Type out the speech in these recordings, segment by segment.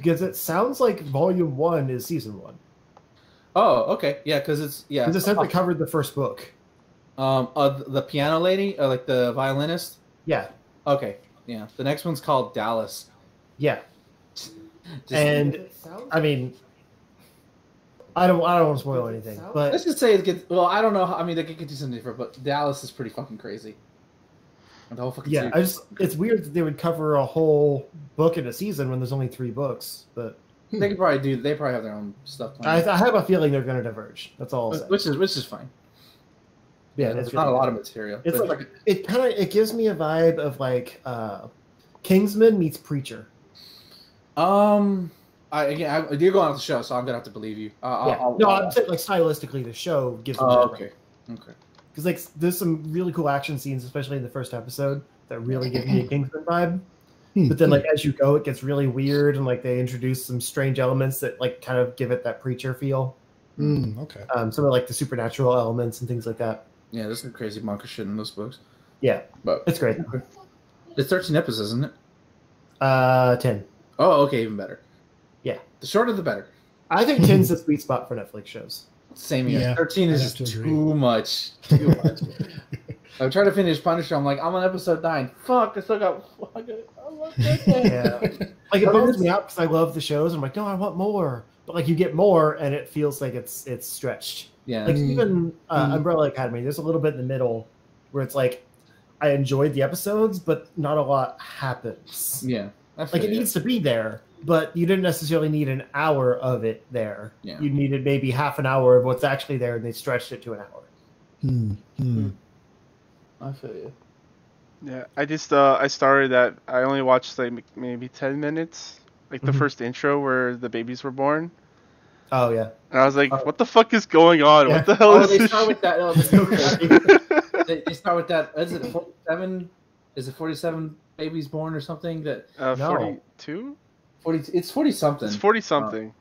Because it sounds like Volume 1 is Season 1. Oh, okay. Yeah, because it said they covered the first book. The piano lady, like the violinist. Yeah. Okay. Yeah. The next one's called Dallas. Yeah. And I mean, I don't want to spoil anything, but let's just say it gets. Well, I don't know. I mean, they could do something different, but Dallas is pretty fucking crazy. And the whole fucking series. It's weird that they would cover a whole book in a season when there's only 3 books, but they could probably do. They probably have their own stuff planned. I have a feeling they're going to diverge. That's all. Which is fine. Yeah, there's not a lot of material. It's like it gives me a vibe of like Kingsman meets Preacher. You're going off the show, so I'm gonna have to believe you. I'm saying like stylistically, the show gives me okay. Because like there's some really cool action scenes, especially in the first episode, that really give me a Kingsman vibe. But then like as you go, it gets really weird, and like they introduce some strange elements that like kind of give it that Preacher feel. Okay. Some of like the supernatural elements and things like that. Yeah, there's some crazy monka shit in those books. Yeah, but it's great. It's 13 episodes, isn't it? 10. Oh, okay, even better. Yeah, the shorter the better. I think 10's the sweet spot for Netflix shows. Same here. Yeah, 13 is just too much. Too much. I'm trying to finish Punisher. I'm like, I'm on episode 9. Fuck, I still got. Yeah, like it bums me out because I love the shows. I'm like, no, I want more. But like you get more, and it feels like it's stretched. Yeah, like even Umbrella Academy. There's a little bit in the middle where it's like I enjoyed the episodes, but not a lot happens. Yeah, like it needs to be there, but you didn't necessarily need an hour of it there. Yeah. You needed maybe half an hour of what's actually there, and they stretched it to an hour. I feel you. Yeah, I just I started that. I only watched like maybe 10 minutes, like the first intro where the babies were born. Oh yeah. And I was like, "What the fuck is going on? Yeah. What the hell is they this?" Start with that. They start with that. Is it 47? Is it 47 babies born or something? That 42. 40. It's 40 something. It's 40 something.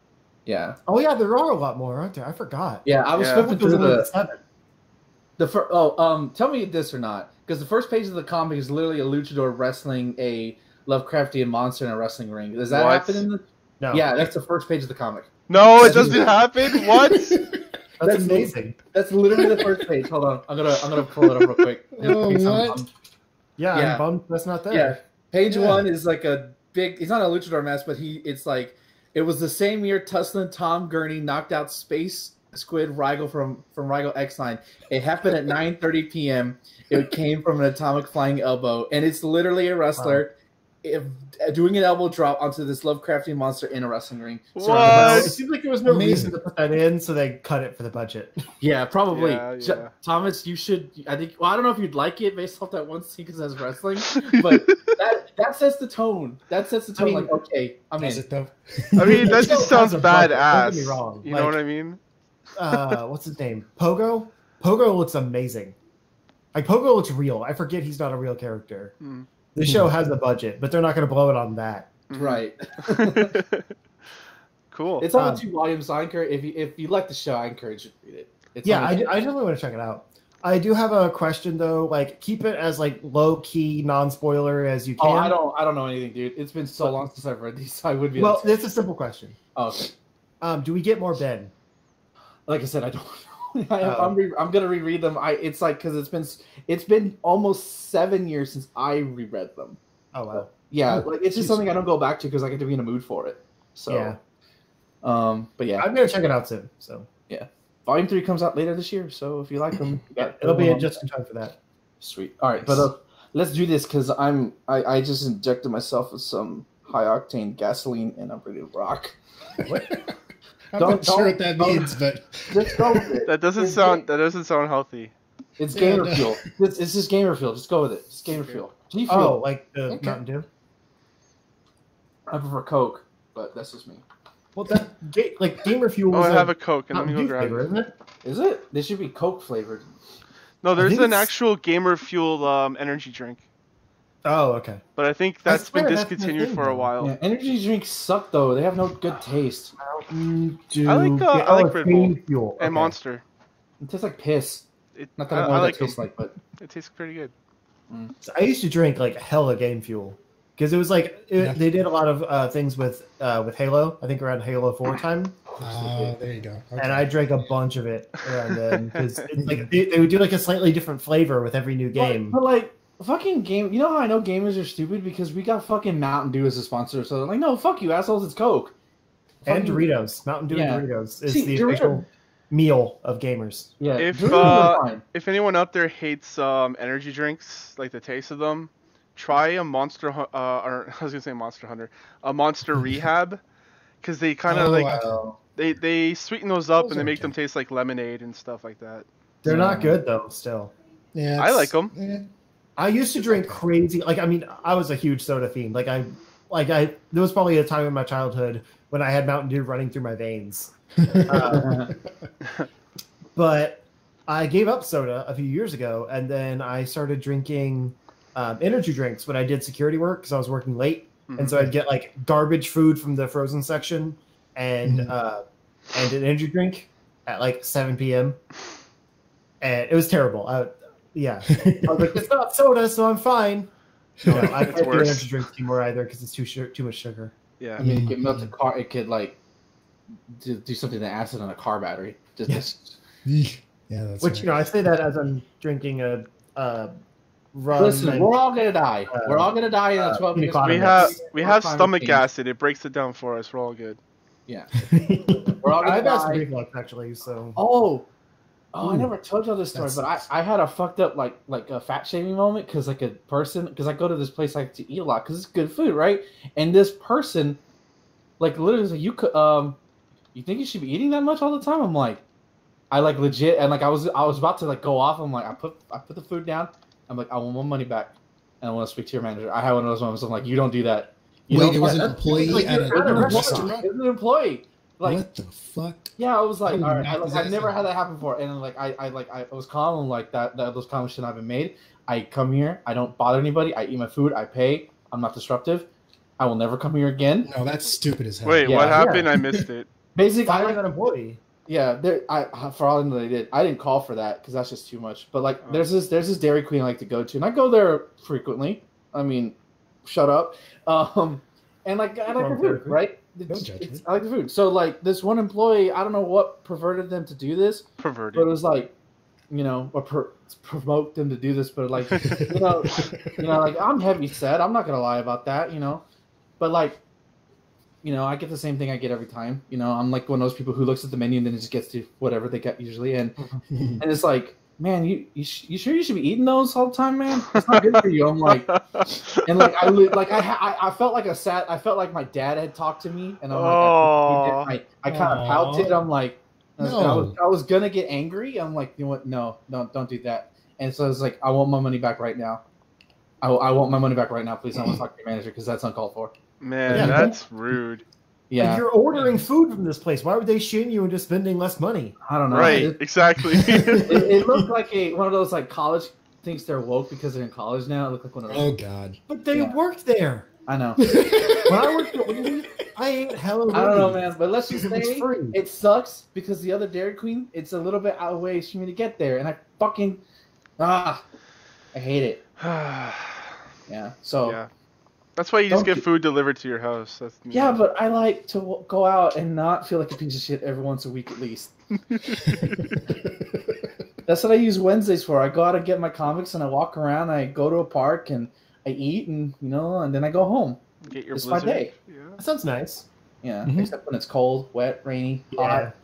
Yeah. Oh yeah, there are a lot more, aren't there? I forgot. Yeah, I was flipping through the tell me this or not, because the first page of the comic is literally a luchador wrestling a Lovecraftian monster in a wrestling ring. Does that happen in the? No. Yeah, that's the first page of the comic. No, it doesn't happen. What? That's amazing. That's literally the first page. Hold on, I'm gonna pull it up real quick. What? I'm bummed that's not there. Yeah, page 1 is like a big. He's not a luchador mess, but it's like it was the same year Tusslin Tom Gurney knocked out Space Squid Rigel from Rigel X-Line. It happened at 9:30 p.m. It came from an atomic flying elbow, and it's literally a wrestler. Doing an elbow drop onto this Lovecraftian monster in a wrestling ring. What? It seems like there was no reason to put that in, so they cut it for the budget. Yeah, probably. Yeah. Thomas, you should. I think. Well, I don't know if you'd like it based off that one scene because it has wrestling, but that sets the tone. That sets the tone. I mean, like, okay, I'm in. It though? I mean, that just sounds badass. Don't get me wrong. You know what I mean? What's his name? Pogo. Pogo looks amazing. Like Pogo looks real. I forget he's not a real character. The show has the budget, but they're not going to blow it on that. Right. Cool. It's on 2 volumes. So I encourage if you like the show, I encourage you to read it. I definitely want to check it out. I do have a question though. Like, keep it as like low key, non spoiler as you can. Oh, I don't know anything, dude. It's been so long since I've read these. So I would be. Well, it's a simple question. Oh, okay. Do we get more Ben? Like I said, I don't know. I'm gonna reread them. It's like because it's been almost 7 years since I reread them. Oh wow. Yeah, like it's just something I don't go back to because I get to be in a mood for it. So yeah. But yeah, I'm gonna check it out soon. So yeah, Volume 3 comes out later this year. So if you like them, it'll be just in time for that. Sweet. All right, but let's do this because I just injected myself with some high octane gasoline and I'm ready to rock. What? I'm not sure what that means, but just go with it. That doesn't sound healthy. It's gamer fuel. It's just gamer fuel. Just go with it. It's gamer fuel. G fuel. Oh, like the Mountain Dew. I prefer Coke, but that's just me. Well, like gamer fuel. I have a Coke, and let me go grab flavor, it. Isn't it? Is it? They should be Coke flavored. No, there's an actual gamer fuel energy drink. Oh, okay. But I think that's been discontinued for a while. Yeah, energy drinks suck though. They have no good taste. I like Red Bull fuel. And Monster. It tastes like piss. Not that I know what it tastes like, but it tastes pretty good. So I used to drink like hella Game Fuel because it was like they did a lot of things with Halo. I think around Halo 4 time. Oh, there you go. Okay. And I drank a bunch of it around then because like they would do like a slightly different flavor with every new game. But like fucking game, you know how I know gamers are stupid because we got fucking Mountain Dew as a sponsor. So they're like, no, fuck you assholes, it's Coke. And Doritos, Mountain Dew and Doritos is the Doritos. official meal of gamers. Yeah. If anyone out there hates energy drinks, like the taste of them, try a Monster or I was gonna say Monster Hunter, a Monster Rehab, because they kind of they sweeten those up and they make them taste like lemonade and stuff like that. They're not good though. Still, yeah, I like them. Yeah. I used to drink crazy. Like I mean, I was a huge soda fiend. There was probably a time in my childhood when I had Mountain Dew running through my veins. But I gave up soda a few years ago, and then I started drinking energy drinks when I did security work because I was working late, and so I'd get like garbage food from the frozen section and an energy drink at like 7 p.m. and it was terrible. I was like, it's not soda, so I'm fine. No, I can't do energy drinks anymore either because it's too much sugar. Yeah, I mean, it could melt a car. It could like do something to acid on a car battery. Yeah, that's Which I say that as I'm drinking a rum. Listen, we're all gonna die. We're all gonna die in a 12 minutes. We have stomach acid. It breaks it down for us. We're all good. Yeah, we're all gonna I've had some die. reflux actually. So I never told y'all this story, but I had a fucked up like a fat shaming moment because like a person because I go to this place I like to eat a lot because it's good food, right? And this person, like literally, was like, you think you should be eating that much all the time? I'm like, I like legit, and like I was about to like go off. I'm like, I put the food down. I'm like, I want my money back, and I want to speak to your manager. I had one of those moments. I'm like, you don't do that. Wait, it was an employee at a restaurant? It was an employee. Like, what the fuck? Yeah, I was like, Holy all right, crap, I've never had that happen before, and like I was calm and like that those comments should not have been made. I come here, I don't bother anybody, I eat my food, I pay, I'm not disruptive. I will never come here again. No, that's stupid as hell. Wait, what happened? I missed it. Basically, firing an employee. Yeah, for all I know they did. I didn't call for that because that's just too much. But like, there's this Dairy Queen I like to go to, and I go there frequently. I mean, shut up. And like I like the food, right? I like the food. So like this one employee, I don't know what perverted them to do this. Perverted. But it was like, promote them to do this. But like, like I'm heavy set. I'm not gonna lie about that, But like, I get the same thing I get every time. I'm like one of those people who looks at the menu and then it just gets to whatever they get usually, and it's like, man, you sure you should be eating those all the time, man? It's not good for you. I'm like, and like I felt like I felt like my dad had talked to me, and I'm like, I kind of pouted. I'm like, I was gonna get angry. I'm like, you know what? No, don't do that. And so it's like, I want my money back right now. I want my money back right now, please. I want to talk to your manager because that's uncalled for. Man, that's rude. Yeah, like you're ordering food from this place. Why would they shame you into spending less money? I don't know. Right, exactly. it looked like one of those like college thinks they're woke because they're in college now. It looked like one of those. Oh God! But they worked there. I know. When I worked there, I ate hella. I don't know, man. But let's just say it sucks because the other Dairy Queen, it's a little bit out of ways for me to get there, and I fucking I hate it. Yeah. So. Yeah. That's why you just get food delivered to your house. Yeah, but I like to go out and not feel like a piece of shit every once a week at least. That's what I use Wednesdays for. I go out and get my comics and I walk around. I go to a park and I eat and and then I go home. Get your it's blizzard. my day. Yeah. That sounds nice. Yeah, except when it's cold, wet, rainy, hot.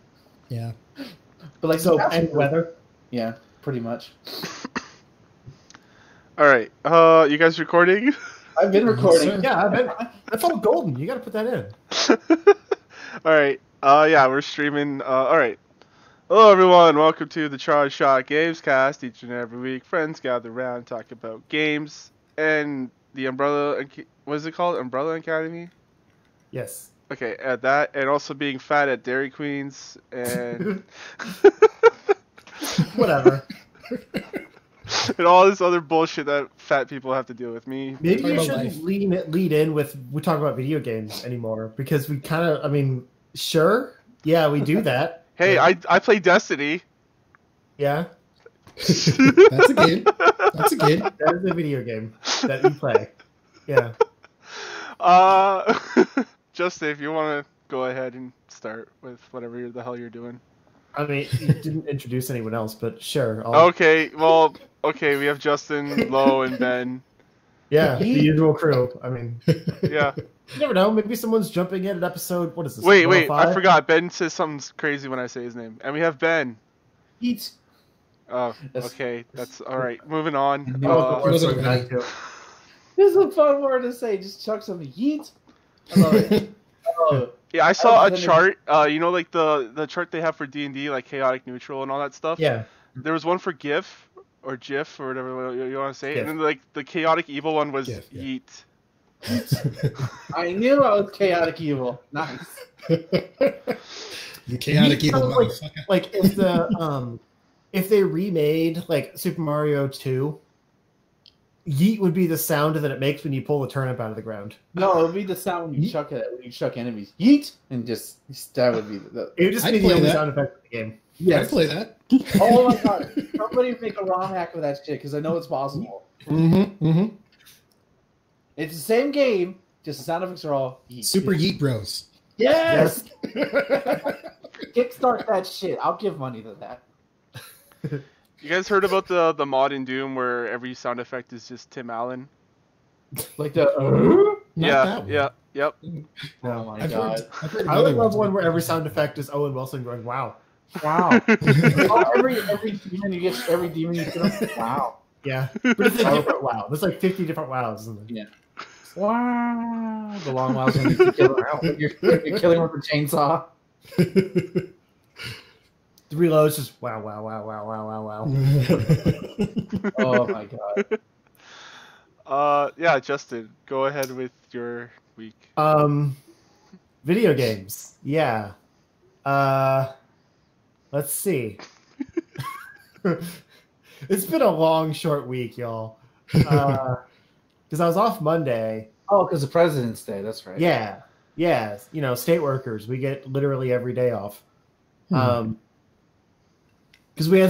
Yeah. But like and weather. Yeah, pretty much. All right. You guys recording? I've been recording. Yeah, that's all golden. You got to put that in. All right. Yeah, we're streaming. All right. Hello, everyone. Welcome to the Charge Shot Games Cast. Each and every week, friends gather around, talk about games and the Umbrella. What is it called? Umbrella Academy. Yes. Okay, at that, and also being fat at Dairy Queens and whatever. And all this other bullshit that fat people have to deal with. Maybe you shouldn't lead in with we talk about video games anymore because we kind of, sure, yeah, we do that. Hey, I play Destiny. Yeah. That's a game. That's a game. That is a video game that you play. Yeah. Justin, if you want to go ahead and start with whatever the hell you're doing. I mean, you didn't introduce anyone else, but sure. Okay, well, okay, we have Justin, Lo, and Ben. Yeah, the usual crew. I mean, Yeah. you never know. Maybe someone's jumping in at episode. What is this? Wait, I 105? forgot. Ben says something crazy when I say his name, and we have Ben. Eat. Oh, okay, that's all right. Moving on. There's a fun word to say. Just chuck some yeet. I love it. Yeah, I saw a chart. You know, like the chart they have for D&D, like chaotic neutral and all that stuff. Yeah. There was one for GIF or GIF or whatever you want to say, GIF. and then like the chaotic evil one was GIF, yeah. yeet. I knew I was chaotic evil. Nice. You chaotic evil motherfucker. Like if they remade like Super Mario 2, yeet would be the sound that it makes when you pull the turnip out of the ground. No, it would be the sound when you chuck it. When you chuck enemies, yeet, and just that would be the. It would just be the only sound effect in the game. Yes. I play that. Oh my god! Somebody make a ROM hack with that shit because I know it's possible. It's the same game, just the sound effects are all yeet. Super Yeet Bros. Yes. Kickstart that shit. I'll give money to that. You guys heard about the mod in Doom where every sound effect is just Tim Allen? Like the. Not that one. Yep. Oh my I've god! heard I would other love ones. one where every sound effect is Owen Wilson going, "Wow." Wow. every demon you get, every demon you get. Wow. Yeah, but it's a different WoW. There's like 50 different WoWs. Isn't there? Yeah. Wow. The long wows when you kill him. You're killing him with a chainsaw. The reload is just wow, wow, wow, wow, wow, wow, wow. Oh my god. Yeah, Justin, go ahead with your week. Video games. Yeah. Let's see. It's been a long, short week, y'all. Because I was off Monday. Oh, because of President's Day. That's right. Yeah. Yeah. You know, state workers, we get literally every day off. Because we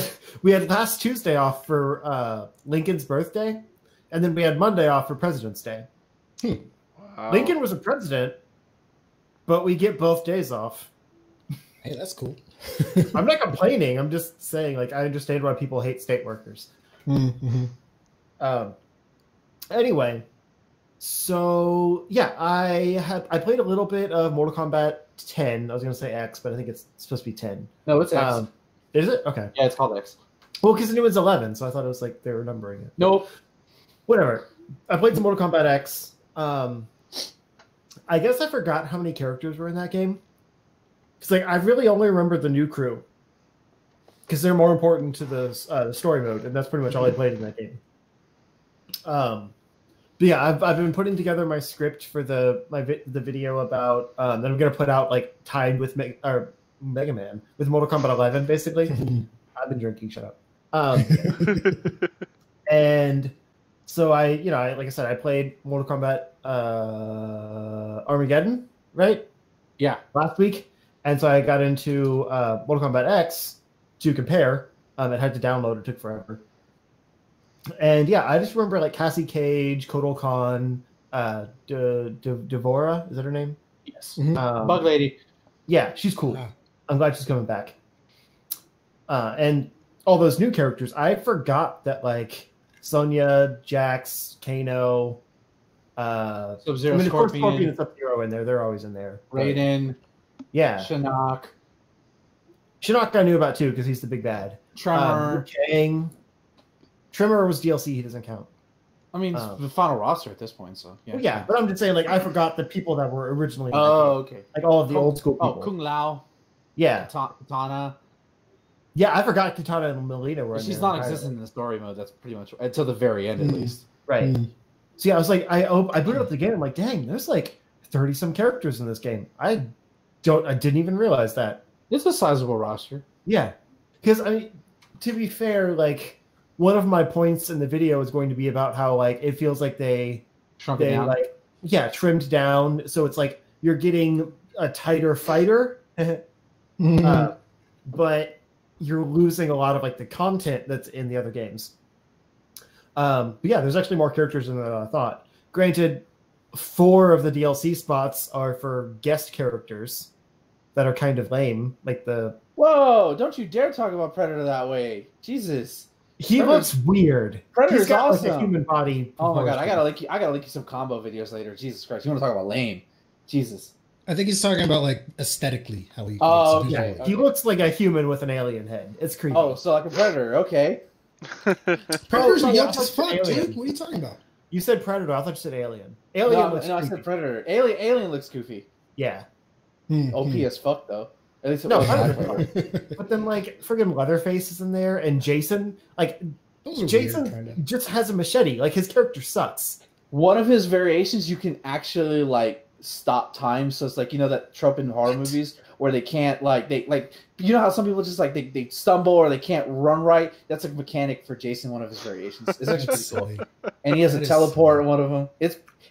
had last Tuesday off for Lincoln's birthday, and then we had Monday off for President's Day. Wow. Lincoln was a president, but we get both days off. Hey, that's cool. I'm not complaining. I'm just saying, like, I understand why people hate state workers. Anyway, so yeah, I played a little bit of Mortal Kombat 10. I was gonna say X, but I think it's supposed to be 10. No, it's X. Is it? Okay. Yeah, it's called X. Well, because the new one's 11, so I thought it was like they were numbering it. Nope. Whatever. I played some Mortal Kombat X. I guess I forgot how many characters were in that game. Because like I really only remember the new crew. Because they're more important to the story mode, and that's pretty much all I played in that game. But yeah, I've been putting together my script for the video about that I'm gonna put out like tied with Mega Man with Mortal Kombat 11, basically. I've been drinking. Shut up. And so like I said, I played Mortal Kombat Armageddon, right? Yeah. Last week, and so I got into Mortal Kombat X to compare. It had to download. It took forever. And yeah, I just remember like Cassie Cage, Kotal Khan, Devora, is that her name? Yes. Bug Lady. Yeah, she's cool. I'm glad she's coming back. And all those new characters, I forgot that like Sonya, Jax, Kano, Sub-Zero, of course, Scorpion, Scorpion and Sub-Zero in there. They're always in there. Raiden, Yeah. Shinnok, Shinnok I knew about too because he's the big bad. Tremor. Kang. Tremor was DLC. He doesn't count. I mean, it's the final roster at this point, so yeah. Well, yeah, but I'm just saying, like, I forgot the people that were originally. In okay. Like all of the old school people. Oh, Kung Lao. Yeah. Katana. Yeah, I forgot Katana and Melina were. She's non-existent in the story mode. That's pretty much until the very end, at least. Right. So yeah, I was like, I put up the game. I'm like, dang, there's like 30 some characters in this game. I didn't even realize that. It's a sizable roster. Yeah, because I mean, to be fair, like one of my points in the video is going to be about how like it feels like they down. Like trimmed down, so it's like you're getting a tighter fighter, but you're losing a lot of like the content that's in the other games. But yeah, there's actually more characters than I thought. Granted, 4 of the DLC spots are for guest characters that are kind of lame, like the. Whoa! Don't you dare talk about Predator that way, Jesus. He looks weird. Predator's He's got awesome. like a human body. Oh my god! I gotta link you some combo videos later. Jesus Christ! You want to talk about lame? Jesus. I think he's talking about like aesthetically how he. Oh, looks okay. visually. He looks like a human with an alien head. It's creepy. Oh, so like a Predator? Okay. Predator's Oh, yuck no, as fuck, alien. dude. What are you talking about? You said Predator. I thought you said Alien. Alien looks I creepy. said Predator. Alien looks goofy. Yeah. OP as fuck though. At least it No, was Predator. But then like friggin' Leatherface is in there, and Jason, like Those are Jason weird, kinda. just has a machete. Like his character sucks. One of his variations, you can actually like stop time. So it's like that trope in horror movies where they can't how some people just like they stumble or they can't run right. That's a mechanic for Jason. One of his variations. It's actually pretty cool. Silly. And he has a That is teleport. silly. One of them.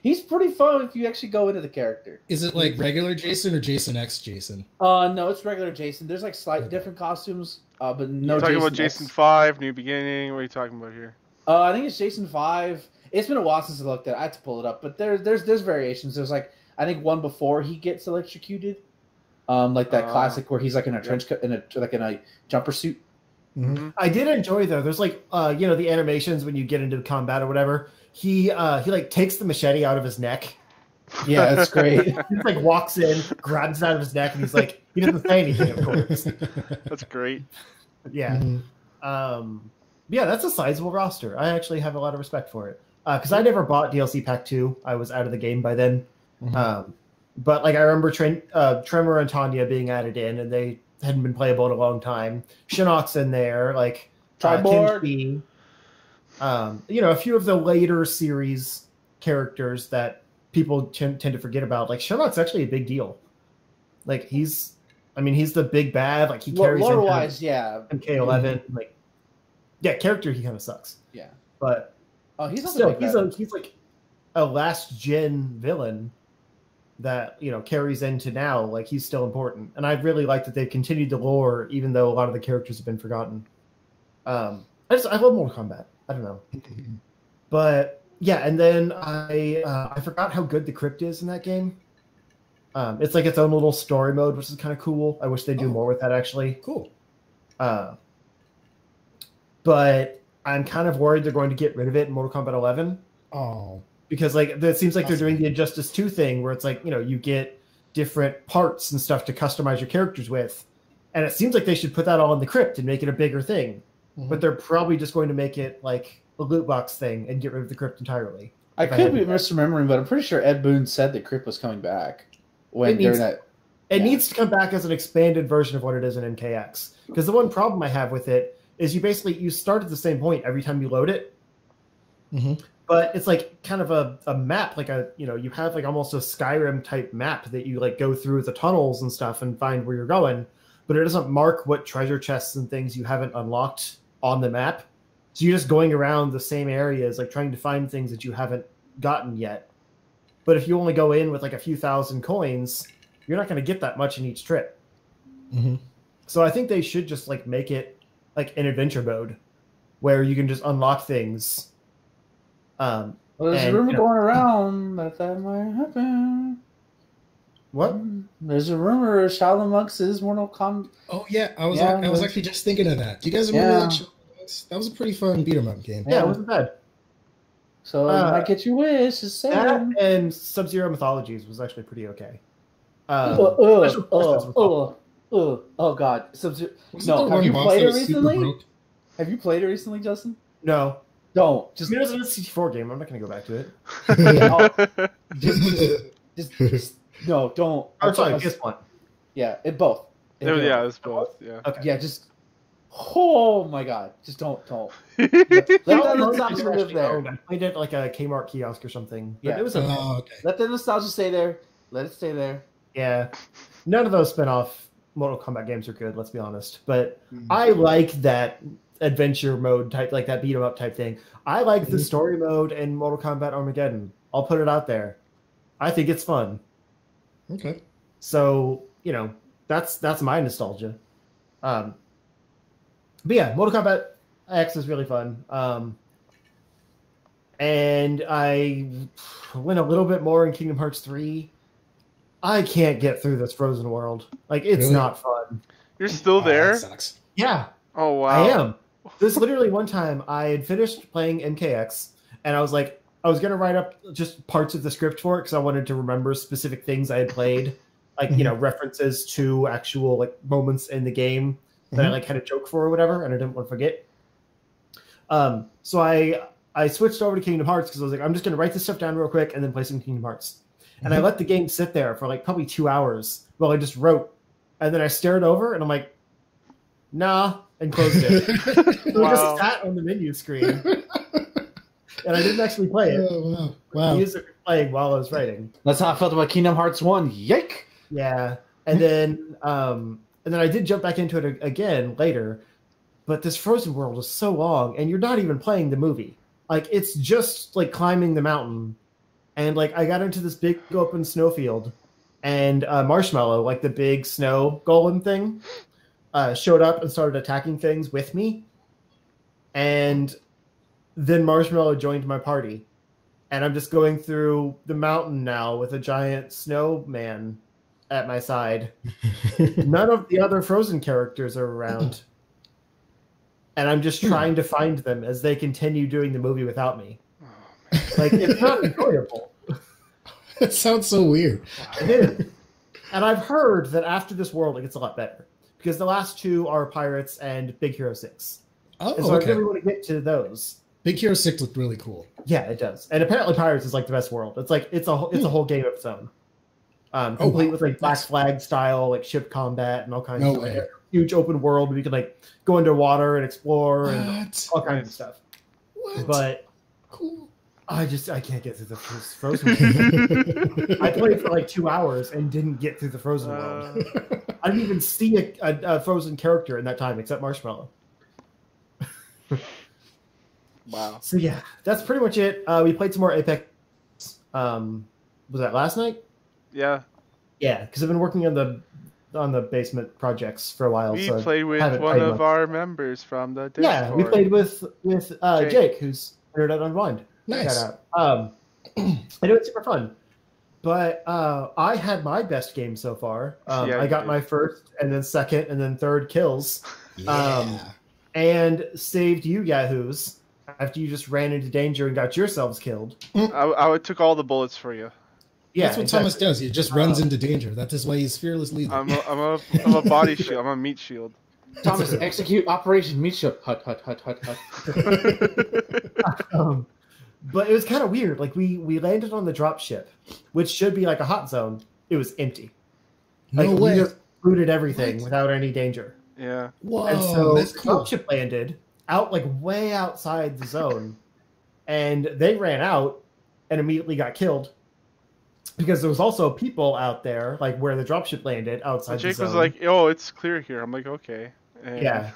He's pretty fun if you actually go into the character. Is it like regular Jason or Jason X Jason? No, it's regular Jason. There's like slight different costumes, but no. You're talking about X. Jason 5, New Beginning. What are you talking about here? I think it's Jason 5. It's been a while since I looked at it. I had to pull it up, but there's variations. There's like I think one before he gets electrocuted, like that classic where he's like in a trench coat in a jumper suit. Mm-hmm. I did enjoy though. There's like the animations when you get into combat or whatever. He like takes the machete out of his neck. Yeah, that's great. He just, like walks in, grabs it out of his neck, and he's like, he doesn't say anything, of course. That's great. Yeah. Yeah, that's a sizable roster. I actually have a lot of respect for it. Because I never bought DLC Pack 2. I was out of the game by then. But like I remember Tremor and Tanya being added in, and they hadn't been playable in a long time. Shinnok's in there, like Triborg. Kinshi. A few of the later series characters that people tend to forget about. Like Shinnok's actually a big deal. Like he's the big bad. Like he carries Lore wise, yeah. MK11. Like, yeah, character he kind of sucks. Yeah, but he's not still the big bad. he's like a last gen villain that carries into now. Like he's still important, and I really like that they've continued the lore even though a lot of the characters have been forgotten. I love Mortal Kombat. I don't know, but yeah. And then I forgot how good the crypt is in that game. It's like its own little story mode, which is kind of cool. I wish they'd do more with that actually. Cool. But I'm kind of worried they're going to get rid of it in Mortal Kombat 11. Oh. Because like it seems like they're doing the Injustice 2 thing where it's like, you get different parts and stuff to customize your characters with. And it seems like they should put that all in the crypt and make it a bigger thing. Mm-hmm. But they're probably just going to make it like a loot box thing and get rid of the crypt entirely. I could be misremembering, but I'm pretty sure Ed Boon said that Crypt was coming back. It needs to come back as an expanded version of what it is in MKX. Because the one problem I have with it is you start at the same point every time you load it. Mm-hmm. But it's like kind of a map, like you have like almost a Skyrim type map that you like go through the tunnels and stuff and find where you're going. But it doesn't mark what treasure chests and things you haven't unlocked on the map. So you're just going around the same areas, like trying to find things that you haven't gotten yet. But if you only go in with like a few thousand coins, you're not going to get that much in each trip. Mm-hmm. So I think they should just like make it like an adventure mode where you can just unlock things. Well, there's a rumor going around that might happen. What? There's a rumor Shadow Monks is Mortal Kombat. Oh yeah, I was actually just thinking of that. Do you guys remember that show? That was a pretty fun beat 'em up game. Yeah, it wasn't bad. So you might get your wish. Just saying. That and Sub-Zero Mythologies was actually pretty okay. Oh God! No, have you played it recently? Have you played it recently, Justin? No. Don't. Just it was a 64 game. I'm not going to go back to it. No, don't. I'm sorry, just one. Yeah, both. Yeah, it's both. Yeah. Okay. Yeah, just. Oh my God! Just don't. Let that nostalgia live there. I played it like a Kmart kiosk or something. But Yeah. it was okay. Let the nostalgia stay there. Let it stay there. Yeah. None of those spin-off Mortal Kombat games are good, let's be honest. But I like that adventure mode type, like that beat 'em up type thing. I like the story mode in Mortal Kombat Armageddon. I'll put it out there. I think it's fun. Okay. So, that's my nostalgia. But yeah, Mortal Kombat X is really fun. and I went a little bit more in Kingdom Hearts 3. I can't get through this frozen world. Like, it's Really? not fun. You're still there? That sucks. Yeah, Oh wow. I am. There's literally one time I had finished playing MKX, and I was like, I was gonna write up just parts of the script for it because I wanted to remember specific things I had played, like references to actual like moments in the game that I like had a joke for or whatever, and I didn't want to forget. So I switched over to Kingdom Hearts because I was like, I'm just gonna write this stuff down real quick and then play some Kingdom Hearts. And I let the game sit there for like probably 2 hours while I just wrote, and then I stared over and I'm like, nah, and closed it. So I just sat on the menu screen. And I didn't actually play it. Oh, wow. The music was playing while I was writing. That's how I felt about Kingdom Hearts 1. Yike! Yeah. And then I did jump back into it again later. But this Frozen world is so long, and you're not even playing the movie. Like, it's just like climbing the mountain. And like I got into this big open snowfield, and Marshmallow, like the big snow golem thing, showed up and started attacking things with me. And then Marshmallow joined my party, and I'm just going through the mountain now with a giant snowman at my side. None of the other Frozen characters are around, and I'm just trying to find them as they continue doing the movie without me. Like, it's not enjoyable. It sounds so weird. It is. And I've heard that after this world, it gets a lot better, because the last two are Pirates and Big Hero 6. Oh, and so I okay. really want to get to those. Big Hero 6 looked really cool. Yeah, it does. And apparently Pirates is like the best world. It's like it's a whole game of its own. Complete with like Black Flag style, like ship combat and all kinds of stuff. Like a huge open world where you can like go underwater and explore and all kinds of stuff. What? But Cool. I can't get through the Frozen world. I played for like 2 hours and didn't get through the Frozen world. I didn't even see a Frozen character in that time except Marshmallow. Wow. So yeah, that's pretty much it. We played some more Apex. Was that last night? Yeah. Yeah, because I've been working on the basement projects for a while. We so played with one of our members from the Discord. Yeah, we played with Jake, who's Internet Unwind. Nice. Shout out. I know it's super fun. But I had my best game so far. I got my first and then second and then third kills. Yeah. And saved you yahoos after you just ran into danger and got yourselves killed. I took all the bullets for you. Yeah, that's what Thomas does. He just runs into danger. That is why he's fearless leader. I'm a body shield. I'm a meat shield. Thomas, execute Operation Meat Shield. Hut. But it was kind of weird. Like we landed on the drop ship, which should be like a hot zone. It was empty. Like No way. we just looted everything without any danger. Yeah. Whoa, And so that's the cool. drop ship landed out like way outside the zone, and they ran out and immediately got killed. Because there was also people out there, like where the dropship landed outside Jake the zone. was like, "Oh, it's clear here." I'm like, "Okay." And Yeah.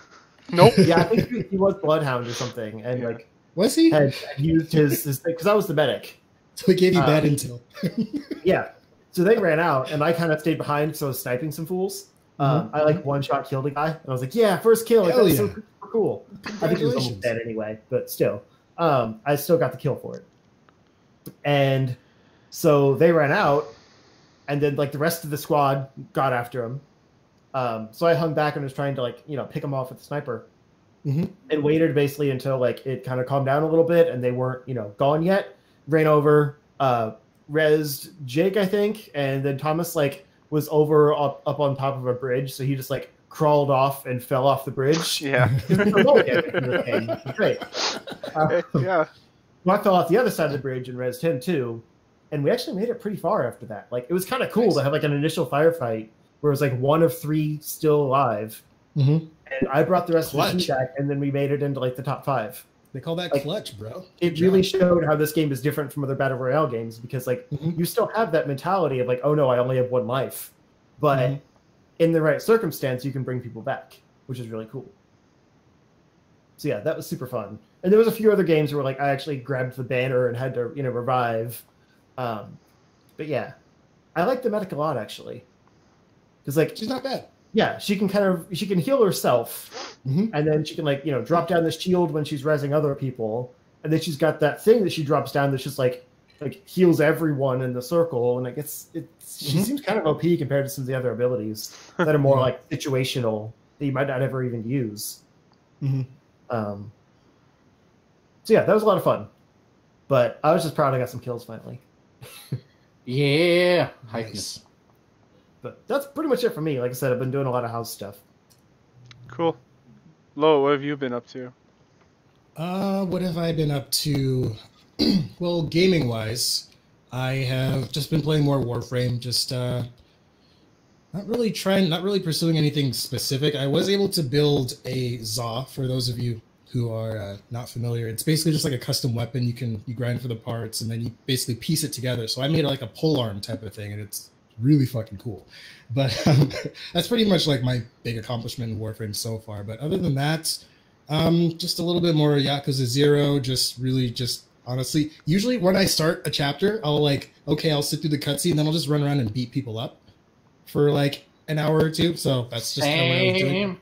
Nope. Yeah, I think he was Bloodhound or something, and like Was he? had used his thing, because I was the medic. So he gave you bad intel. Yeah. So they ran out, and I kind of stayed behind, so I was sniping some fools. I like one-shot killed a guy, and I was like, yeah, first kill. Like, Hell that's yeah. so cool. I think he was almost dead anyway, but still. I still got the kill for it. And so they ran out, and then like the rest of the squad got after him. So I hung back and was trying to like, pick him off with the sniper. And waited basically until like it kind of calmed down a little bit and they weren't, gone yet. Ran over, rezzed Jake, I think, and then Thomas like was over up on top of a bridge, so he just like crawled off and fell off the bridge. Yeah. Great. Yeah. I fell off the other side of the bridge and rezzed him too, and we actually made it pretty far after that. Like it was kind of cool to have like an initial firefight where it was like one of three still alive. And I brought the rest of the team back, and then we made it into like the top 5. They call that clutch, bro. It really showed how this game is different from other battle royale games, because like you still have that mentality of like, oh no, I only have one life, but in the right circumstance, you can bring people back, which is really cool. So yeah, that was super fun. And there was a few other games where like I actually grabbed the banner and had to revive. But yeah, I like the medic a lot actually, because like she's not bad. Yeah, she can heal herself, and then she can like drop down the shield when she's rezzing other people, and then she's got that thing that she drops down that's just like heals everyone in the circle, and she seems kind of OP compared to some of the other abilities that are more like situational that you might not ever even use. So yeah, that was a lot of fun, but I was just proud I got some kills finally. Yeah, Nice. But that's pretty much it for me. Like I said, I've been doing a lot of house stuff. Cool. Lo, what have you been up to? What have I been up to? Well, gaming-wise, I have just been playing more Warframe. Just not really pursuing anything specific. I was able to build a Za, for those of you who are not familiar. It's basically just like a custom weapon. You grind for the parts, and then you basically piece it together. So I made like a polearm type of thing, and it's really fucking cool. But that's pretty much like my big accomplishment in Warframe so far. But other than that, just a little bit more Yakuza 0, just honestly, usually when I start a chapter, I'll sit through the cutscene, and then I'll just run around and beat people up for like an hour or two. So that's just kind of what I was doing.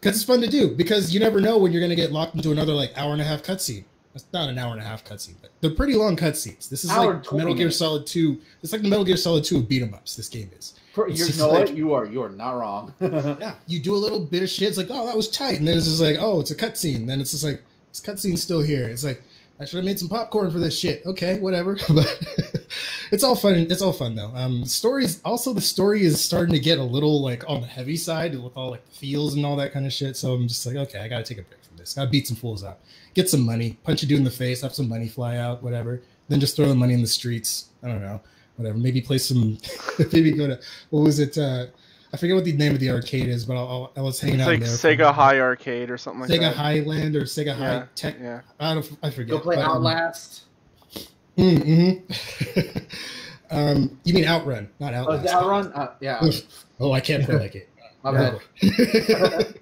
Because it's fun to do, because you never know when you're going to get locked into another like hour and a half cutscene. That's not an hour and a half cutscene, but they're pretty long cutscenes. This is like Metal Gear Solid 2. It's like the Metal Gear Solid 2 of beat 'em ups. This game is. You know what? You are not wrong. Yeah, you do a little bit of shit. It's like, oh, that was tight, and then it's just like, oh, it's a cutscene. Then it's just like, this cutscene's still here. It's like, I should have made some popcorn for this shit. Okay, whatever. But it's all fun. It's all fun though. The story is starting to get a little like on the heavy side with all like the feels and all that kind of shit. So I'm just like, okay, I gotta take a break from this. Gotta beat some fools up, get some money, punch a dude in the face, have some money fly out, whatever. Then just throw the money in the streets. I don't know, whatever. Maybe play some. Maybe go to, what was it? I forget what the name of the arcade is, but I was hanging out like there. Sega High Arcade or something like Sega that. Highland or Sega High Tech. Yeah. I forget. Go play Outlast. You mean Outrun, not Outlast. Outrun? Yeah. Oh, I can't play like it. My bad. It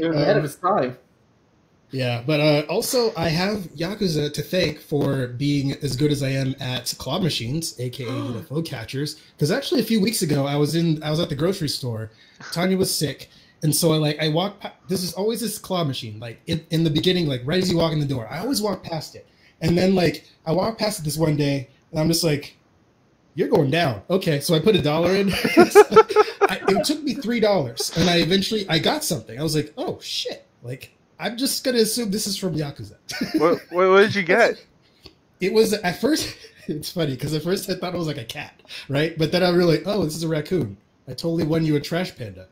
was ahead of its time. Yeah, but also I have Yakuza to thank for being as good as I am at claw machines, aka UFO catchers. Because actually, a few weeks ago, I was at the grocery store. Tanya was sick, and so I walked. This is always this claw machine, like in the beginning, like right as you walk in the door. I always walk past it, and then like I walked past it this one day, and I'm just like, "You're going down." Okay, so I put $1 in. It took me $3, and I got something. I was like, "Oh shit!" Like. I'm just going to assume this is from Yakuza. What did you get? It was, at first, it's funny, because at first I thought it was like a cat, right? But then I realized, oh, this is a raccoon. I totally won you a trash panda.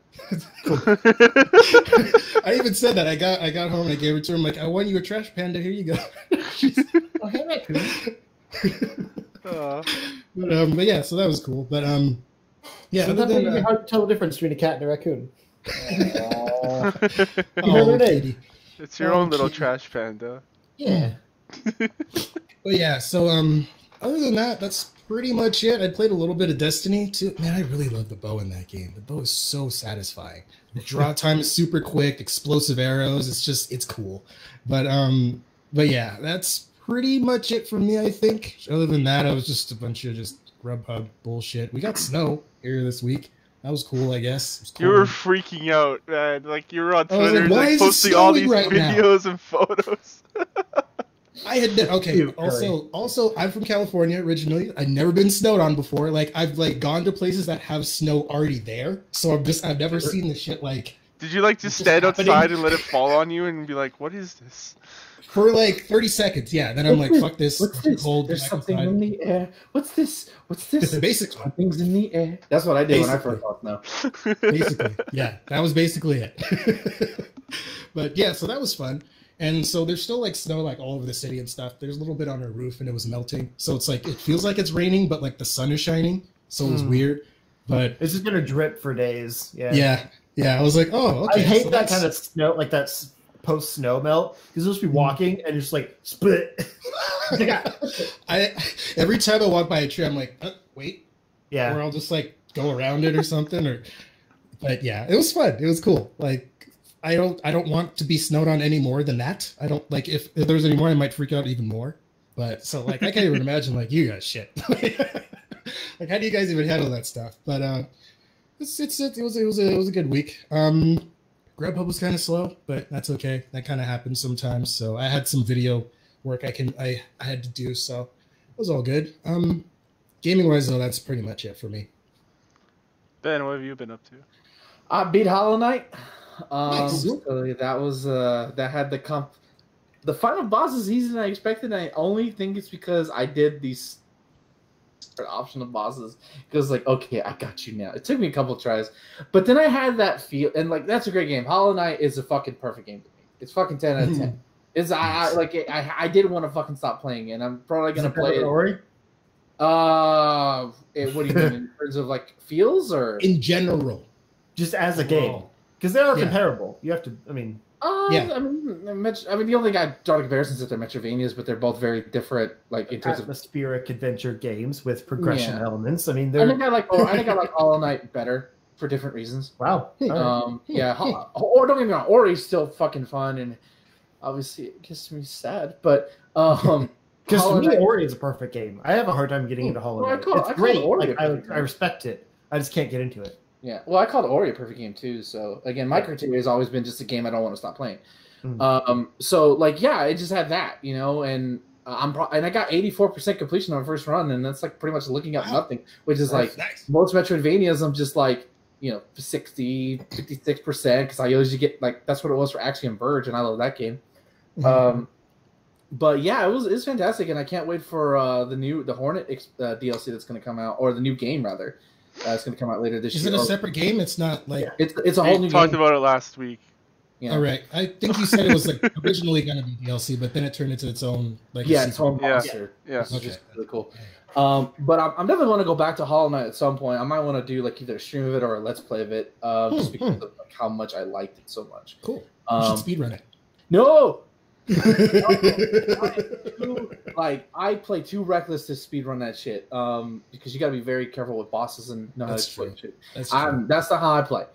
I even said that. I got home and I gave it to her. I'm like, I won you a trash panda. Here you go. Oh, hey, raccoon. But yeah, so that was cool. But yeah. Sometimes it's really hard to tell the difference between a cat and a raccoon. Oh, kitty. It's your own little trash panda. Yeah. But yeah, so other than that, that's pretty much it. I played a little bit of Destiny too. Man, I really love the bow in that game. The bow is so satisfying. The draw time is super quick, explosive arrows. It's cool. But yeah, that's pretty much it for me, I think. Other than that, I was just a bunch of just Grubhub bullshit. We got snow here this week. That was cool, I guess. You were freaking out, man. Like you were on Twitter, like posting all these right videos and photos. I had also I'm from California originally. I've never been snowed on before. Like I've gone to places that have snow already there. So I've never seen this shit like. Did you just stand outside and let it fall on you and be like, "What is this?" For like 30 seconds, yeah. Then I'm like, "Fuck this! What's this? Cold." There's something in the air. What's this? What's this? It's the basics. Something's in the air. That's what I did when I first saw snow. Basically, yeah, that was basically it. But yeah, so that was fun. And so there's still like snow like all over the city and stuff. There's a little bit on our roof, and it was melting. So it's like it feels like it's raining, but like the sun is shining. So it was weird. But it's just gonna drip for days. Yeah. Yeah. I was like, oh, okay. I hate that kind of snow, like that post snow melt, because you'll just be walking and just like split. Every time I walk by a tree, I'm like, wait, yeah, or I'll just like go around it or something. But yeah, it was fun. It was cool. Like I don't want to be snowed on any more than that. I don't like if there's any more, I might freak out even more. But so like I can't even imagine like you guys shit. Like how do you guys even handle that stuff? But it was a good week. Grubhub was kind of slow, but that's okay. That kind of happens sometimes. So I had some video work I had to do, so it was all good. Gaming wise though, that's pretty much it for me. Ben, what have you been up to? I beat Hollow Knight. Nice. So that was that had the final boss is easier than I expected. And I only think it's because I did these optional bosses because like, okay, I got you now. It took me a couple tries, but then I had that feel, and like that's a great game. Hollow Knight is a fucking perfect game to me. It's fucking 10 out of 10. It's I did want to fucking stop playing, and I'm probably gonna play it. Ori? What do you mean in terms of like feels or In general, Just as a game, because they are comparable. You have to. I mean, Yeah. I mean, the only thing I draw to comparisons is they're Metroidvanias, but they're both very different, like in terms of atmospheric adventure games with progression elements. I mean, I they're think I like Hollow Knight better for different reasons. wow. Yeah, or don't get me wrong, Ori's still fucking fun, and obviously it gets me sad, but Because Hollow to me, Knight- Ori is a perfect game. I have a hard time getting into Hollow Well, I Knight. call- It's I call great. Ori Like, a perfect game. I respect it. I just can't get into it. Yeah, well, I called Ori a perfect game too. So again, my criteria has always been just a game I don't want to stop playing. So like, yeah, it just had that, you know, and and I got 84% completion on my first run, and that's like pretty much looking up nothing, which is like nice. most Metroidvanias. I'm just like, you know, 60, 56% because I usually get like that's what it was for Axiom Verge, and I love that game. But yeah, it's fantastic, and I can't wait for the Hornet DLC that's going to come out, or the new game rather. It's going to come out later this Is year. it a separate game? It's not like It's a whole new We talked game. about it last week. Yeah. all right. I think you said it was like originally going to be DLC, but then it turned into its own like Yeah, it's sequel. own monster. Yeah. Which is Okay. just really cool. But I'm definitely want to go back to Hollow Knight at some point. I might want to do like either a stream of it or a let's play of it, just because of like, how much I liked it so much. Cool. You should speedrun it. No, like I play too reckless to speedrun that shit. Because you got to be very careful with bosses and know how That's to play true. shit. That's true. That's not how I play.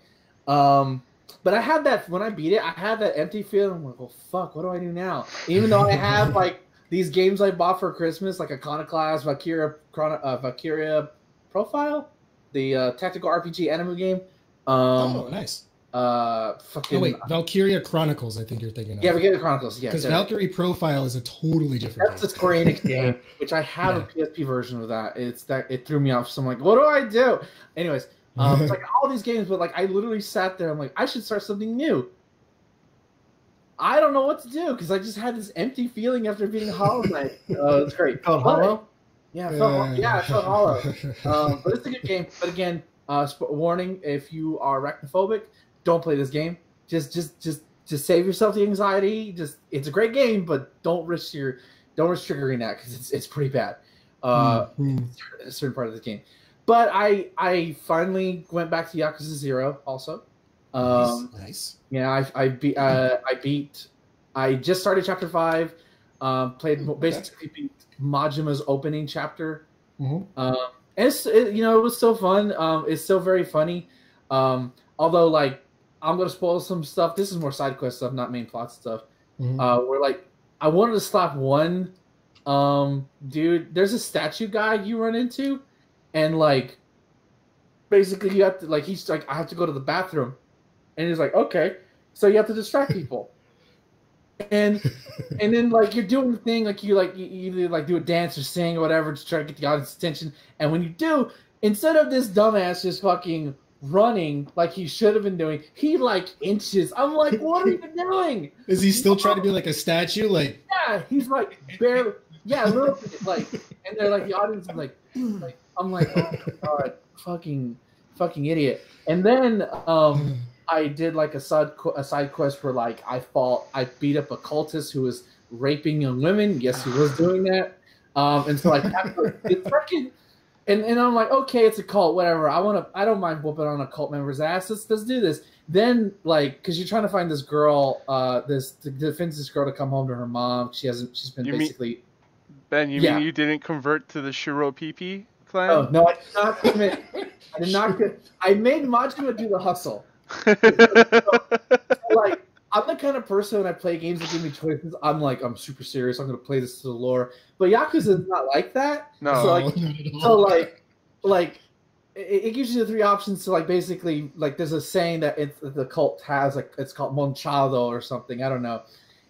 But I had that when I beat it. I had that empty feeling. I'm like, well, fuck, what do I do now? Even though I have like these games I bought for Christmas, like Iconoclast, Valkyria Profile, the tactical RPG anime game. Oh, nice. Fucking Oh wait, Valkyria Chronicles. I think you're thinking of. yeah, Valkyria Chronicles. Yeah, Because so Valkyrie Profile is a totally different that's the game. Square Enix game, which I have a PSP version of that. It threw me off. So I'm like, what do I do? Anyways. It's like all these games, but like I literally sat there. I'm like, I should start something new. I don't know what to do because I just had this empty feeling after beating Hollow Knight. It's great. Called Hollow? Yeah, it felt hollow. But it's a good game. But again, warning: if you are arachnophobic, don't play this game. Just save yourself the anxiety. It's a great game, but don't risk triggering that because it's pretty bad. A certain part of the game. But I finally went back to Yakuza 0 also. Nice. Yeah, I just started chapter 5. Basically beat Majima's opening chapter. And it was still fun. It's still very funny. Although like I'm gonna spoil some stuff. This is more side quest stuff, not main plot stuff. Where like I wanted to slap one dude. There's a statue guy you run into. And like, basically, you have to like. He's like, I have to go to the bathroom, and he's like, okay. So you have to distract people, and then like you're doing the thing like you either like do a dance or sing or whatever to try to get the audience attention. And when you do, instead of this dumbass just fucking running like he should have been doing, he like inches. I'm like, what are you doing? Is he still trying to be like a statue? Like yeah, he's like barely. Yeah, a little bit like, and they're like the audience is like. I'm like, oh my god, fucking idiot. And then I did like a side quest where like I beat up a cultist who was raping young women. Yes, he was doing that. And so like it's freaking, and I'm like, okay, it's a cult, whatever. I don't mind whooping on a cult member's ass. Let's do this. Then like, because you're trying to find this girl, to convince this girl to come home to her mom. She's been basically. Ben, you mean you didn't convert to the Shiro PP clan? Oh no, I did not commit. I did not. I made Majima do the hustle. So, like, I'm the kind of person when I play games that give me choices. I'm super serious. I'm gonna play this to the lore. But Yakuza is not like that. No. So it gives you the three options to like basically like there's a saying that the cult has like it's called Monchado or something. I don't know.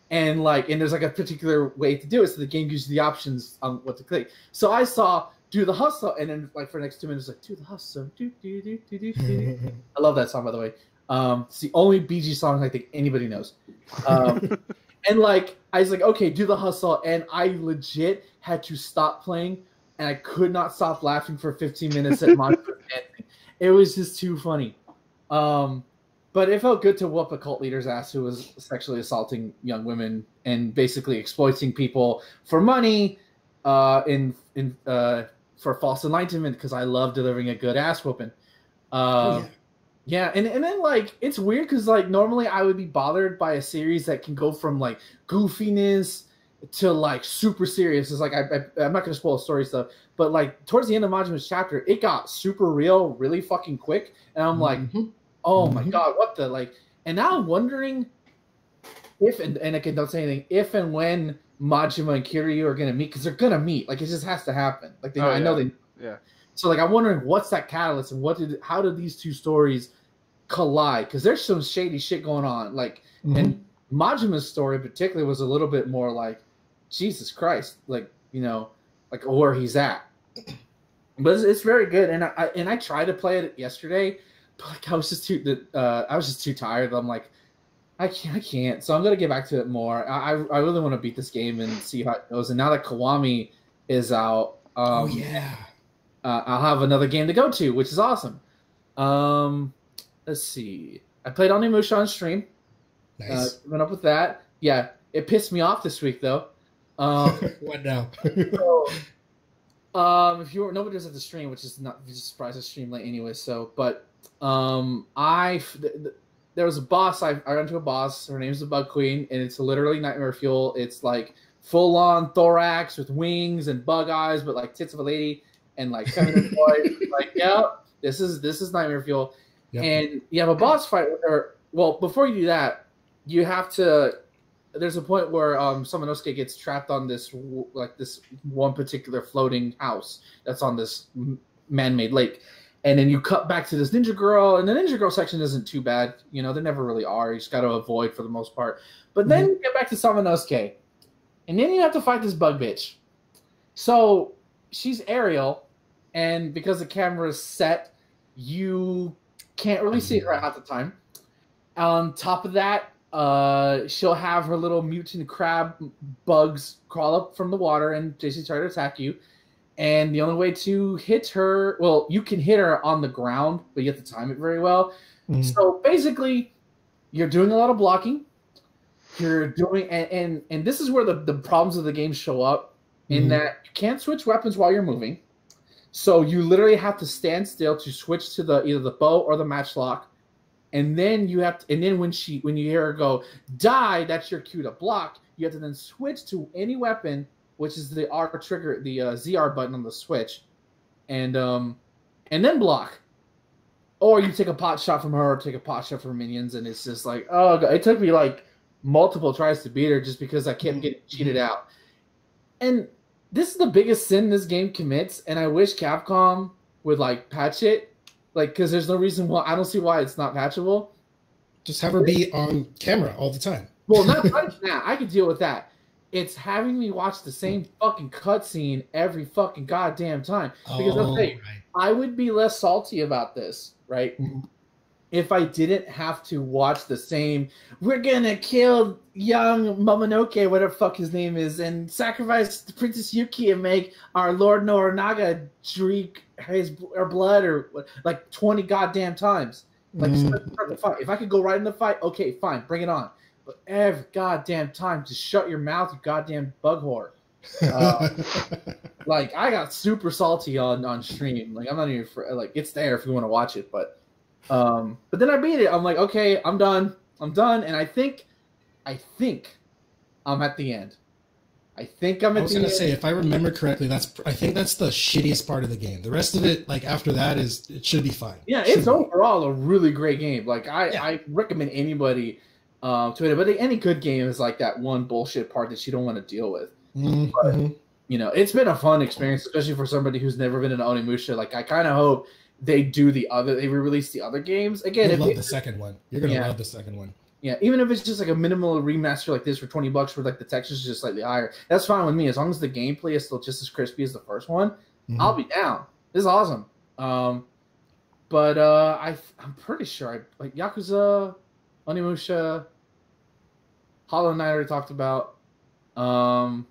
and there's like a particular way to do it, so the game gives you the options on what to click. So I saw do the hustle, and then like for the next 2 minutes, like do the hustle, do do do do do do. I love that song, by the way. It's the only BG song I think anybody knows. And like I was like, okay, do the hustle, and I legit had to stop playing, and I could not stop laughing for 15 minutes at Monster dancing. It was just too funny. But it felt good to whoop a cult leader's ass who was sexually assaulting young women and basically exploiting people for money, for false enlightenment, because I love delivering a good ass whooping. Yeah, and then like it's weird because like normally I would be bothered by a series that can go from like goofiness to like super serious. It's like I'm not gonna spoil story stuff, but like towards the end of Majima's chapter, it got super real really fucking quick, and I'm like, oh my god, what the like? And now I'm wondering if and again, don't say anything, if and when Majima and Kiryu are gonna meet, because they're gonna meet. Like it just has to happen. Like they, I know they. Yeah. So like I'm wondering what's that catalyst and how did these two stories collide? Because there's some shady shit going on. Like and Majima's story particularly was a little bit more like Jesus Christ, like like where he's at. But it's very good, and I tried to play it yesterday, but like I was just too tired. I'm like, I can't. So I'm gonna get back to it more. I really want to beat this game and see how it goes. And now that Kiwami is out, I'll have another game to go to, which is awesome. Let's see. I played Onimusha on stream. Nice. Went up with that. Yeah, it pissed me off this week though. What now? If you were nobody was at the stream, which is not just surprised I stream late anyway. So, but there was a boss. I ran into a boss. Her name's the Bug Queen, and it's literally nightmare fuel. It's like full on thorax with wings and bug eyes, but like tits of a lady and like feminine voice. Like, yeah, this is nightmare fuel. Yep. And you have a boss fight with her. Well, before you do that, you have to. There's a point where Samanosuke gets trapped on this one particular floating house that's on this man-made lake, and then you cut back to this ninja girl, and the ninja girl section isn't too bad. They never really are. You just got to avoid for the most part. But then you get back to Samanosuke, and then you have to fight this bug bitch. So she's aerial, and because the camera is set, you can't really see her half the time. On top of that, she'll have her little mutant crab bugs crawl up from the water and basically try to attack you. And the only way to hit her, well, you can hit her on the ground, but you have to time it very well. So basically, you're doing a lot of blocking. You're doing, and this is where the problems of the game show up, in that you can't switch weapons while you're moving. So you literally have to stand still to switch to either the bow or the matchlock. And then you have to, and then when you hear her go die, that's your cue to block. You have to then switch to any weapon, which is the R trigger, the ZR button on the Switch, and then block. Or you take a pot shot from her, or take a pot shot from minions, and it's just like, oh god, it took me like multiple tries to beat her just because I kept getting cheated out. And this is the biggest sin this game commits, and I wish Capcom would like patch it. Like, because there's no reason why. I don't see why it's not patchable. Just have her be on camera all the time. Well, not that. I could deal with that. It's having me watch the same fucking cutscene every fucking goddamn time. Because I'll tell you, I would be less salty about this, right? If I didn't have to watch the same, we're gonna kill young Momonoke, whatever the fuck his name is, and sacrifice Princess Yuki and make our Lord Noranaga drink her blood, or like 20 goddamn times. Like, if I could go right in the fight, okay, fine, bring it on. But every goddamn time, just shut your mouth, you goddamn bug whore. Like, I got super salty on stream. Like, I'm not even like, it's there if you want to watch it, but then I beat it. I'm like, okay, I'm done, and I think I'm at the end. I was gonna say, if I remember correctly, I think that's the shittiest part of the game. The rest of it, like after that, it should be fine. Yeah, it's overall a really great game. Like I recommend anybody to it. But any good game is like that one bullshit part that you don't want to deal with. But it's been a fun experience, especially for somebody who's never been in Onimusha. Like I kind of hope they re-release the other games again. You'll love the second one. You're gonna love the second one. Yeah, even if it's just like a minimal remaster like this for $20 where like the textures are just slightly higher, that's fine with me. As long as the gameplay is still just as crispy as the first one, I'll be down. This is awesome. But I'm pretty sure I like Yakuza, Onimusha, Hollow Knight I already talked about. X4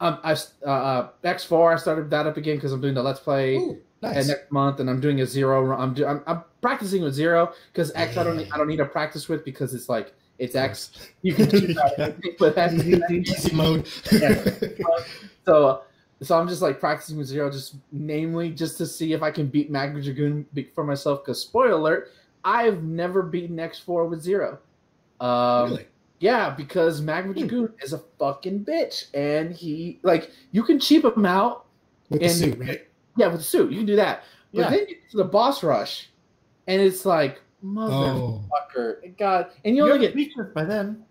I started that up again because I'm doing the Let's Play. Ooh, nice. And next month, and I'm doing a Zero. I'm practicing with Zero because X I don't need to practice with because it's like it's X. You can choose anything, but that's easy mode. Yeah. So I'm just like practicing with Zero, just to see if I can beat Magma Dragoon for myself. Because spoiler alert, I've never beaten X4 with Zero. Really? Yeah, because Magma Dragoon is a fucking bitch, and you can cheap him out with the suit, right? Yeah, with the suit, you can do that. But then you get to the boss rush, and it's like motherfucker, God, and you only get weakness by then.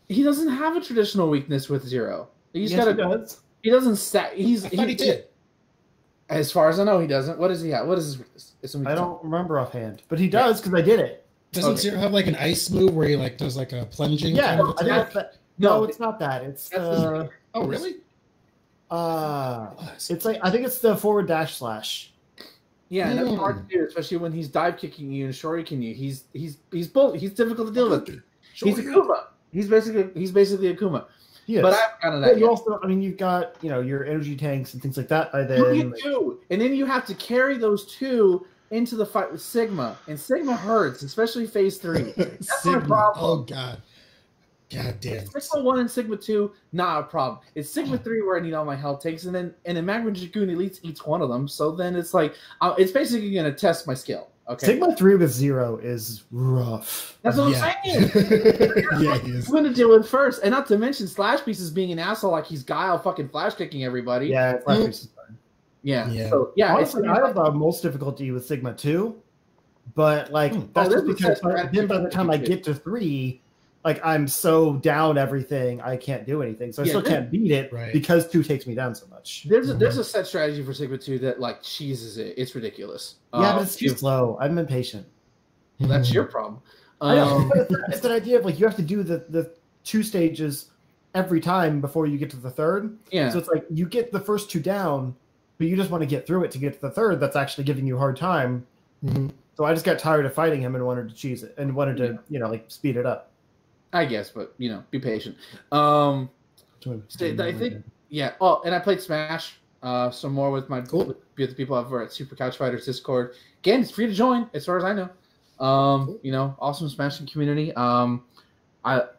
He doesn't have a traditional weakness with Zero. He does. He doesn't stat. I thought he did. As far as I know, he doesn't. What does he have? What is his weakness? I don't remember offhand, but he does because I did it. Doesn't Zero have like an ice move where he like does like a plunging? Yeah, kind of I think that's that. No, it's not that. It's oh really? It's like I think it's the forward dash slash. Yeah, and that's hard to do, especially when he's dive kicking you and shuriken you. He's difficult to deal with. He's a Kuma. He's basically a Kuma. Yes. But I've gotten that. You also, I mean, you've got your energy tanks and things like that by then. You get two, and then you have to carry those two into the fight with Sigma, and Sigma hurts, especially phase 3. That's my problem. Oh god damn. Sigma 1 and Sigma 2, not a problem. It's Sigma 3 where I need all my health takes, and then Magma Dragoon Elite eats one of them. So then it's like it's basically going to test my skill. Okay. Sigma 3 with Zero is rough. That's what I'm saying. Yeah, he is. I'm going to deal with first, and not to mention Slash Piece is being an asshole like he's Guile fucking flash kicking everybody. Yeah, Slash Piece is fine. Yeah. So honestly, I have the most difficulty with Sigma 2, but like that's just because then by the time I get to 3, like I'm so down everything I can't do anything. So I still can't beat it because 2 takes me down so much. There's a set strategy for Sigma 2 that like cheeses it. It's ridiculous. Yeah, but it's too slow. I'm impatient. That's your problem. I know. It's that idea of like you have to do the 2 stages every time before you get to the 3rd. Yeah. So it's like you get the first 2 down, but you just want to get through it to get to the 3rd. That's actually giving you a hard time. Mm-hmm. So I just got tired of fighting him and wanted to cheese it and wanted to like speed it up. I guess, but be patient. I think Oh, and I played Smash some more with with the people over at Super Couch Fighters Discord. Again, it's free to join, as far as I know. Awesome Smashing community. I have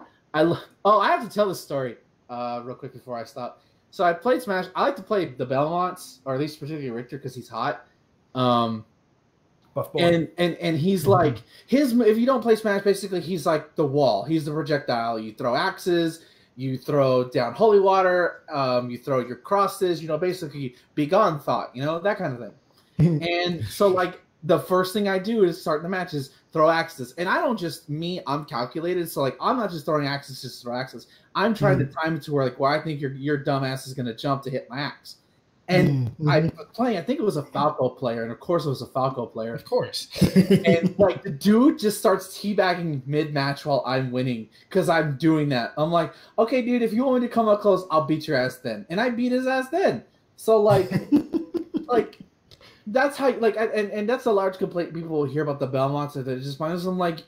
to tell this story real quick before I stop. So I played Smash. I like to play the Belmonts, or at least particularly Richter because he's hot. And he's like if you don't play Smash, basically he's like the wall. He's the projectile. You throw axes, you throw down holy water, you throw your crosses. Basically be gone thought. That kind of thing. And so like the first thing I do is start the match is throw axes, and I don't just I'm calculated. So like I'm not just throwing axes just to throw axes. I'm trying to time it to where like I think your dumb ass is gonna jump to hit my axe. And I was playing, I think it was a Falco player, and of course it was a Falco player. Of course. And like the dude just starts teabagging mid-match while I'm winning because I'm doing that. I'm like, okay, dude, if you want me to come up close, I'll beat your ass then. And I beat his ass then. So like, that's how and that's a large complaint people will hear about the Belmonts that just minus them like,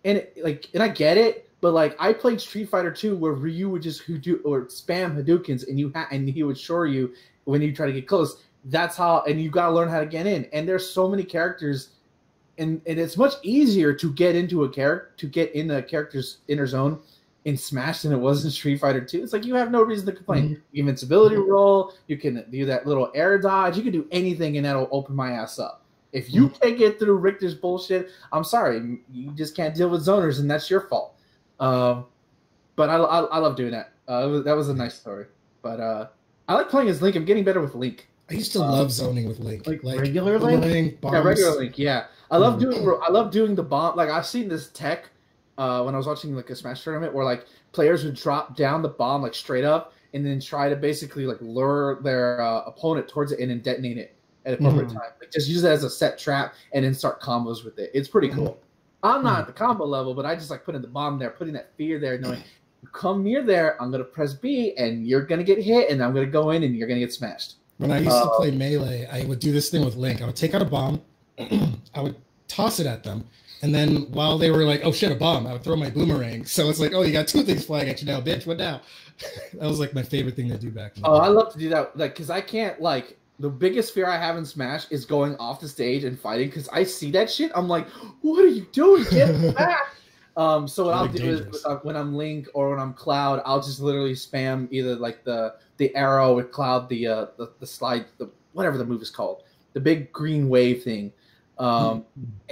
and I get it. But like I played Street Fighter 2 where Ryu would just spam Hadoukens and he would shore you when you try to get close. That's how, and you got to learn how to get in. And there's so many characters, and it's much easier to get into in a character's inner zone in Smash than it was in Street Fighter 2. It's like you have no reason to complain. Invincibility roll, you can do that little air dodge, you can do anything, and that'll open my ass up. If you can't get through Richter's bullshit, I'm sorry, you just can't deal with zoners, and that's your fault. But I love doing that. That was a nice story. But I like playing as Link. I'm getting better with Link. I used to love zoning with Link. Like regular Link? Yeah, regular Link, yeah. I love doing the bomb. Like I've seen this tech when I was watching like a Smash tournament where like players would drop down the bomb like straight up and then try to basically like lure their opponent towards it and then detonate it at appropriate time. Like just use it as a set trap and then start combos with it. It's pretty cool. I'm not at the combo level, but I just like putting the bomb there, putting that fear there, knowing you come near there, I'm gonna press B and you're gonna get hit, and I'm gonna go in and you're gonna get smashed. When I used to play Melee, I would do this thing with Link. I would take out a bomb, I would toss it at them, and then while they were like, "Oh shit, a bomb," I would throw my boomerang. So it's like, "Oh, you got two things flying at you now, bitch. What now?" That was like my favorite thing to do back then. Oh, I love to do that, like, because I can't like. The biggest fear I have in Smash is going off the stage and fighting, because I see that shit. I'm like, what are you doing? Get back! So what I'll do is when I'm Link or when I'm Cloud, I'll just literally spam either like the arrow with Cloud, the slide, whatever the move is called, the big green wave thing, and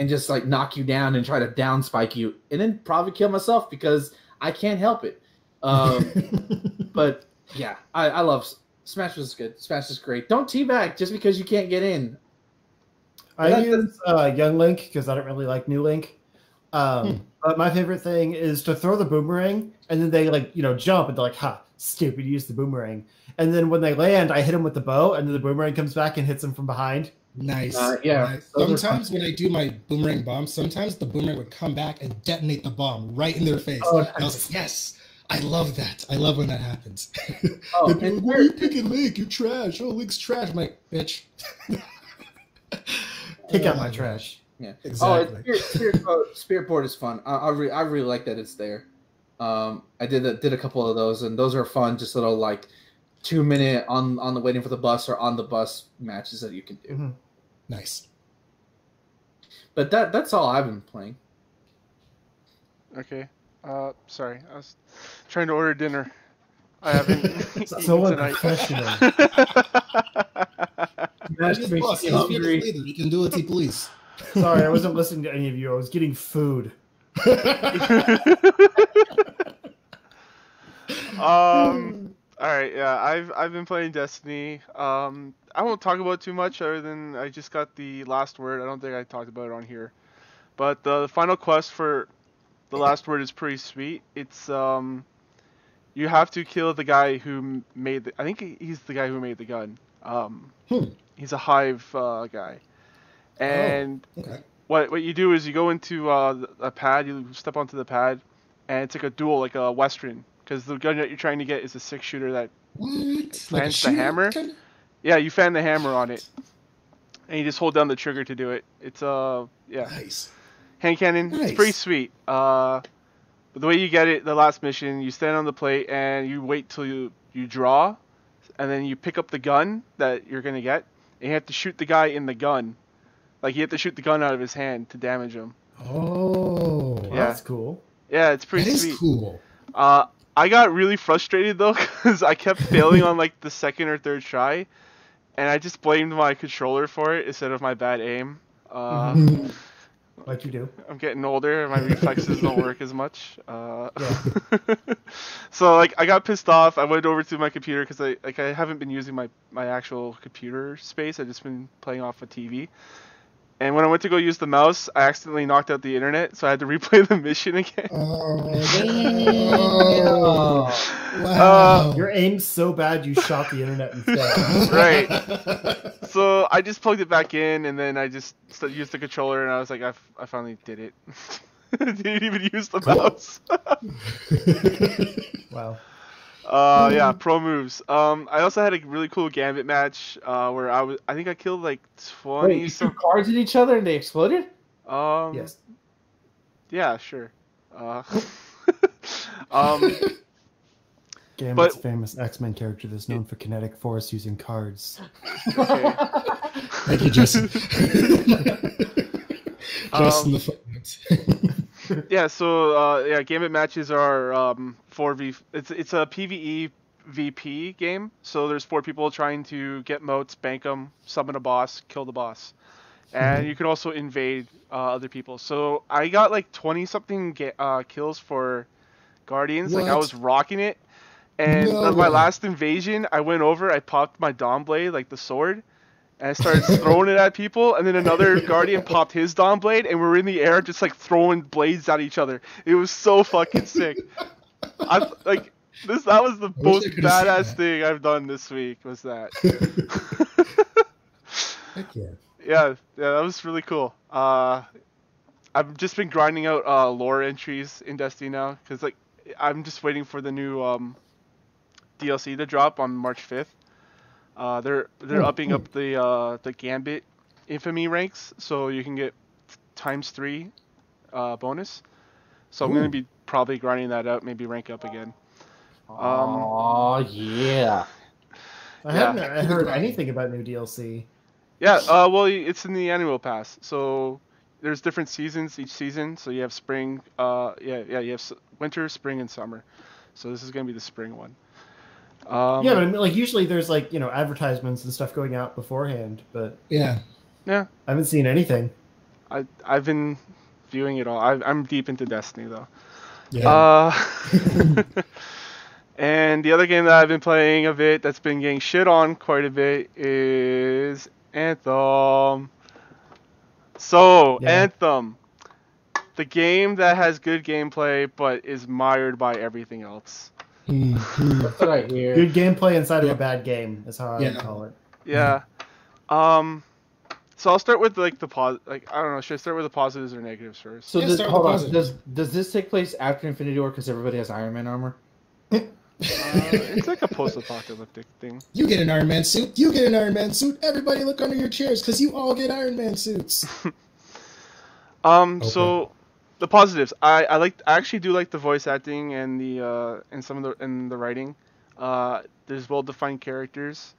just like knock you down and try to down spike you, and then probably kill myself because I can't help it. But yeah, I love. Smash is good. Smash is great. Don't teabag just because you can't get in. I use Young Link because I don't really like New Link. But my favorite thing is to throw the boomerang, and then they like jump, and they're like, "Ha, stupid! Use the boomerang." And then when they land, I hit them with the bow, and then the boomerang comes back and hits them from behind. Nice. Yeah. Nice. Sometimes when I do my boomerang bomb, sometimes the boomerang would come back and detonate the bomb right in their face. Oh, nice. And I was like, yes. I love that. I love when that happens. Oh, like, why are you picking Link? You're trash. Oh, Link's trash. I'm like, bitch. Take out my trash. Yeah, exactly. Oh, Spirit Board is fun. I really like that it's there. I did a couple of those, and those are fun. Just little like 2-minute on the waiting for the bus or on the bus matches that you can do. Mm-hmm. Nice. But that's all I've been playing. Okay. Sorry, I was trying to order dinner. I haven't eaten So tonight. unprofessional. You can do it, please. Sorry, I wasn't listening to any of you. I was getting food. Alright, yeah, I've been playing Destiny. I won't talk about it too much other than I just got the last word. I don't think I talked about it on here. But the final quest for the last word is pretty sweet. It's you have to kill the guy who made the, I think he's the guy who made the gun. He's a hive guy. And what you do is you go into a pad, you step onto the pad, and it's like a duel, like a Western, because the gun that you're trying to get is a 6-shooter that fans the hammer. Yeah, you fan the hammer on it, and you just hold down the trigger to do it. It's Nice. Hand cannon. Nice. It's pretty sweet. But the way you get it, the last mission, you stand on the plate and you wait till you draw, and then you pick up the gun that you're gonna get, and you have to shoot the guy in the gun. Like you have to shoot the gun out of his hand to damage him. Oh, yeah, that's cool. Yeah, it's pretty sweet. That is cool. I got really frustrated though because I kept failing on like the second or third try, and I just blamed my controller for it instead of my bad aim. Like you do. I'm getting older and my reflexes don't work as much. So like I got pissed off. I went over to my computer because I haven't been using my actual computer space. I've just been playing off a TV. And when I went to go use the mouse, I accidentally knocked out the internet, so I had to replay the mission again. Wow. Your aim's so bad you shot the internet instead. Right. So I just plugged it back in, and then I just used the controller, and I was like, I finally did it. I didn't even use the mouse. Wow. Yeah, pro moves. I also had a really cool Gambit match where I think I killed like 20. Wait, you threw cards at each other and they exploded? Yes. Yeah, sure. Gambit's a famous X-Men character that's known for kinetic force using cards. Okay. Thank you, Justin. Justin the footnotes. Yeah, so Gambit matches are 4v. It's a PvE VP game. So there's 4 people trying to get moats, bank them, summon a boss, kill the boss, and you can also invade other people. So I got like 20 something kills for Guardians. What? Like I was rocking it. And my last invasion, I went over, I popped my Dawn Blade, like the sword, and I started throwing it at people, and then another Guardian popped his Dawn Blade, and we're in the air just like throwing blades at each other. It was so fucking sick. That was the most badass thing I've done this week, was that. Heck yeah. Yeah, that was really cool. I've just been grinding out lore entries in Destiny now because like I'm just waiting for the new DLC to drop on March 5th. They're upping up the Gambit infamy ranks, so you can get ×3 bonus. So I'm gonna be probably grinding that out, maybe rank up again. Oh yeah. I hadn't heard anything about new DLC. Yeah, well, it's in the annual pass. So there's different seasons each season. So you have spring, you have winter, spring, and summer. So this is gonna be the spring one. Yeah, but I mean, like usually there's like advertisements and stuff going out beforehand, but Yeah. I haven't seen anything. I've been viewing it all. I'm deep into Destiny though. Yeah. And the other game that I've been playing a bit that's been getting shit on quite a bit is Anthem. So, Anthem. The game that has good gameplay but is mired by everything else. That's what I hear. Good gameplay inside of a bad game is how I would call it. Yeah. So I'll start with like I don't know, should I start with the positives or negatives first? So hold on. Does this take place after Infinity War because everybody has Iron Man armor? It's like a post-apocalyptic thing. You get an Iron Man suit. You get an Iron Man suit. Everybody look under your chairs because you all get Iron Man suits. So the positives, I actually do like the voice acting and the and the writing. There's well-defined characters.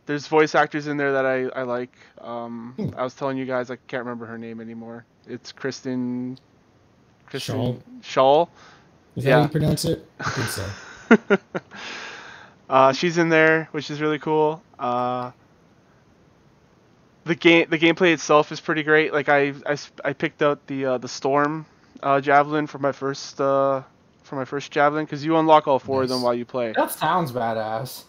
There's voice actors in there that I like. I was telling you guys I can't remember her name anymore. It's Kristen Shaw. Is that how you pronounce it? I think so. She's in there, which is really cool. The gameplay itself is pretty great. Like I picked out the Storm javelin for my first javelin because you unlock all four of them while you play. That sounds badass.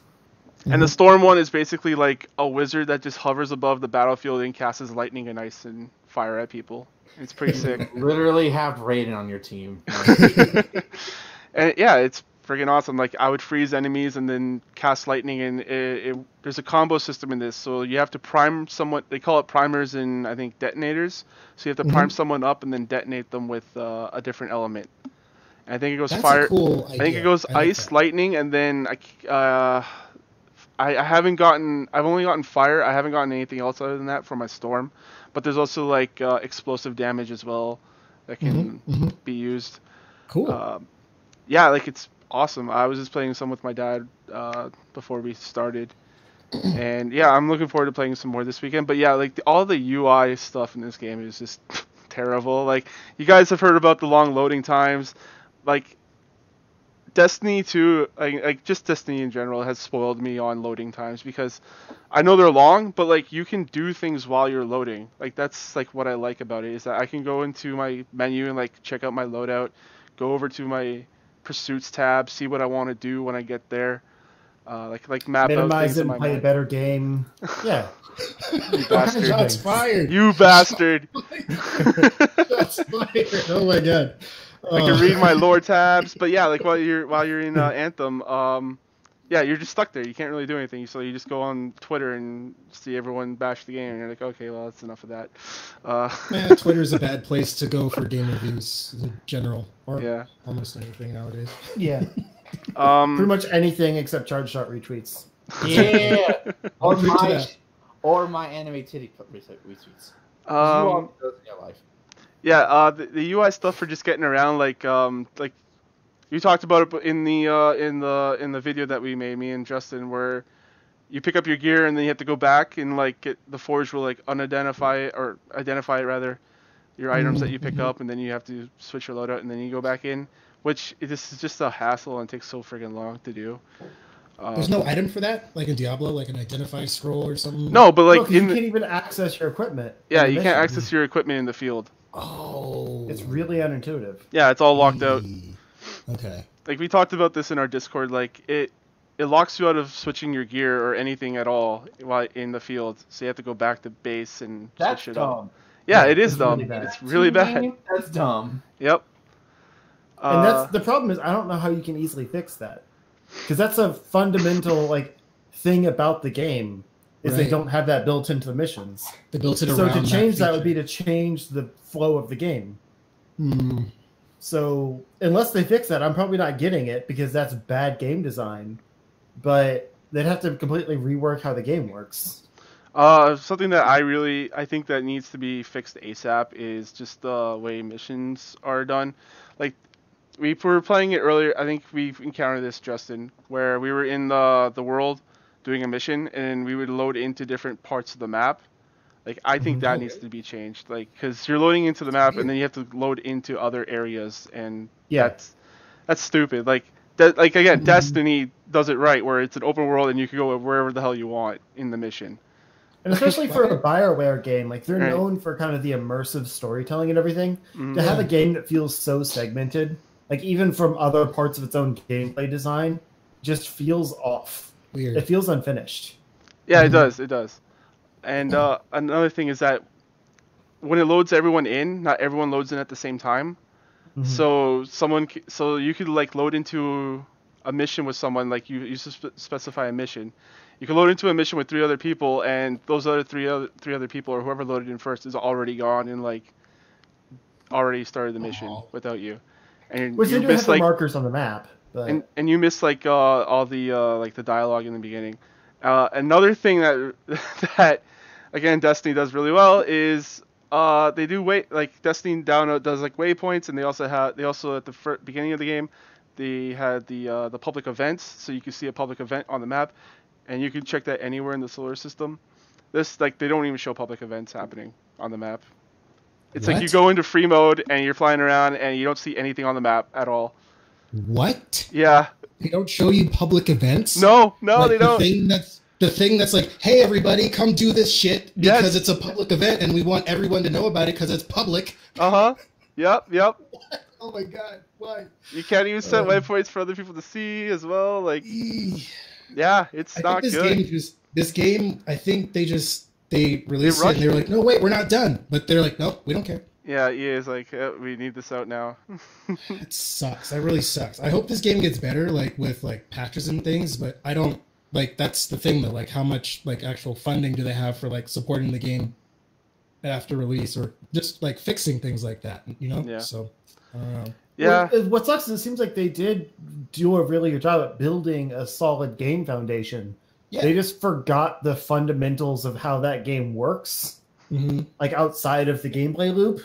And the Storm one is basically like a wizard that just hovers above the battlefield and casts lightning and ice and fire at people. It's pretty sick. Literally have Raiden on your team. And yeah, it's freaking awesome. Like I would freeze enemies and then cast lightning, and there's a combo system in this. So you have to prime someone. They call it primers and I think detonators. So you have to prime someone up and then detonate them with a different element. And I think it goes fire. Cool idea. I think it goes ice, lightning, and then I haven't gotten. I've only gotten fire. I haven't gotten anything else other than that for my Storm. But there's also like explosive damage as well that can be used. Cool. Yeah, like it's awesome. I was just playing some with my dad before we started, and yeah, I'm looking forward to playing some more this weekend. But yeah, like all the UI stuff in this game is just terrible. Like you guys have heard about the long loading times, like. Destiny 2, like just Destiny in general, has spoiled me on loading times because I know they're long, but like you can do things while you're loading. Like that's like what I like about it is that I can go into my menu and like check out my loadout, go over to my pursuits tab, see what I want to do when I get there, like map minimize out things it in my and play mind. a better game. Yeah. You bastard! Shots fired. You bastard! Shots fired. Oh my god. I can read my lore tabs, but yeah, like while you're in Anthem, yeah, you're just stuck there. You can't really do anything, so you just go on Twitter and see everyone bash the game, and you're like, okay, well, that's enough of that. Twitter's a bad place to go for game reviews in general, or almost anything nowadays. Yeah. Pretty much anything except charge shot retweets. Yeah. or my anime titty retweets. You all do those in your life. Yeah, the UI stuff for just getting around, like you talked about it in the video that we made, me and Justin, where you pick up your gear and then you have to go back and like the Forge will like identify it rather your items that you pick up, and then you have to switch your loadout and then you go back in, which this is just a hassle and takes so friggin' long to do. There's no item for that, like in Diablo, like an identify scroll or something. No, but like you can't even access your equipment. Yeah, you can't access your equipment in the field. Oh, it's really unintuitive. Yeah, it's all locked out. Okay. Like we talked about this in our Discord, like it locks you out of switching your gear or anything at all while in the field. So you have to go back to base and switch it up. Yeah, it is dumb. It's really bad. That's dumb. Yep. And that's the problem is I don't know how you can easily fix that, because that's a fundamental like thing about the game. That you can't access your equipment in the field. Yeah, it is dumb. It's really bad. Yeah. And that's the problem is I don't know how you can easily fix that, because that's a fundamental like thing about the game. That you can't access your equipment in the field. Yeah, it is dumb. It's really bad. is they don't have that built into the missions. They built it so around to change that that would be to change the flow of the game. Hmm. So unless they fix that, I'm probably not getting it because that's bad game design. But they'd have to completely rework how the game works. Something that I think that needs to be fixed ASAP is just the way missions are done. Like we were playing it earlier. I think we've encountered this, Justin, where we were in the world doing a mission and we would load into different parts of the map. Like I think that needs to be changed. Like because you're loading into the map and then you have to load into other areas, and that's stupid. Like that. Like again, Destiny does it right, where it's an open world and you can go wherever the hell you want in the mission. And especially for a BioWare game, like they're known for kind of the immersive storytelling and everything. To have a game that feels so segmented, like even from other parts of its own gameplay design, just feels off. Weird. It feels unfinished. Yeah, it does. It does. And another thing is that when it loads everyone in, not everyone loads in at the same time. So so you could like load into a mission with someone, like you specify a mission. You can load into a mission with 3 other people, and those other three other people, or whoever loaded in first, is already gone and like already started the mission without you. And Which you they do miss have the like markers on the map. But... And you miss like all the like the dialogue in the beginning. Another thing that again Destiny does really well is they do Destiny does like waypoints, and they also at the beginning of the game they had the public events, so you can see a public event on the map, and you can check that anywhere in the solar system. This they don't even show public events happening on the map. It's like you go into free mode and you're flying around and you don't see anything on the map at all. What? Yeah. They don't show you public events? No, like they don't. The thing that's like, hey, everybody, come do this shit because it's a public event and we want everyone to know about it because it's public. Uh-huh. Yep. What? Oh my god, why? You can't even set waypoints for other people to see as well. Like, yeah, it's not good. This game, I think they released it and they were like, no, wait, we're not done. But they're like, nope, we don't care. Yeah, EA is like, we need this out now. It sucks. That really sucks. I hope this game gets better, like with like patches and things, but I don't like. That's the thing though. Like, how much like actual funding do they have for like supporting the game after release, or just like fixing things like that? You know? Yeah. So, I don't know. Yeah. What sucks is it seems like they did do a really good job at building a solid game foundation. Yeah. They just forgot the fundamentals of how that game works, like outside of the gameplay loop.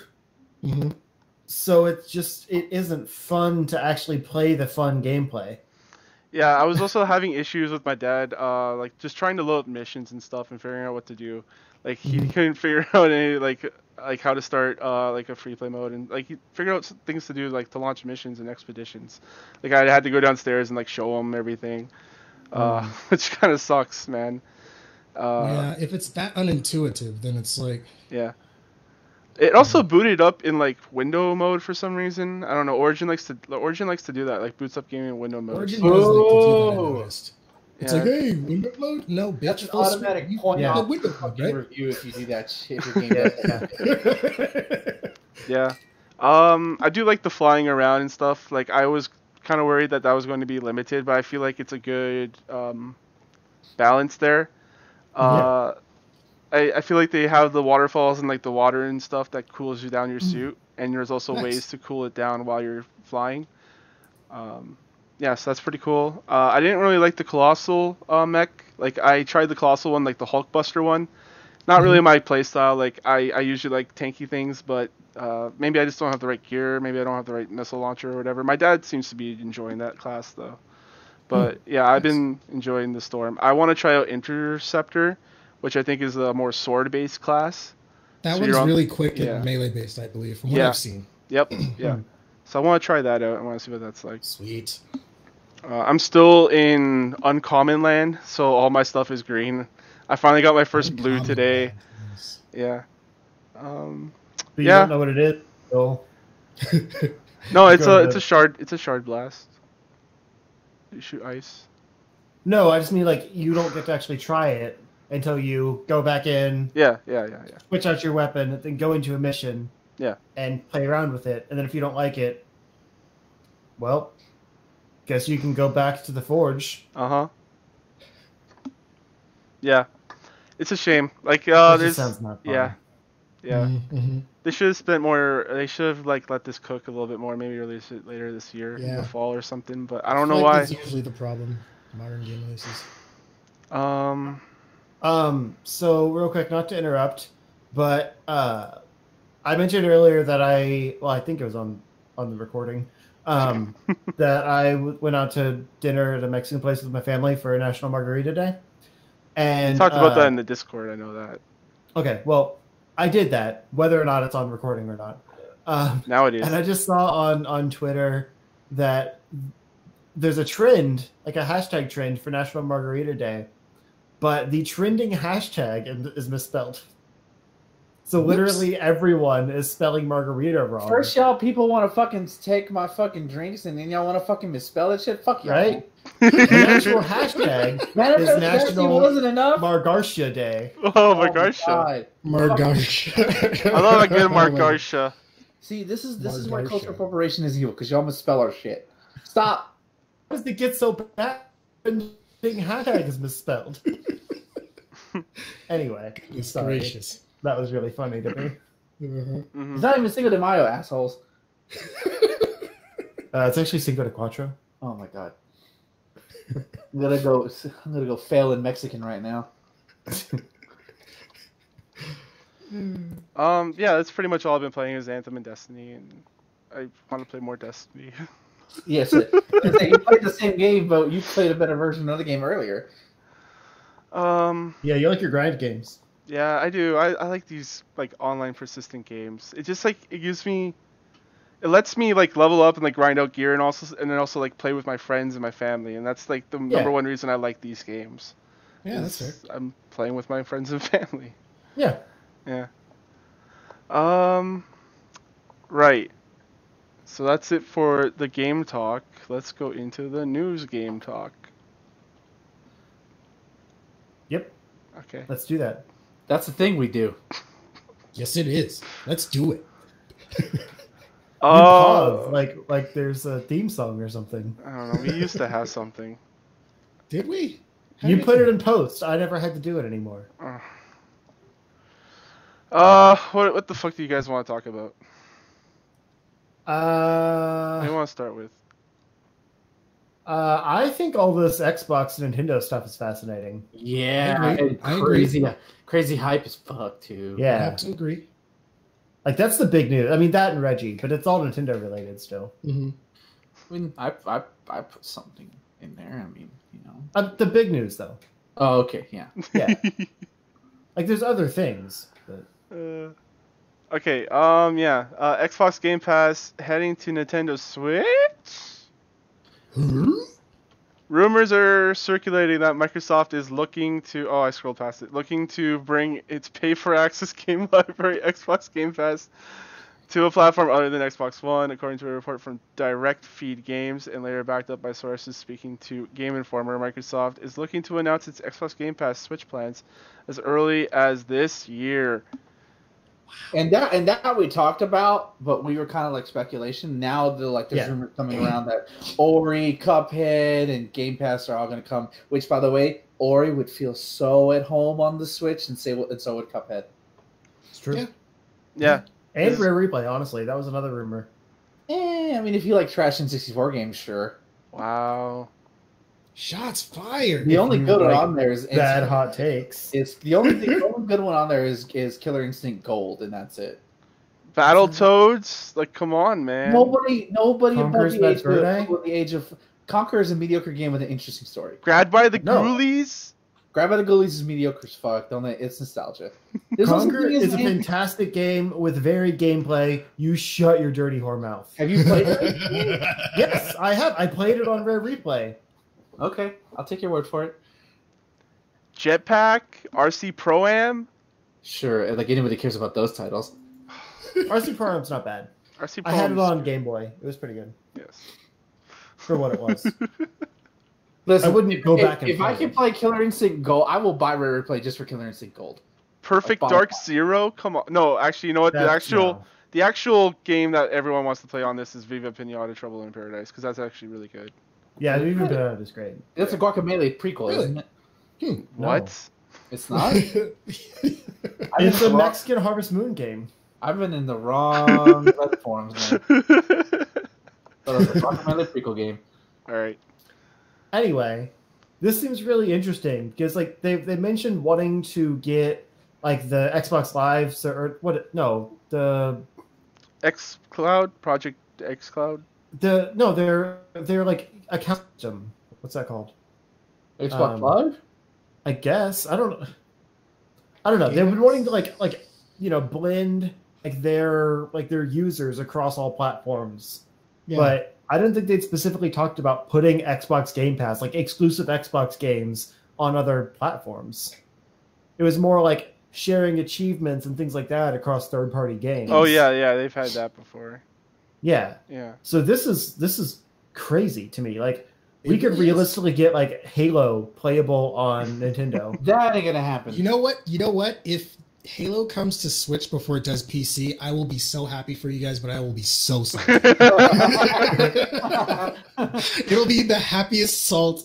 So it isn't fun to actually play the fun gameplay. Yeah, I was also having issues with my dad, like just trying to load missions and stuff and figuring out what to do. Like he couldn't figure out any like how to start like a free play mode, and like he figured out things to do like to launch missions and expeditions. Like I had to go downstairs and like show him everything, which kind of sucks, man. Yeah, if it's that unintuitive, then it's like It also booted up in like window mode for some reason. I don't know. Origin likes to do that. Like boots up gaming in window mode. Origin does like to do that, I noticed. It's like, hey, window mode? No, bitch. That's an automatic point out window mode, right? review if you do that shit. Your game does. Yeah. I do like the flying around and stuff. Like I was kind of worried that was going to be limited, but I feel like it's a good balance there. I feel like they have the waterfalls and like the water and stuff that cools you down your suit, and there's also ways to cool it down while you're flying. So that's pretty cool. I didn't really like the Colossal mech. Like I tried the Colossal one, like the Hulkbuster one. Not really my playstyle. Like I usually like tanky things, but maybe I just don't have the right gear. Maybe I don't have the right missile launcher or whatever. My dad seems to be enjoying that class though. But yeah, I've been enjoying the Storm. I want to try out Interceptor, which I think is a more sword-based class. That one's really quick and melee-based, I believe, from what I've seen. Yep, yeah. So I want to try that out. I want to see what that's like. Sweet. I'm still in Uncommon Land, so all my stuff is green. I finally got my first blue today. Nice. Yeah. But you don't know what it is, so... No, it's a shard blast. You shoot ice. No, I just mean like you don't get to actually try it until you go back in. Yeah. Switch out your weapon, then go into a mission. Yeah. And play around with it, and then if you don't like it, well, guess you can go back to the forge. Yeah. It's a shame. Like That there's just sounds not fun. yeah. Mm-hmm. They should have spent more. They should have like let this cook a little bit more. Maybe release it later this year in the Yeah. fall or something. But I don't know feel why. That's usually the problem. Modern game releases. So real quick, not to interrupt, but I mentioned earlier that I think it was on the recording, that I went out to dinner at a Mexican place with my family for National Margarita Day. And We talked about that in the Discord. I know that. Okay, well, I did that, whether or not it's on recording or not. Now it is. And I just saw on Twitter that there's a trend, like a hashtag trend for National Margarita Day, but the trending hashtag is misspelled. So literally everyone is spelling margarita wrong. First, y'all people want to fucking take my fucking drinks, and then y'all want to fucking misspell that shit. Fuck y'all. Right? The actual hashtag is Manifest National wasn't enough. Margarita Day. Oh, my Margarsha. God. Margarsha. I love a good Margarsha. See, this is why Margarsha. cultural appropriation is evil, because y'all misspell our shit. Stop. How does it get so bad when the hashtag is misspelled? Anyway, It's sorry. gracious. That was really funny to me. Uh-huh. It's not even Cinco de Mayo, assholes. It's actually Cinco de Cuatro. Oh my god. I'm gonna go fail in Mexican right now. Yeah, that's pretty much all I've been playing is Anthem and Destiny, and I want to play more Destiny. Yes, you played the same game, but you played a better version of the game earlier. Yeah, you like your grind games. Yeah, I do. I like these like online persistent games. It just like it lets me like level up and like grind out gear and then also like play with my friends and my family, and that's like the number one reason I like these games. Yeah, that's fair. I'm playing with my friends and family. Yeah. Yeah. Right. So that's it for the game talk. Let's go into the news game talk. Yep. Okay. Let's do that. That's the thing we do. Yes, it is. Let's do it. Pause, like there's a theme song or something. I don't know. We used to have something. Did we? How You did put it in post. I never had to do it anymore. What the fuck do you guys want to talk about? What do you want to start with? I think all this Xbox and Nintendo stuff is fascinating. Yeah, I agree. and crazy hype as fuck too. I Yeah, have to agree. like that's the big news. I mean that and Reggie, but it's all Nintendo related still. Mm-hmm. I mean, I put something in there. I mean, you know. The big news though. Oh, okay, yeah. Yeah, like there's other things. But... Okay. Yeah. Xbox Game Pass heading to Nintendo Switch. Rumors are circulating that Microsoft is looking to. Oh, I scrolled past it. Looking to bring its pay-for-access game library, Xbox Game Pass, to a platform other than Xbox One, according to a report from Direct Feed Games, and later backed up by sources speaking to Game Informer. Microsoft is looking to announce its Xbox Game Pass Switch plans as early as this year. And that we talked about, but we were kind of like speculation. Now there's rumors coming around that Ori, Cuphead, and Game Pass are all going to come. Which, by the way, Ori would feel so at home on the Switch, and so would Cuphead. It's true. Yeah. And Rare Replay, honestly, that was another rumor. I mean, if you like trash N64 games, sure. Wow. Shots fired. The only good one on there is Bad hot takes. It's the only good one on there is Killer Instinct Gold, and that's it. Battletoads? Like, come on, man. Nobody Conker's Bad Fur Day? above the age of Conquer is a mediocre game with an interesting story. Grabbed by the No. Ghoulies? Grab by the Ghoulies is mediocre as fuck. Don't it? It's nostalgia. There's no such Conquer thing as is a game- fantastic game with varied gameplay. You shut your dirty whore mouth. Have you played it? Yes, I have. I played it on Rare Replay. Okay, I'll take your word for it. Jetpack? RC Pro-Am? Sure, like anybody cares about those titles. RC Pro-Am's not bad. RC I had it Pro-Am's on Game Boy. It was pretty good Yes. for what it was. Listen, I wouldn't go back and if I play can it. play Killer Instinct Gold, I will buy Rare Replay just for Killer Instinct Gold. Perfect Like, Dark bomb. Zero? Come on. No, actually, you know what? No. The actual game that everyone wants to play on this is Viva Pinata Trouble in Paradise, because that's actually really good. Yeah, even Pinata is great. That's a Guacamelee prequel, Really? isn't it? No. What? It's not. It's a Mexican Harvest Moon game. I've been in the wrong platforms, man. But it's a fucking prequel game. All right. Anyway, this seems really interesting because like they mentioned wanting to get like the Xbox Live the xCloud Project xCloud. They're like account system. What's that called? Xbox Live? I guess I don't know. They've been wanting to like blend their users across all platforms, but I didn't think they'd specifically talked about putting Xbox Game Pass, like exclusive Xbox games, on other platforms. It was more like sharing achievements and things like that across third-party games. Oh yeah, they've had that before. Yeah. So this is crazy to me. Like we could realistically get like Halo playable on Nintendo. That ain't gonna happen. You know what? If Halo comes to Switch before it does PC, I will be so happy for you guys, but I will be so sad. It'll be the happiest salt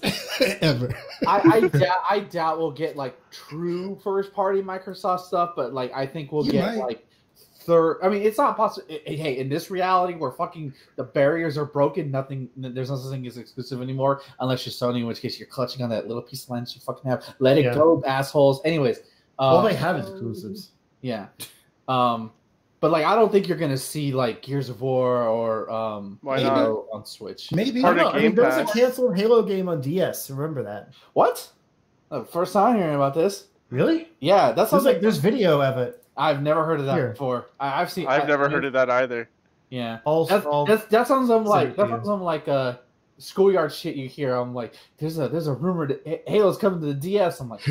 ever. I doubt we'll get like true first party Microsoft stuff, but like I think we'll get like third. I mean, it's not possible. Hey, in this reality where fucking the barriers are broken, there's no such thing as exclusive anymore, unless you're Sony, in which case you're clutching on that little piece of land you fucking have. Let it go, assholes. Anyways. All they have is exclusives. Yeah. But like I don't think you're gonna see like Gears of War or Halo on Switch. Maybe. I mean, there was a canceled Halo game on DS. Remember that? What? First time hearing about this. Really? Yeah, that sounds like there's video of it. I've never heard of that before. I've never heard of that either. Yeah. That sounds like schoolyard shit you hear. I'm like, there's a rumor that Halo's coming to the DS. I'm like,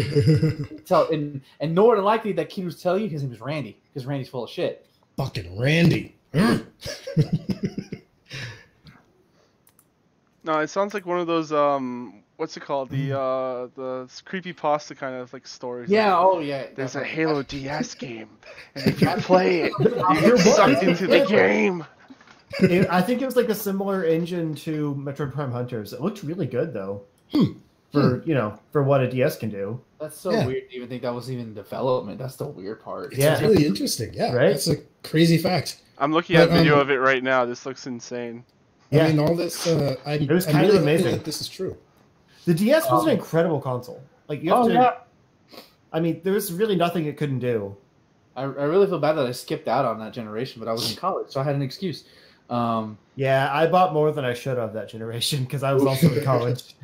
and more than likely that kid was telling you his name is Randy because Randy's full of shit. Fucking Randy. No, it sounds like one of those what's it called? The creepypasta kind of like stories. Yeah. Oh yeah. There's a Halo DS game, and if you play it, you get sucked into the game. I think it was like a similar engine to Metroid Prime Hunters. It looked really good though, for what a DS can do. That's so weird to even think that was even in development. That's the weird part. It's really interesting. Yeah, right. That's a crazy fact. I'm looking at video of it right now. This looks insane. I mean, all this. It was kind of amazing. That this is true. The DS was an incredible console. Like you have to. I mean, there was really nothing it couldn't do. I really feel bad that I skipped out on that generation, but I was in college, so I had an excuse. Yeah, I bought more than I should have that generation because I was also in college.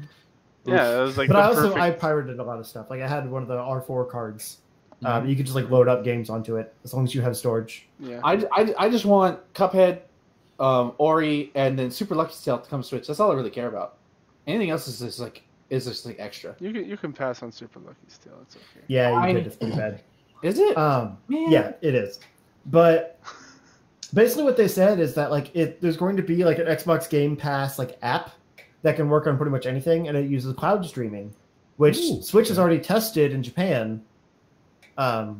Yeah, it was like. But I pirated a lot of stuff. Like I had one of the R4 cards. You could just like load up games onto it as long as you have storage. Yeah. I just want Cuphead, Ori, and then Super Lucky Tale to come Switch. That's all I really care about. Anything else is just like extra. You can pass on Super Lucky Tale. It's okay. Yeah, you could. It's pretty bad. Is it? Yeah, it is. But basically, what they said is that like there's going to be like an Xbox Game Pass like app that can work on pretty much anything, and it uses cloud streaming, which Switch has already tested in Japan,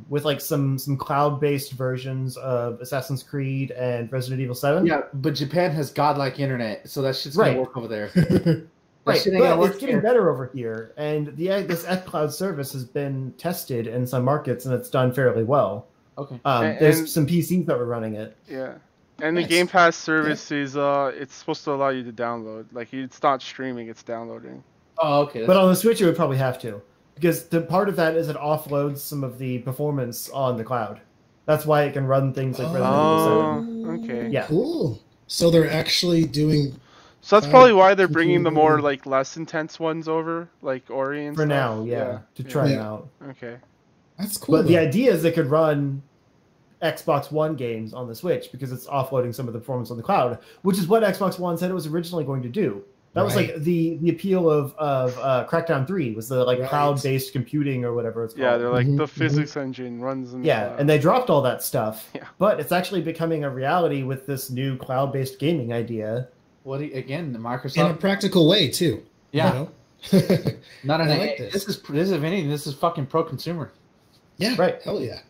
with like some cloud-based versions of Assassin's Creed and Resident Evil 7. Yeah, but Japan has godlike internet, so that shit's gonna work over there. Right, but it's getting better over here, and this xCloud service has been tested in some markets, and it's done fairly well. Okay. There's some PCs that were running it. Yeah. And the Game Pass service is it's supposed to allow you to download. Like it's not streaming, it's downloading. Oh, okay. But on the Switch, it would probably have to, because the part of that is it offloads some of the performance on the cloud. That's why it can run things like Resident Evil 7. Okay. Yeah. Cool. So they're actually doing. So that's probably why they're bringing the more like less intense ones over, like Ori and for stuff. now, to try them out. Okay. That's cool. But the idea is it could run Xbox One games on the Switch because it's offloading some of the performance on the cloud, which is what Xbox One said it was originally going to do. That was like the appeal of Crackdown 3 was the like cloud-based computing or whatever it's called. Yeah, they're like the physics engine runs in the cloud. And they dropped all that stuff. Yeah. But it's actually becoming a reality with this new cloud-based gaming idea. Again, the Microsoft in a practical way too. Yeah. You know? Not an this is if anything, this is fucking pro-consumer. Yeah. Right. Hell yeah.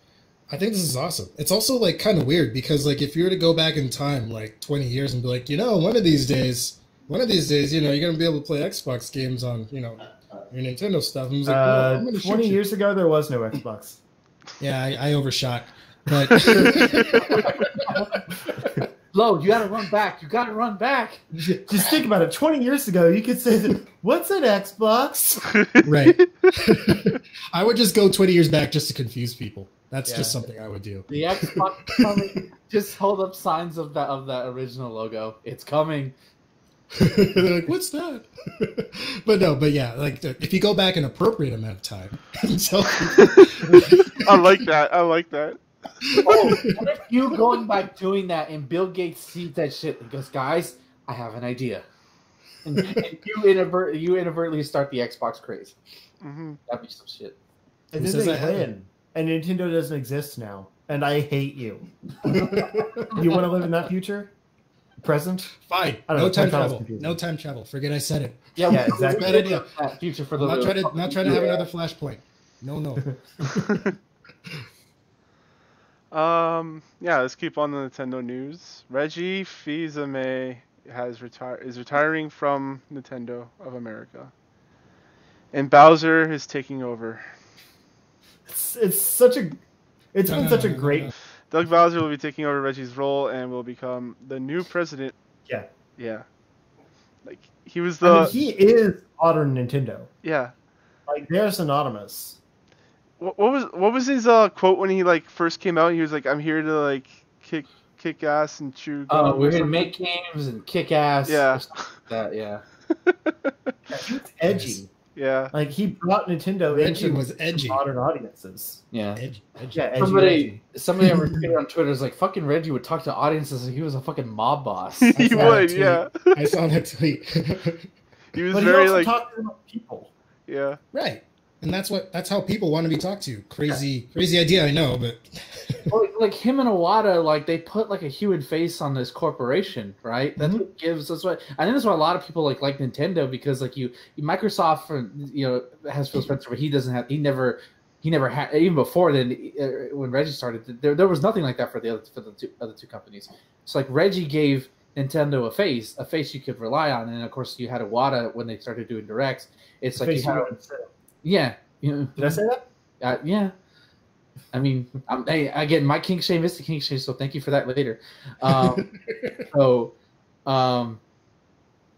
I think this is awesome. It's also like kind of weird because like if you were to go back in time like 20 years and be like, one of these days, you're going to be able to play Xbox games on, your Nintendo stuff. And I was like, well, I'm gonna 20 years ago, there was no Xbox. Yeah, I overshot. But Lo, you gotta run back. You gotta run back. Just think about it. 20 years ago, you could say, that, what's an Xbox? right. I would just go 20 years back just to confuse people. That's just something I would do. The Xbox coming. Just hold up signs of that original logo. It's coming. They're like, what's that? but yeah, like if you go back an appropriate amount of time and tell people, I like that. I like that. Oh, what if you going back doing that and Bill Gates sees that shit and goes, guys, I have an idea. And you inadvertently start the Xbox craze. Mm-hmm. That'd be some shit. And then they win. And Nintendo doesn't exist now. And I hate you. You want to live in that future? Present? Fine. No time travel. No time travel. Forget I said it. Yeah, exactly. Bad idea. Future for the not trying to have another flashpoint. No. Yeah, let's keep on the Nintendo news. Reggie Fils-Aime is retiring from Nintendo of America, and Bowser is taking over. It's been such a great. Doug Bowser will be taking over Reggie's role and will become the new president. Yeah. Like he was the. I mean, he is modern Nintendo. Yeah. Like they're synonymous. What was his quote when he like first came out? He was like, "I'm here to like kick ass and chew." We're here to make games and kick ass. Yeah. Yeah. He's edgy. Yeah. Like he brought Nintendo Reggie into was edgy. modern audiences. Yeah. Edgy. Yeah, edgy. Somebody I repeated on Twitter is like, fucking Reggie would talk to audiences like he was a fucking mob boss. He would, yeah. I saw that tweet. He was But very he also like talked to people. Yeah. Right. And that's how people want to be talked to. Crazy idea, I know, but like him and Iwata, like they put like a human face on this corporation, right? That's what gives. That's what I think. That's why a lot of people like Nintendo, because like Microsoft, has Phil Spencer, but he doesn't have. He never had, even before then when Reggie started. There was nothing like that for the other two companies. So like Reggie gave Nintendo a face you could rely on, and of course you had Iwata when they started doing directs. It's like you had. Yeah. Did I say that? Yeah. I mean, again, my kink shame is the kink shame, so thank you for that later.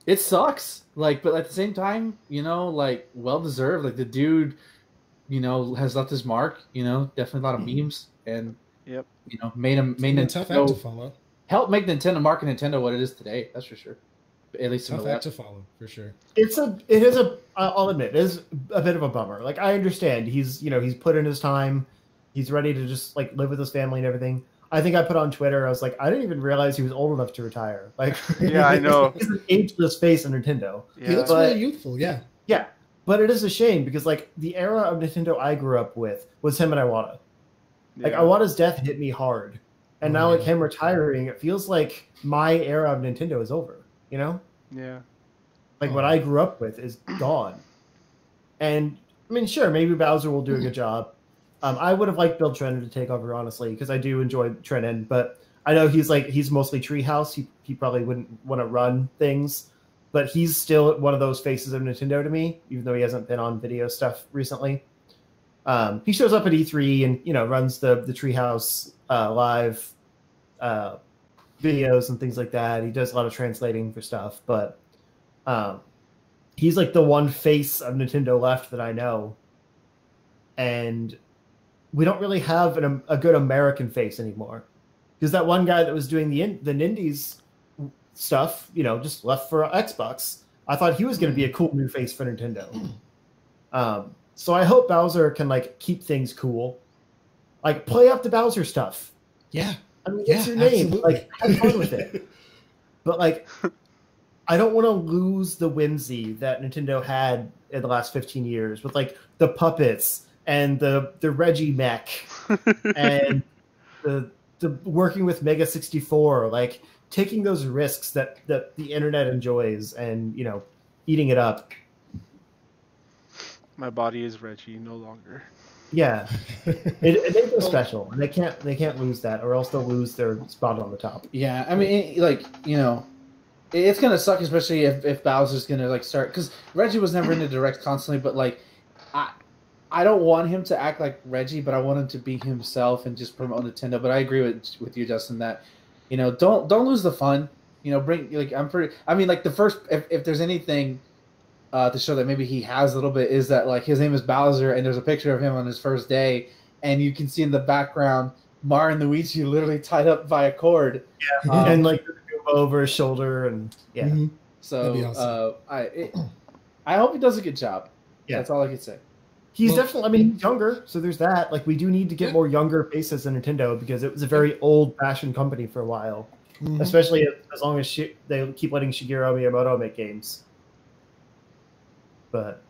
It sucks. Like, but at the same time, like, well deserved. Like the dude, has left his mark. Definitely a lot of memes, and made Nintendo tough act to follow. Helped make Nintendo Nintendo what it is today. That's for sure. At least tough act to follow, for sure. I'll admit, it is a bit of a bummer. Like I understand he's put in his time, he's ready to just like live with his family and everything. I think I put on Twitter, I was like, I didn't even realize he was old enough to retire. Like, yeah, I know. He's an ageless face of Nintendo. Yeah. He looks really youthful, yeah. Yeah, but it is a shame because like the era of Nintendo I grew up with was him and Iwata. Like Iwata's death hit me hard, and now like him retiring, it feels like my era of Nintendo is over. Yeah. Like what I grew up with is gone. And I mean, sure, maybe Bowser will do a good job. I would have liked Bill Trinen to take over, honestly, because I do enjoy Trinen, but I know he's mostly Treehouse. He probably wouldn't want to run things, but he's still one of those faces of Nintendo to me, even though he hasn't been on video stuff recently. He shows up at E3 and runs the Treehouse live videos and things like that. He does a lot of translating for stuff, but he's like the one face of Nintendo left that I know, and we don't really have a good American face anymore, because that one guy that was doing the Nindies stuff, just left for Xbox. I thought he was going to be a cool new face for Nintendo. So I hope Bowser can like keep things cool, like play up the Bowser stuff. Yeah. I mean, it's your name. Absolutely. Like, have fun with it. But like, I don't want to lose the whimsy that Nintendo had in the last 15 years with like the puppets and the Reggie mech and the working with Mega 64, like taking those risks that the internet enjoys and eating it up. My body is Reggie no longer. Yeah, it makes them special, and they can't lose that, or else they'll lose their spot on the top. Yeah, I mean, It's gonna suck, especially if Bowser's gonna like start, because Reggie was never in the direct constantly, but like, I don't want him to act like Reggie, but I want him to be himself and just promote Nintendo. But I agree with you, Justin, that don't lose the fun. Bring like I mean, like the first if there's anything to show that maybe he has a little bit is that like his name is Bowser and there's a picture of him on his first day, and you can see in the background Mario and Luigi literally tied up by a cord. Yeah, and like over his shoulder, and yeah. Mm-hmm. So awesome. I hope he does a good job. Yeah, that's all I can say. He's definitely. I mean, he's younger, so there's that. Like, we do need to get more younger faces in Nintendo because it was a very old-fashioned company for a while, especially as long as they keep letting Shigeru Miyamoto make games. But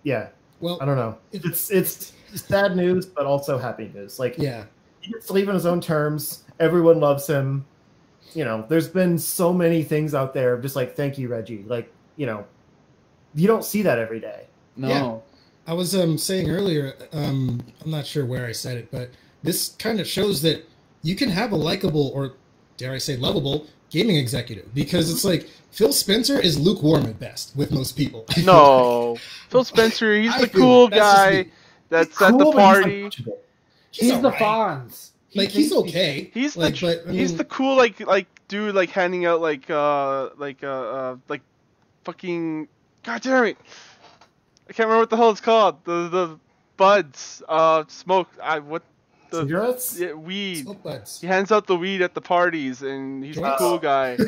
yeah, well, I don't know. It's sad news, but also happy news. Like, he gets to leave on his own terms. Everyone loves him. There's been so many things out there just like, thank you, Reggie. Like, you don't see that every day. No. Yeah. I was saying earlier, I'm not sure where I said it, but this kind of shows that you can have a likable, or dare I say lovable, gaming executive, because it's like Phil Spencer is lukewarm at best with most people. No, Phil Spencer, he's the cool guy that's at the party. He's the Fonz. Like, he's okay. He's the like, but, I mean, he's the cool like dude like handing out like fucking, god damn it, I can't remember what the hell it's called. The buds, smoke. Cigarettes? Yeah, weed. Smoke buds. He hands out the weed at the parties, and he's the cool guy.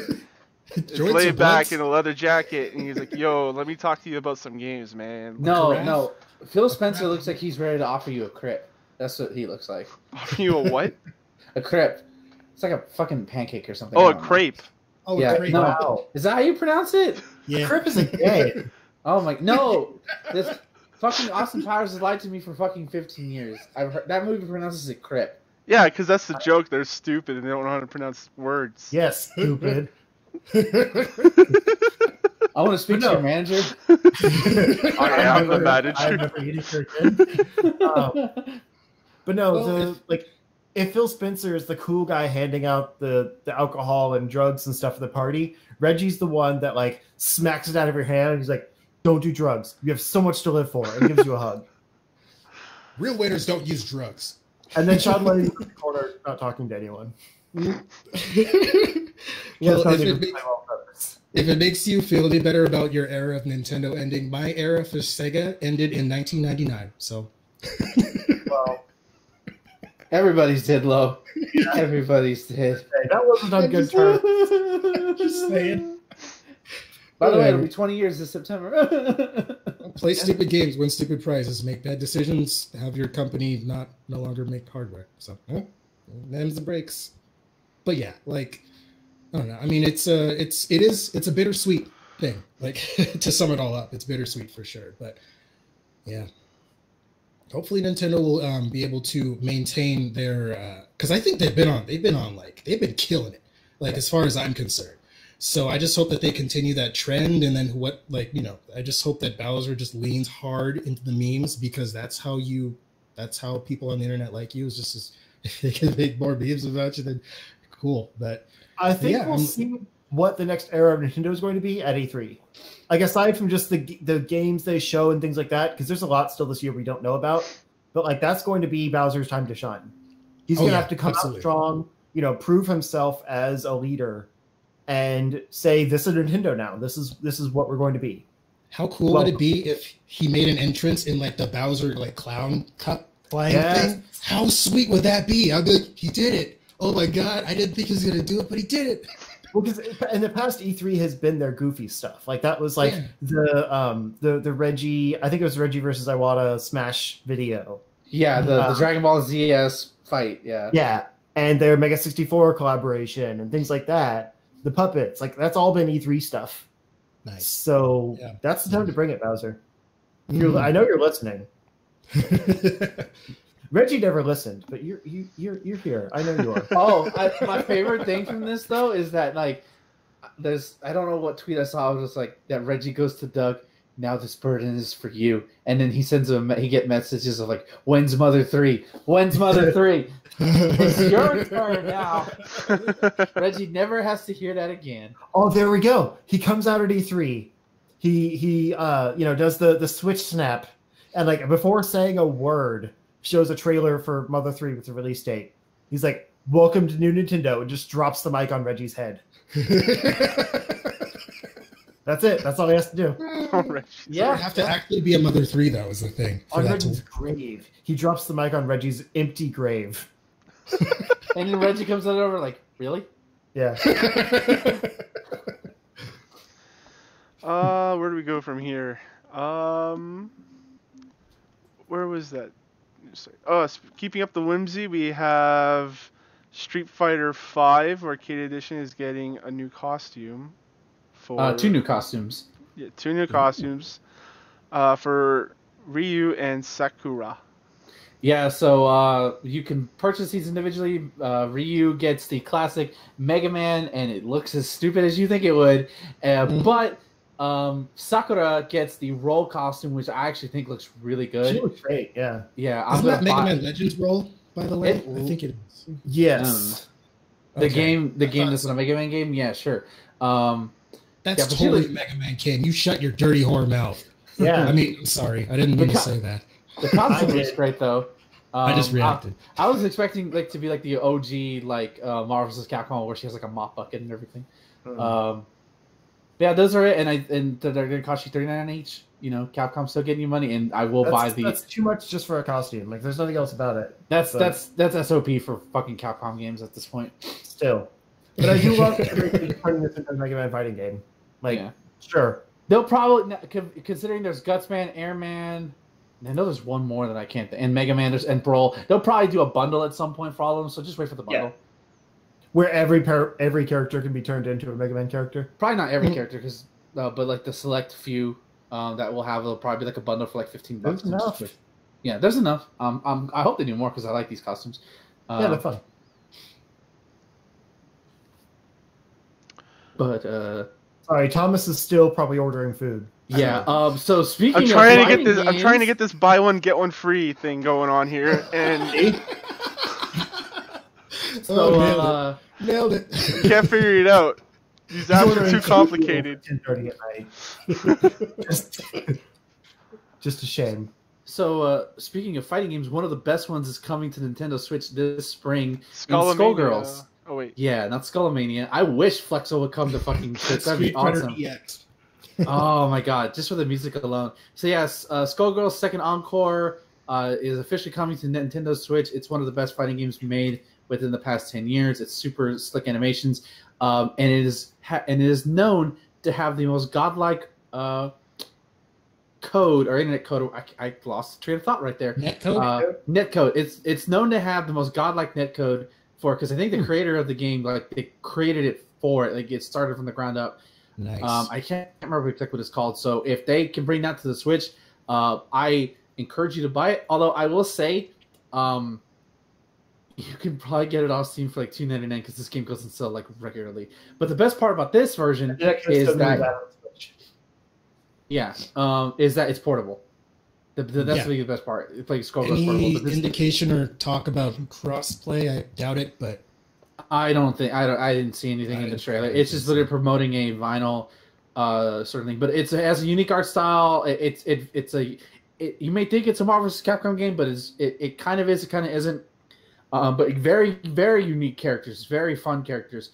It's Joints laid or back blunts? in a leather jacket, and he's like, "Yo, let me talk to you about some games, man." No. Phil Spencer looks like he's ready to offer you a crip. That's what he looks like. Offer you a what? A crip. It's like a fucking pancake or something. Oh, a crepe. Oh, yeah. great. No. Wow. Is that how you pronounce it? Yeah. Crip is a gay. Oh my no! This fucking Austin Powers has lied to me for fucking 15 years. I've heard that movie pronounces it crip. Yeah, because that's the joke. They're stupid and they don't know how to pronounce words. Yes, stupid. I want to speak to your manager. I am the manager. I've never eaten her again. But no, if Phil Spencer is the cool guy handing out the alcohol and drugs and stuff at the party, Reggie's the one that like smacks it out of your hand. He's like, "Don't do drugs. You have so much to live for," and gives you a hug. Real waiters don't use drugs. And then Sean Lennon in the corner, not talking to anyone. Well, If if it makes you feel any better about your era of Nintendo ending, my era for Sega ended in 1999. So, well, everybody's did, low. Everybody's did. hey, that wasn't on good terms. just saying. By the way, it'll be 20 years this September. Play stupid games, win stupid prizes, make bad decisions, have your company no longer make hardware. So, them's the breaks. But yeah, like, I don't know. I mean, it's a bittersweet thing. Like, to sum it all up, it's bittersweet for sure. But yeah, hopefully Nintendo will be able to maintain their because I think they've been killing it. Like, as far as I'm concerned. So I just hope that they continue that trend, and then I just hope that Bowser just leans hard into the memes, because that's how people on the internet like you, is just if they can make more memes about you, then cool. But I think we'll see what the next era of Nintendo is going to be at E3. Like, aside from just the games they show and things like that, because there's a lot still this year we don't know about. But like, that's going to be Bowser's time to shine. He's going to have to come out strong, prove himself as a leader, and say, "This is Nintendo now. This is what we're going to be." How cool would it be if he made an entrance in like the Bowser like clown cup flying thing? How sweet would that be? I'd be like, he did it. Oh my god, I didn't think he was gonna do it, but he did it. Well, because in the past, E3 has been their goofy stuff. Like, that was like the Reggie. I think it was Reggie versus Iwata Smash video. Yeah, the Dragon Ball ZS fight. Yeah. Yeah, and their Mega 64 collaboration and things like that. The puppets, like, that's all been E3 stuff. Nice. So that's the time to bring it, Bowser. I know you're listening. Reggie never listened, but you're here. I know you are. Oh, my favorite thing from this though is that, like, I don't know what tweet I saw. It was like that Reggie goes to Doug. now this burden is for you. And then he sends he get messages of like, when's Mother 3? When's Mother 3? It's your turn now. Reggie never has to hear that again. Oh, there we go. He comes out at E3. He does the Switch snap, and like before saying a word, shows a trailer for Mother 3 with the release date. He's like, "Welcome to New Nintendo," and just drops the mic on Reggie's head. That's it. That's all he has to do. Yeah, have to actually be a Mother 3 though is the thing. On Reggie's grave, he drops the mic on Reggie's empty grave. And then Reggie comes over like, really? Yeah. Where do we go from here? Where was that? Oh, keeping up the whimsy, we have Street Fighter V Arcade Edition is getting a new costume. For 2 new costumes. Yeah, 2 new costumes for Ryu and Sakura. Yeah, so you can purchase these individually. Ryu gets the classic Mega Man, and it looks as stupid as you think it would. But Sakura gets the roll costume, which I actually think looks really good. She looks great, yeah. Yeah, isn't that Mega Man Legends roll, by the way? I think it is. Yes. The game that's a Mega Man game? Yeah, sure. That's totally Mega Man Ken. You shut your dirty whore mouth. Yeah. I mean, sorry. I didn't mean to say that. The costume looks great, though. I just reacted. I was expecting to be like the OG Marvel vs. Capcom, where she has like a mop bucket and everything. Yeah, those are it, and they're going to cost you $39 each. You know, Capcom's still getting you money, and I will buy the. That's too much just for a costume. Like, there's nothing else about it. That's SOP for fucking Capcom games at this point. Still, but I do love turning this into a Mega Man fighting game. Like, yeah. Sure, they'll probably, considering there's Gutsman, Airman. I know there's one more that I can't. And Mega Man, and Brawl. They'll probably do a bundle at some point for all of them. So just wait for the bundle. Yeah. Where every character can be turned into a Mega Man character. Probably not every character, because but like the select few that will have, it'll probably be like a bundle for like $15. There's enough. Yeah, there's enough. I hope they do more because I like these costumes. Yeah, they're fun. But sorry, Thomas is still probably ordering food. Yeah. So speaking, I'm trying to get this buy one get one free thing going on here, and so nailed it. Can't figure it out. These apps are too complicated. 10:30 at night. Just a shame. So speaking of fighting games, one of the best ones is coming to Nintendo Switch this spring. Skullgirls. Oh wait. Yeah, not Skullmania. I wish Flexo would come to fucking Switch. That'd be awesome. Oh my god, just for the music alone. So yes, Skullgirls Second Encore is officially coming to Nintendo Switch. It's one of the best fighting games made within the past 10 years. It's super slick animations, and it is known to have the most godlike code or internet code. I lost the train of thought right there. Netcode. It's known to have the most godlike netcode for, because I think the creator of the game, like, they created it for it. Like, it started from the ground up. Nice. I can't remember exactly what it's called. So if they can bring that to the Switch, I encourage you to buy it. Although I will say, you can probably get it off Steam for like $2.99 because this game doesn't sell like regularly. But the best part about this version is that it's portable. That's really the best part. It's like Any portable. Indication or talk about crossplay? I doubt it, but I didn't see anything in the trailer. It's just literally promoting a vinyl sort of thing. But it has a unique art style. You may think it's a Marvel vs. Capcom game, but it kind of is. It kind of isn't. But very, very unique characters, very fun characters.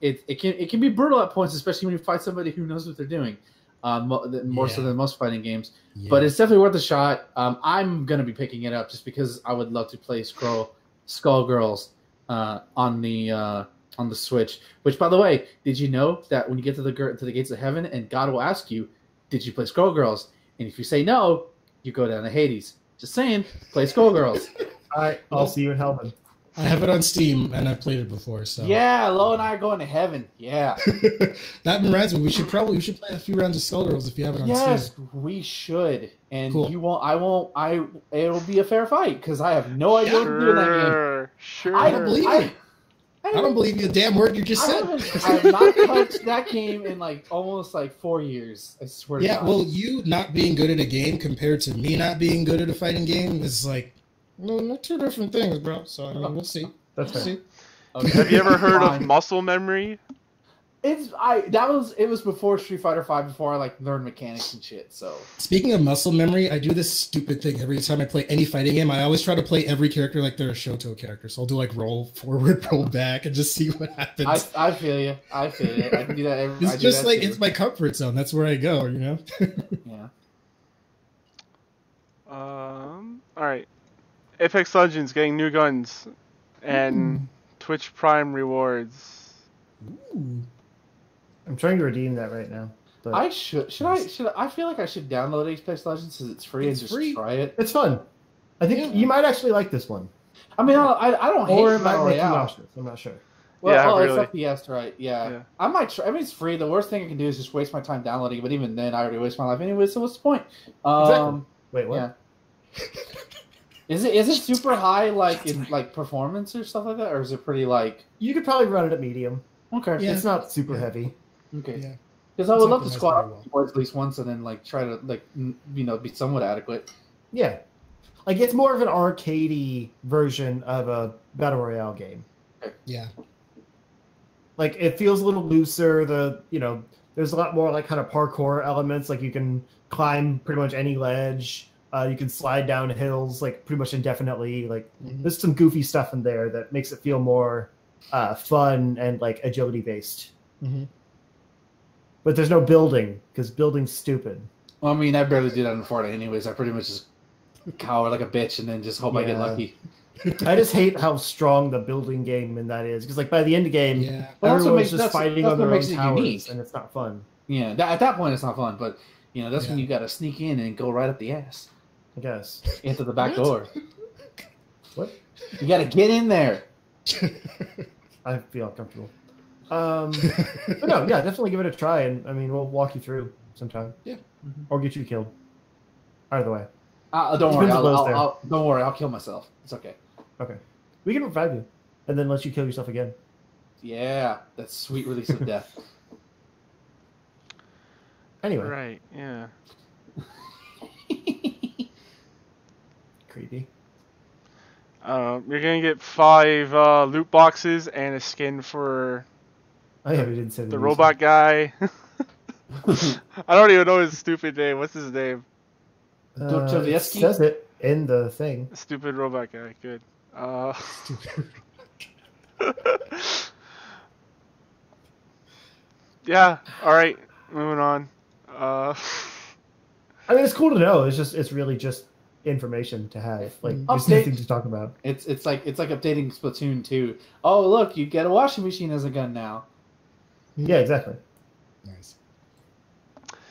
It can be brutal at points, especially when you fight somebody who knows what they're doing. More so than most fighting games, but it's definitely worth a shot. I'm gonna be picking it up just because I would love to play Skullgirls on the Switch. Which, by the way, did you know that when you get to the gates of heaven and God will ask you, "Did you play Skullgirls?" And if you say no, you go down to Hades. Just saying, play Skullgirls. All right, I'll see you in heaven. I have it on Steam, and I've played it before. So yeah, Lo and I are going to heaven. Yeah, that reminds me. We should play a few rounds of Skullgirls if you have it on Steam. Yes, we should. And cool. You won't. I won't. It'll be a fair fight because I have no idea what to do in that game. Sure. I believe it. I I don't believe you a damn word you just said. I have not touched that game in like almost like 4 years. I swear to God. Yeah, well, you not being good at a game compared to me not being good at a fighting game is like, no, two different things, bro. So I mean, we'll see. That's fair. See. Okay. Have you ever heard of muscle memory? It was before Street Fighter V, before I like learned mechanics and shit. So Speaking of muscle memory, I do this stupid thing every time I play any fighting game. I always try to play every character like they're a Shoto character. So I'll do like roll forward, roll back, and just see what happens. I feel you. I can do that. It's just like it's my comfort zone. That's where I go. You know. Yeah. All right. Apex Legends getting new guns and Twitch Prime rewards. Ooh. I'm trying to redeem that right now. But I should I feel like I should download Apex Legends because it's free and just try it. It's fun. I think you might actually like this one. I mean, I don't hate Or it might Battle make you Royale. nauseous. I'm not sure. Well, Yeah, it's FPS, right? Yeah. I might try. I mean, it's free. The worst thing I can do is just waste my time downloading it. But even then, I already waste my life anyway. So what's the point? Exactly. Wait, what? Yeah. Is it super high like in like performance or stuff like that, or is it pretty like? You could probably run it at medium. Okay. Yeah. It's not super heavy. Okay. Yeah. Because I would love to It's squat optimized up towards at least once, and then like try to like be somewhat adequate. Yeah. Like it's more of an arcadey version of a battle royale game. Yeah. Like it feels a little looser. There's a lot more like kind of parkour elements. Like you can climb pretty much any ledge. You can slide down hills like pretty much indefinitely. Like there's some goofy stuff in there that makes it feel more fun and like agility based. Mm-hmm. But there's no building because building's stupid. Well, I mean, I barely do that in Fortnite anyways. I pretty much just cower like a bitch and then just hope I get lucky. I just hate how strong the building game in that is because like by the end of the game, everyone's just fighting on their own towers and it's not fun. Yeah, at that point it's not fun, but that's when you got to sneak in and go right up the ass. I guess. Into the back door. What? You got to get in there. I feel uncomfortable. But no, yeah, definitely give it a try, and I mean, we'll walk you through sometime. Yeah. Or get you killed. Either way. Don't worry. Don't worry. I'll kill myself. It's okay. Okay. We can revive you, and then let you kill yourself again. Yeah, that's sweet release of death. Anyway. Right. Yeah. Creepy. You're gonna get 5 loot boxes and a skin for Oh yeah, we didn't say the robot guy. I don't even know his stupid name. What's his name? It says it in the thing. Stupid robot guy. Good. Yeah. All right. Moving on. I mean, it's cool to know. It's really just information to have. Like, there's nothing to talk about. It's like updating Splatoon 2. Oh, look, you get a washing machine as a gun now. Yeah, exactly. Nice.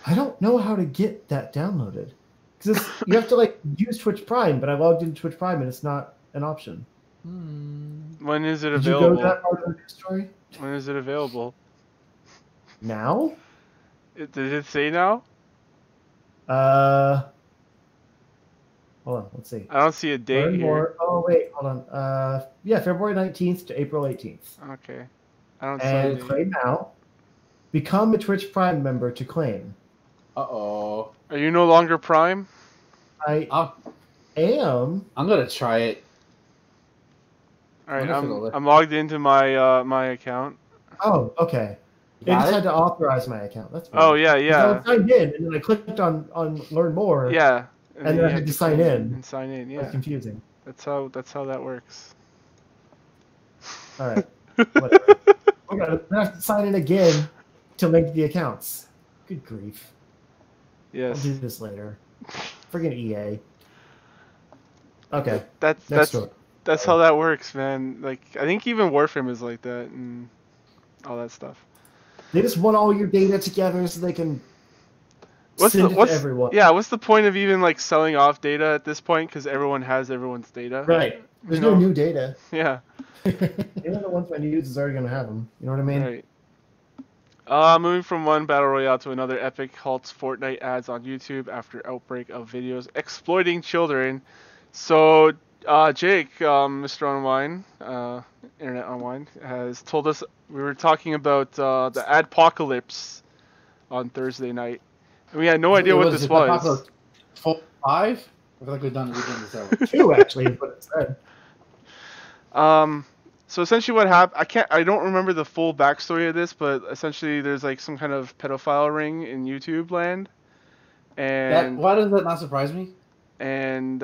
I don't know how to get that downloaded because you have to like use Twitch Prime, but I logged into Twitch Prime and it's not an option. When is it Did available? you go to that part of the news story? When is it available? Now? Did it say now? Hold on, let's see. I don't see a date Learn here. more. Oh wait, hold on. Yeah, February 19th to April 18th. Okay. I don't see a And date. claim now. Become a Twitch Prime member to claim. Uh-oh. Are you no longer Prime? I am. I'm going to try it. All right, Wonderful. I'm logged into my my account. Oh, okay. They Got just it? had to authorize my account. That's weird. Oh yeah, yeah, I signed in, and then I clicked on learn more. yeah. And then I had to sign in. And sign in, That's yeah. confusing. That's how that works. All right. Whatever. Okay, I have to sign in again to link the accounts. Good grief. I'll Yes. do this later. Friggin' EA. Okay. That's Next story. that's how that works, man. Like I think even Warframe is like that and all that stuff. They just want all your data together so they can send it to everyone. Yeah, what's the point of even like selling off data at this point? Because everyone has everyone's data. Right. There's no new data. Yeah. Even the ones my news is already going to have them. You know what I mean? Right. Moving from one battle royale to another, Epic halts Fortnite ads on YouTube after outbreak of videos exploiting children. So Jake, Mr. Unwind, Internet Unwind, has told us we were talking about the Adpocalypse on Thursday night. And we had no idea what this was. 5? I feel like we've done this earlier. 2 actually is what it said. So essentially what happened, I don't remember the full backstory of this, but essentially there's like some kind of pedophile ring in YouTube land. And why does that not surprise me? And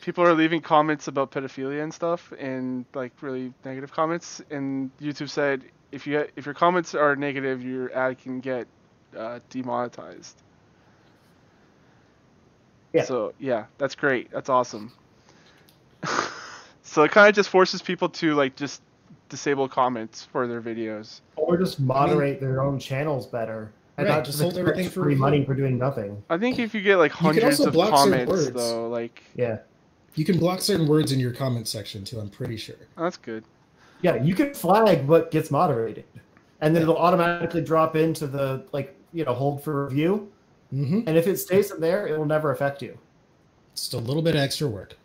people are leaving comments about pedophilia and stuff, and like really negative comments. And YouTube said if your comments are negative, your ad can get demonetized. Yeah. So yeah, that's great. That's awesome. So it kind of just forces people to like just disable comments for their videos, or just moderate their own channels better. And not just hold everything free money for doing nothing. I think if you get like hundreds of comments, though, like you can block certain words in your comment section too. I'm pretty sure. That's good. Yeah, you can flag what gets moderated, and then it'll automatically drop into the hold for review. Mm-hmm. And if it stays in there, it will never affect you. It's just a little bit of extra work.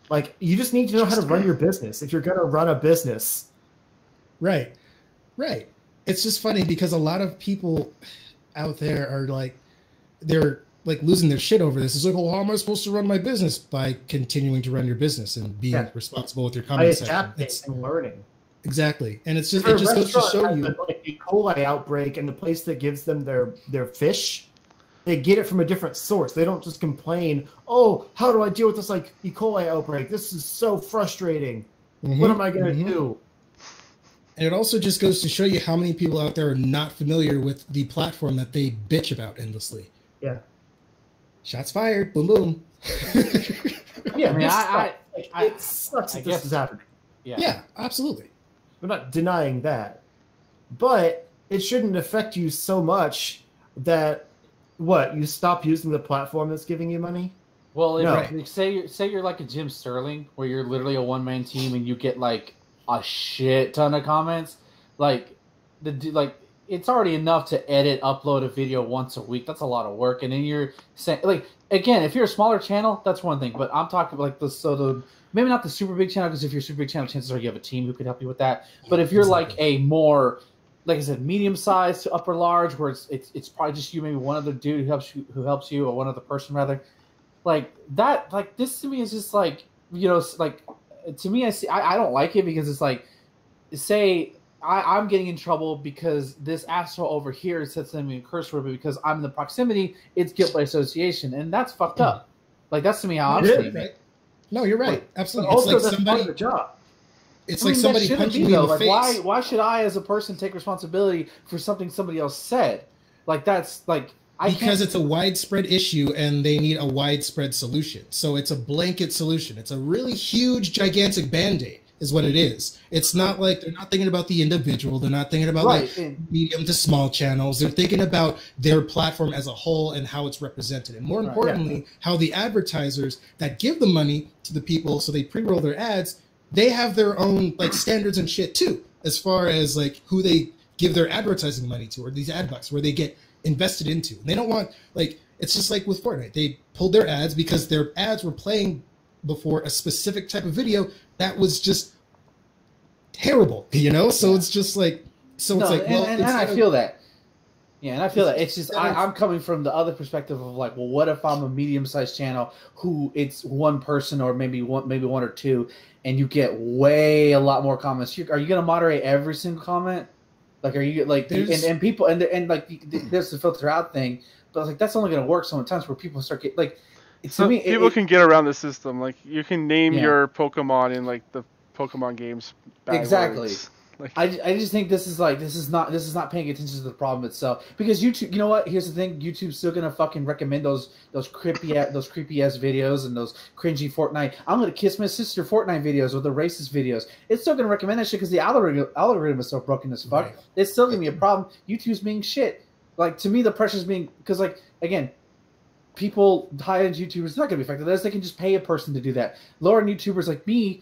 Like you just need to know how to run your business if you're going to run a business. Right. It's just funny because a lot of people out there are like, they're like losing their shit over this. It's like, well, how am I supposed to run my business? By continuing to run your business and being responsible with your comment section. It's learning. Exactly. And it just goes to show you. Like a E. coli outbreak and the place that gives them their fish, they get it from a different source. They don't just complain, oh, how do I deal with this like E. coli outbreak? This is so frustrating. Mm-hmm. What am I going to do? And it also just goes to show you how many people out there are not familiar with the platform that they bitch about endlessly. Yeah. Shots fired. Boom, boom. Yeah, I mean, it sucks that this is happening. Yeah, absolutely. We're not denying that. But it shouldn't affect you so much that, you stop using the platform that's giving you money? Well, say you're like a Jim Sterling, where you're literally a one-man team and you get like a shit ton of comments, it's already enough to upload a video once a week. That's a lot of work. And then you're saying, again, if you're a smaller channel, that's one thing. But I'm talking maybe not the super big channel, because if you're a super big channel, chances are you have a team who could help you with that. But if you're like a more, like I said, medium size to upper large, where it's probably just you, maybe one other dude who helps you, or one other person rather, like that, like this to me is just like, to me, I don't like it, because it's like, say I'm getting in trouble because this asshole over here said something in curse word, but because I'm in the proximity, it's guilt by association, and that's fucked up. Like that's to me how I'm seeing it. No, you're right. Absolutely. Also, that's part of the job. It's like somebody punching me in the face. Why should I, as a person, take responsibility for something somebody else said? Like that's like. Because it's a widespread issue and they need a widespread solution. So it's a blanket solution. It's a really huge, gigantic Band-Aid is what it is. It's not like they're not thinking about the individual. They're not thinking about medium to small channels. They're thinking about their platform as a whole and how it's represented. And more importantly, how the advertisers that give the money to the people so they pre-roll their ads, they have their own standards and shit too, as far as who they give their advertising money to, or these ad bucks where they get invested into. And they don't want, it's just like with Fortnite. They pulled their ads because their ads were playing before a specific type of video that was just terrible, So it's just like, and I feel that. Yeah, and I feel that. It's just, I'm coming from the other perspective of what if I'm a medium-sized channel who it's one person or maybe one or two, and you get a lot more comments. Are you going to moderate every single comment? Are you and people and there's the filter out thing, but that's only going to work sometimes where people start getting people can get around the system. You can name your Pokemon in the Pokemon games. Exactly. Words. I just think this is not paying attention to the problem itself, because YouTube. You know what? Here's the thing: YouTube's still gonna fucking recommend those creepy ass videos and those cringy Fortnite. I'm gonna kiss my sister Fortnite videos or the racist videos. It's still gonna recommend that shit because the algorithm is so broken as fuck. Right. It's still gonna be a problem. YouTube's being shit. To me, the pressure's being because again, people high-end YouTubers not gonna be affected. They can just pay a person to do that. Lower-end YouTubers like me.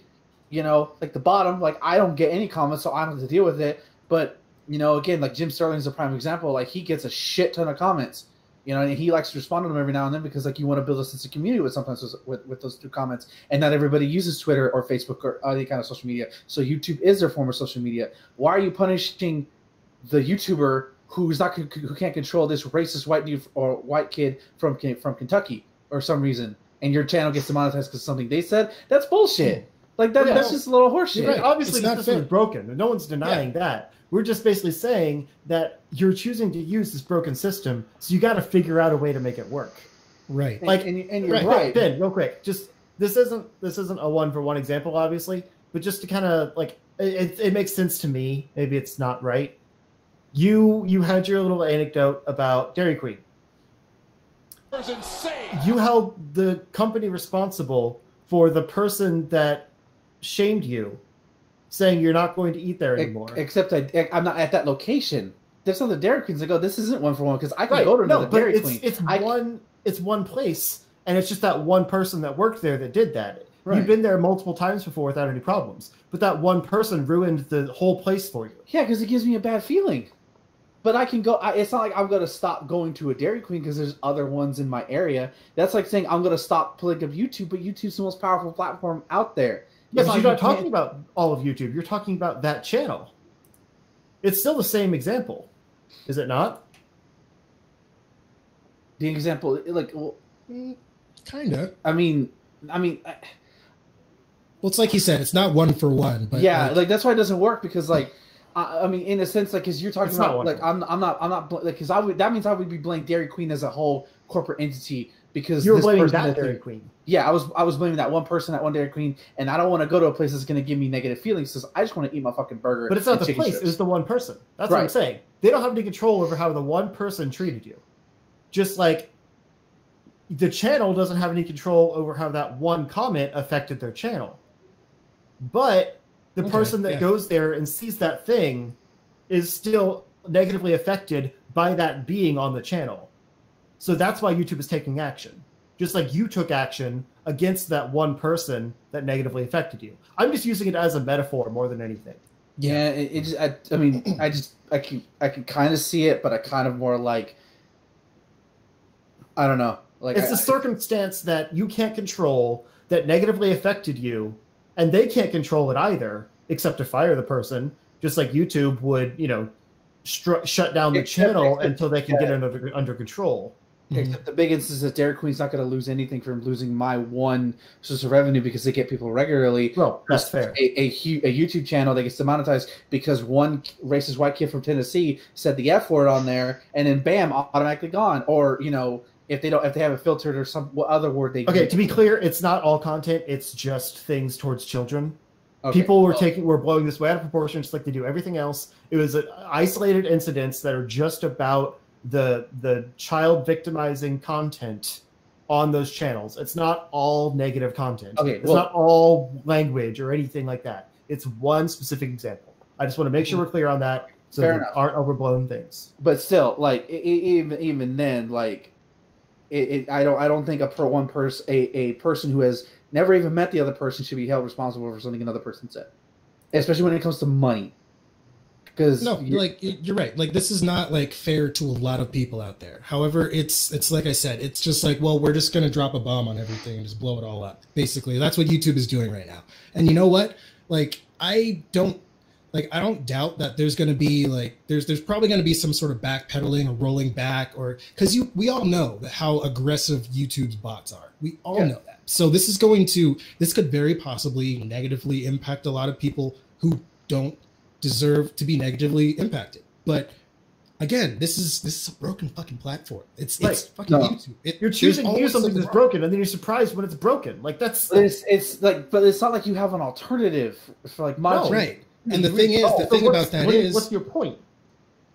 The bottom, I don't get any comments, so I don't have to deal with it. But, again, Jim Sterling is a prime example. He gets a shit ton of comments. You know, and he likes to respond to them every now and then because like you want to build a sense of community with sometimes with those two comments, and not everybody uses Twitter or Facebook or any kind of social media. So YouTube is their form of social media. Why are you punishing the YouTuber who can't control this racist white dude or white kid from Kentucky or some reason, and your channel gets demonetized because something they said? That's bullshit. Like that's just a little horseshit. Right. Obviously, the system is broken. No one's denying that. We're just basically saying that you're choosing to use this broken system, so you got to figure out a way to make it work. Right. Like, and you're right. Ben, real quick, just this isn't a one-for-one example, obviously, but just to kind of like it makes sense to me. Maybe it's not right. You had your little anecdote about Dairy Queen. You held the company responsible for the person that shamed you, saying you're not going to eat there anymore. Except I'm not at that location. There's other Dairy Queens that go, this isn't one for one, because I can go to another Dairy Queen. It's one place, and it's just that one person that worked there that did that. Right. You've been there multiple times before without any problems, but that one person ruined the whole place for you. Yeah, because it gives me a bad feeling. But I can go. It's not like I'm going to stop going to a Dairy Queen because there's other ones in my area. That's like saying I'm going to stop pulling up YouTube, but YouTube's the most powerful platform out there. Yeah, but you're not talking about all of YouTube. You're talking about that channel. It's still the same example, is it not? The example, like, well, kind of. I mean, well, it's like he said, it's not one for one. But yeah, like that's why it doesn't work because, like, I mean, in a sense, like, because you're talking about, like, I'm not, like, because that means I would be blaming Dairy Queen as a whole corporate entity. Because you're blaming that Dairy Queen. Yeah, I was blaming that one person, that one Dairy Queen, and I don't want to go to a place that's going to give me negative feelings because I just want to eat my fucking burger. But it's not the place; it's the one person. That's what I'm saying. They don't have any control over how the one person treated you. Just like the channel doesn't have any control over how that one comment affected their channel. But the person that goes there and sees that thing is still negatively affected by that being on the channel. So that's why YouTube is taking action. Just like you took action against that one person that negatively affected you. I'm just using it as a metaphor more than anything. Yeah, I can kind of see it, but I kind of more like, I don't know. Like it's a circumstance that you can't control that negatively affected you, and they can't control it either, except to fire the person, just like YouTube would, shut down the channel until they can get it under control. Except the big instance that Dairy Queen's not going to lose anything from losing my one source of revenue because they get people regularly. Well, that's fair. A YouTube channel that gets demonetized because one racist white kid from Tennessee said the F word on there, and then bam, automatically gone. Or if they have it filtered or some other word they. Okay, to be clear, it's not all content. It's just things towards children. Okay. People were blowing this way out of proportion, just like they do everything else. It was isolated incidents that are just about the child victimizing content on those channels. It's not all negative content. Okay, it's not all language or anything like that. It's one specific example. I just want to make sure we're clear on that, so there aren't overblown things. But still, like even then, like I don't think a person who has never even met the other person should be held responsible for something another person said, especially when it comes to money. Because you're right. Like, this is not like fair to a lot of people out there. However, it's like I said, it's just like, well, we're just gonna drop a bomb on everything and just blow it all up. Basically, that's what YouTube is doing right now. And you know what? Like, I don't doubt that there's going to be there's probably going to be some sort of backpedaling or rolling back, or because we all know how aggressive YouTube's bots are. We all know that. So this could very possibly negatively impact a lot of people who don't deserve to be negatively impacted. But again, this is a broken fucking platform. It's fucking YouTube. You're choosing to use something that's broken, and then you're surprised when it's broken. Like that's. But it's not like you have an alternative for like monitoring. No, right. And the thing about that is, what's your point?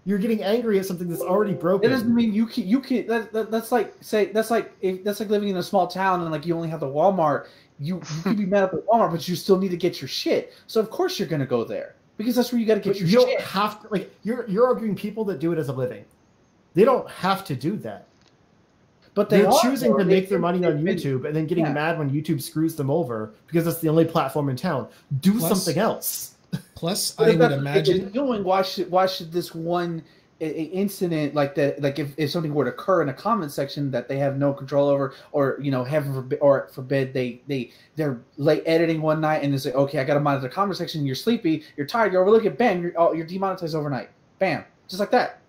You're getting angry at something that's already broken. It doesn't mean you can. That's like living in a small town and like you only have the Walmart. You can be mad at the Walmart, but you still need to get your shit. So of course you're gonna go there because that's where you got to get your shit. You don't have to. Like you're arguing people that do it as a living. They don't have to do that. But they're choosing to make their money on YouTube and then getting mad when YouTube screws them over because it's the only platform in town. Do something else. Plus, I would imagine doing. Why should this one incident like that, like if something were to occur in a comment section that they have no control over, or heaven forbid they're late editing one night and they say, okay, I got to monitor the comment section. You're sleepy, you're tired, you're overlooking. Bam, you're demonetized overnight. Bam, just like that.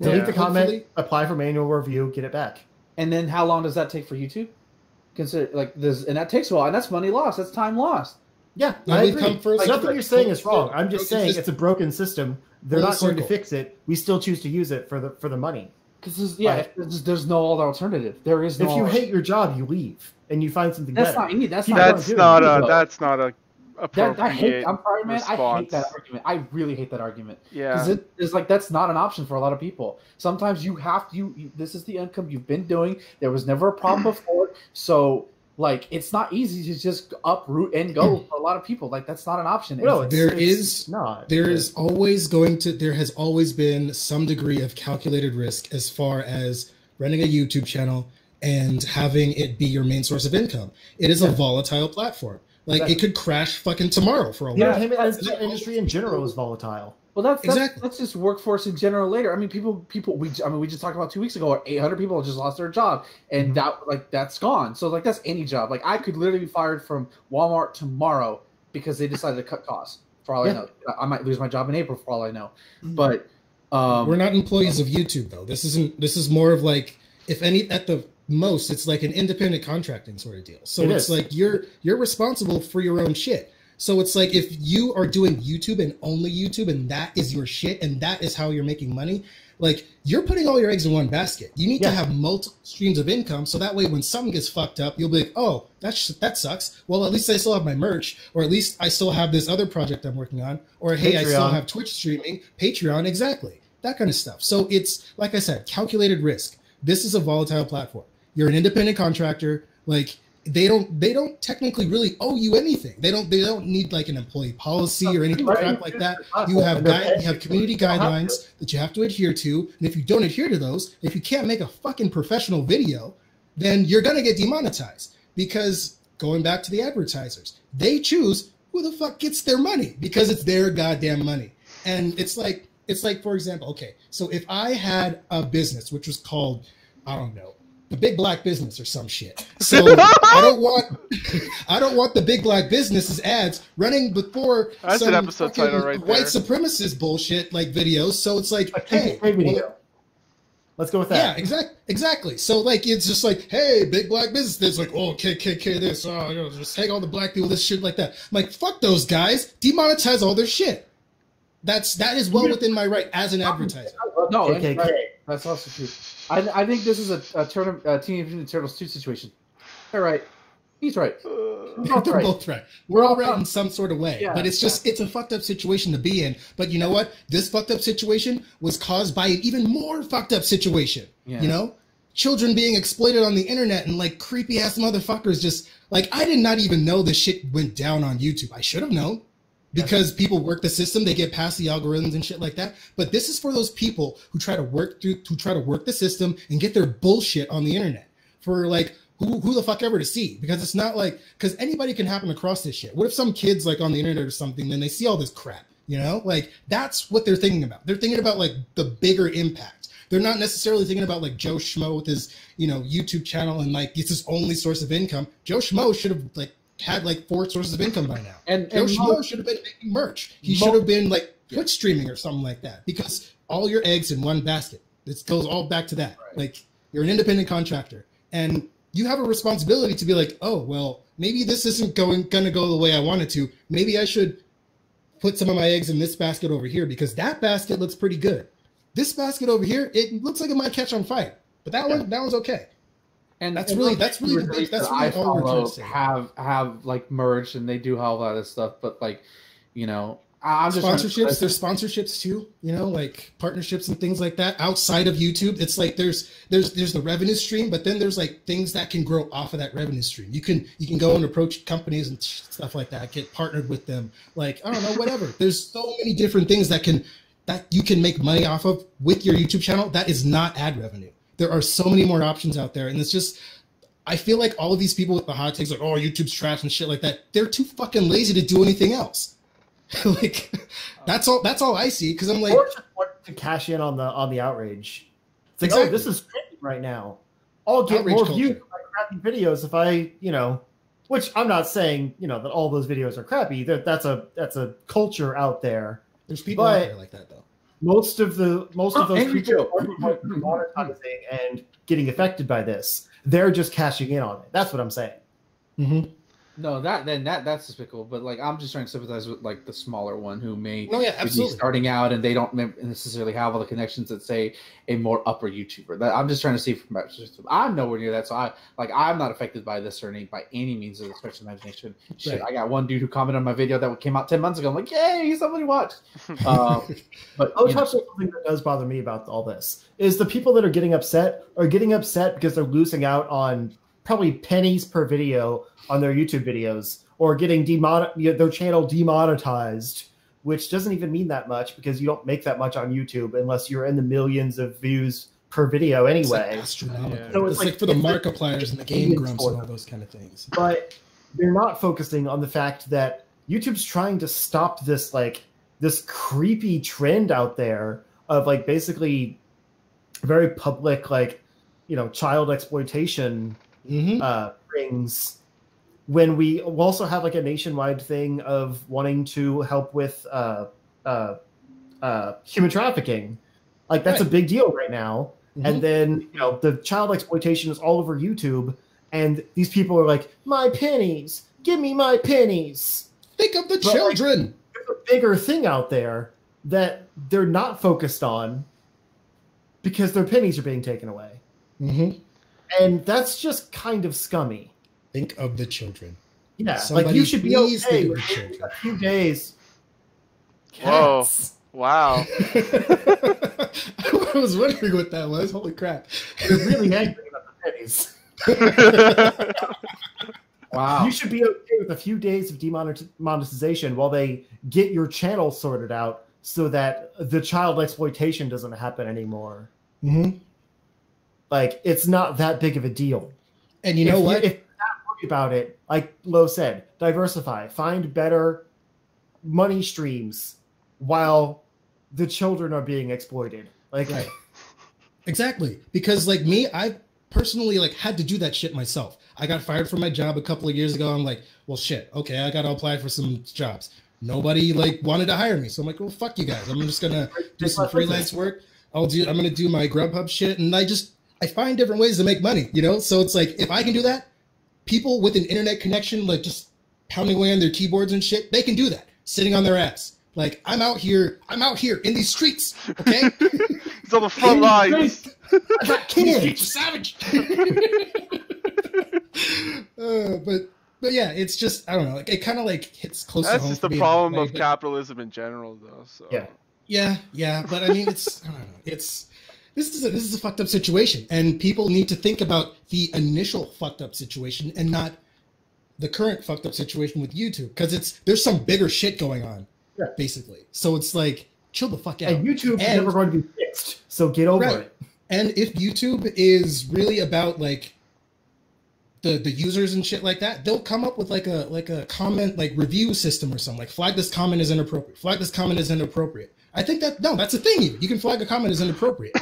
Delete the comment, apply for manual review, get it back. And then how long does that take for YouTube? Consider like this, and that takes a while, and that's money lost. That's time lost. Yeah, I agree. Nothing you're saying is wrong. I'm just saying it's a broken system. They're not going to fix it. We still choose to use it for the money. Because there's no other alternative. There is no. If you hate your job, you leave and you find something better. That's not a appropriate I'm sorry, man. response. I hate that argument. I really hate that argument. Yeah, because it's like that's not an option for a lot of people. Sometimes you have to. This is the income you've been doing. There was never a problem before, so. Like, it's not easy to just uproot and go for a lot of people. Like, that's not an option. No, there has always been some degree of calculated risk as far as running a YouTube channel and having it be your main source of income. It is a volatile platform. Like, it could crash fucking tomorrow for a while. The entertainment industry in general is volatile. Well, that's just workforce in general later. I mean, we just talked about 2 weeks ago, 800 people just lost their job, and that's gone. So like that's any job. Like I could literally be fired from Walmart tomorrow because they decided to cut costs. For all I know, I might lose my job in April. For all I know, but we're not employees of YouTube though. This is more of like, if any, at the most, it's like an independent contracting sort of deal. So it's like you're responsible for your own shit. So it's like if you are doing YouTube and only YouTube and that is your shit and that is how you're making money, like you're putting all your eggs in one basket. You need to have multiple streams of income so that way when something gets fucked up, you'll be like, oh, that sucks. Well, at least I still have my merch, or at least I still have this other project I'm working on, or hey, Patreon. I still have Twitch streaming, Patreon, exactly. That kind of stuff. So it's, like I said, calculated risk. This is a volatile platform. You're an independent contractor, like they don't technically really owe you anything. They don't need like an employee policy or anything crap like that. You have community guidelines that you have to adhere to, and if you don't adhere to those, if you can't make a fucking professional video, then you're gonna get demonetized. Because going back to the advertisers, they choose who the fuck gets their money because it's their goddamn money. And it's like for example, okay, so if I had a business which was called, I don't know, the Big Black Business or some shit. So I don't want the Big Black Business's ads running before that's some an episode title right white supremacist bullshit like videos. So it's like, hey, let's go with that. Yeah, exactly. So like it's just like, hey, Big Black Business. It's like, oh, KKK this, just take all the black people, this shit like that. I'm like, fuck those guys. Demonetize all their shit. That is well within my right as an advertiser. No, that's also true. I think this is a Teenage Mutant Turtles 2 situation. They're right. He's right. They're both right. We're all right in some sort of way. Yeah, but it's a fucked up situation to be in. But you know what? This fucked up situation was caused by an even more fucked up situation. Yeah. You know? Children being exploited on the internet and like creepy ass motherfuckers just like, I did not even know this shit went down on YouTube. I should have known. Because people work the system, they get past the algorithms and shit like that. But this is for those people who try to work the system and get their bullshit on the internet for like who the fuck ever to see. Because it's not like, because anybody can happen across this shit. What if some kids like on the internet or something, then they see all this crap, you know? Like that's what they're thinking about. They're thinking about like the bigger impact. They're not necessarily thinking about like Joe Schmo with his, YouTube channel and like it's his only source of income. Joe Schmo should have like had like 4 sources of income by now. And Joe Schmo should have been making merch. He should have been like Twitch streaming or something like that. Because all your eggs in one basket. This goes all back to that. Right. Like you're an independent contractor and you have a responsibility to be like, oh well, maybe this isn't gonna go the way I wanted to. Maybe I should put some of my eggs in this basket over here because that basket looks pretty good. This basket over here, it looks like it might catch on fire. But that one's okay. And that's really all we're trying to say. Have like merch and they do all that stuff, but like, I'm just sponsorships. There's sponsorships too, like partnerships and things like that outside of YouTube. It's like there's the revenue stream, but then there's like things that can grow off of that revenue stream. You can go and approach companies and stuff like that. Get partnered with them. Like I don't know, whatever. There's so many different things that you can make money off of with your YouTube channel. That is not ad revenue. There are so many more options out there. And it's just, I feel like all of these people with the hot takes like, oh, YouTube's trash and shit like that, they're too fucking lazy to do anything else. Like, that's all I see. Cause I'm like, to cash in on the outrage. It's like, Exactly. oh, this is trendy right now. I'll get Outrage more culture. views on my crappy videos if I, which I'm not saying, that all those videos are crappy. That's a culture out there. There's people out there like that though. Most of those Angry people Joe. are monetizing and getting affected by this. They're just cashing in on it. That's what I'm saying. Mm-hmm. No, that's despicable. But like, I'm just trying to sympathize with like the smaller one who may No, yeah, be absolutely. starting out and they don't necessarily have all the connections that say a more upper YouTuber. I'm just trying to see from I'm nowhere near that, so I'm not affected by this or by any means of the stretch of imagination. Shit, Right. I got one dude who commented on my video that came out 10 months ago. I'm like, yay, somebody watched. But I'll touch on something that does bother me about all this is the people that are getting upset because they're losing out on probably pennies per video on their YouTube videos, or getting their channel demonetized, which doesn't even mean that much because you don't make that much on YouTube unless you're in the millions of views per video anyway. It's astronomical. Yeah. So It's like for the Markipliers and the Game Grumps and all those kind of things. But they're not focusing on the fact that YouTube's trying to stop this creepy trend out there of like basically very public child exploitation things, when we also have like a nationwide thing of wanting to help with human trafficking. Like that's a big deal right now. And then the child exploitation is all over YouTube, and these people are like, my pennies, give me my pennies. Think of the children. There's a bigger thing out there that they're not focused on because their pennies are being taken away. Mm-hmm. And that's just kind of scummy. Think of the children. Yeah, Somebody like you should be please okay think of with the children. a few days. Whoa. Cats. Wow. I was wondering what that was. Holy crap. They're really angry about the pennies. wow. You should be okay with a few days of demonetization while they get your channel sorted out so that the child exploitation doesn't happen anymore. Mm-hmm. Like, it's not that big of a deal. And you know what? If you're not worried about it, like Lo said, diversify. Find better money streams while the children are being exploited. Like, Right. Exactly. Because like me, I personally had to do that shit myself. I got fired from my job a couple of years ago. I'm like, well, shit. Okay, I got to apply for some jobs. Nobody wanted to hire me. So I'm like, well, fuck you guys. I'm just going to do some freelance work. I'm going to do my Grubhub shit. And I find different ways to make money, So it's like, if I can do that, people with an internet connection, just pounding away on their keyboards and shit, they can do that, sitting on their ass. Like, I'm out here in these streets, okay? It's on the front lines. I got kids. Savage. But yeah, it's just, I don't know. It kind of hits close to home. That's just for the me problem in a way, of but- capitalism in general, though. So. Yeah. But I mean, it's, I don't know. This is a fucked up situation, and people need to think about the initial fucked up situation and not the current fucked up situation with YouTube, because there's some bigger shit going on, basically. So it's like, chill the fuck out. And YouTube is never going to be fixed, so get over it. And if YouTube is really about the users and shit like that, they'll come up with a comment review system or something, flag this comment is inappropriate. Flag this comment is inappropriate. I think that's a thing. You can flag a comment as inappropriate,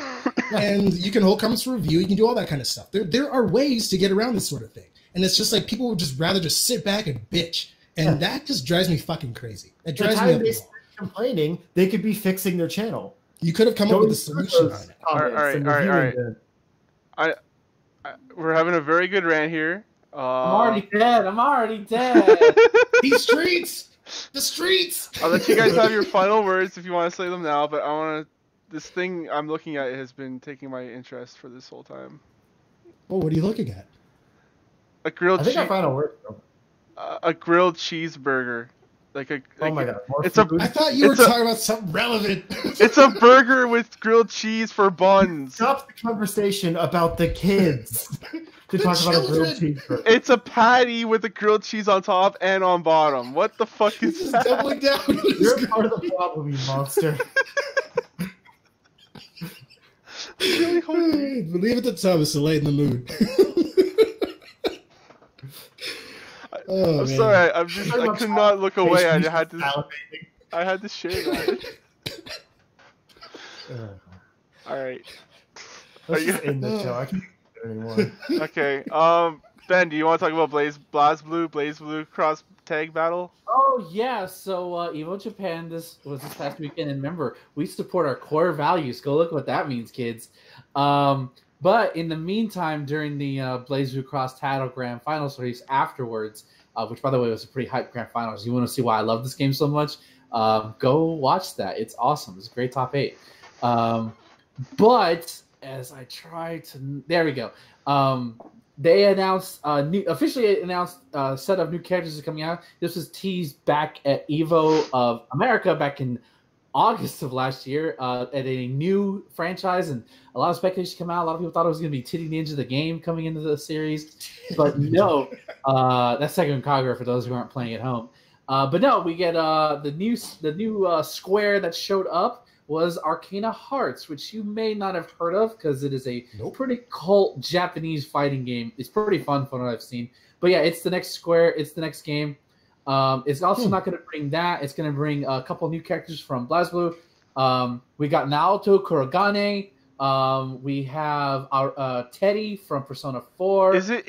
and you can hold comments for review. You can do all that kind of stuff. There are ways to get around this sort of thing, and it's just people would just rather just sit back and bitch, and that just drives me fucking crazy. It drives me up the wall. Complaining, they could be fixing their channel. You could have come up with a solution on it. All right. We're having a very good rant here. I'm already dead. These streets. The streets. I'll let you guys have your final words if you want to say them now, but this thing I'm looking at has been taking my interest for this whole time. Oh, what are you looking at? A grilled I think our final word. a grilled cheeseburger. Oh my god. I thought you were talking about something relevant. It's a burger with grilled cheese for buns. Stop the conversation about the kids to talk about a grilled cheeseburger. It's a patty with a grilled cheese on top and on bottom. What the fuck is Just that? doubling down. You're part of the problem, you monster. Leave it to Thomas to lighten the mood. I'm sorry. I could not look away. I had to share that. All right. Let's just end the show. I can't do it anymore. Okay. Ben, do you want to talk about BlazBlue cross tag battle? Oh yeah, so Evo Japan this past weekend, and remember, we support our core values. Go look what that means, kids. But in the meantime, during the BlazBlue Cross Title Grand Finals race afterwards, which by the way was a pretty hype Grand Finals. You want to see why I love this game so much? Go watch that. It's awesome. It's a great top 8. But as I try to, there we go. They announced officially announced a set of new characters are coming out. This was teased back at Evo of America back in August of last year at a new franchise, and a lot of speculation came out. A lot of people thought it was going to be Titty Ninja the game coming into the series, but no, that's Second Kagura for those who aren't playing at home. But no, we get the new square that showed up was Arcana Hearts, which you may not have heard of because it is a pretty cult Japanese fighting game. It's pretty fun from what I've seen. But yeah, it's the next square. It's the next game. It's also not going to bring that. It's going to bring a couple new characters from BlazBlue. We got Naoto Kurogane. We have our Teddy from Persona 4. Is it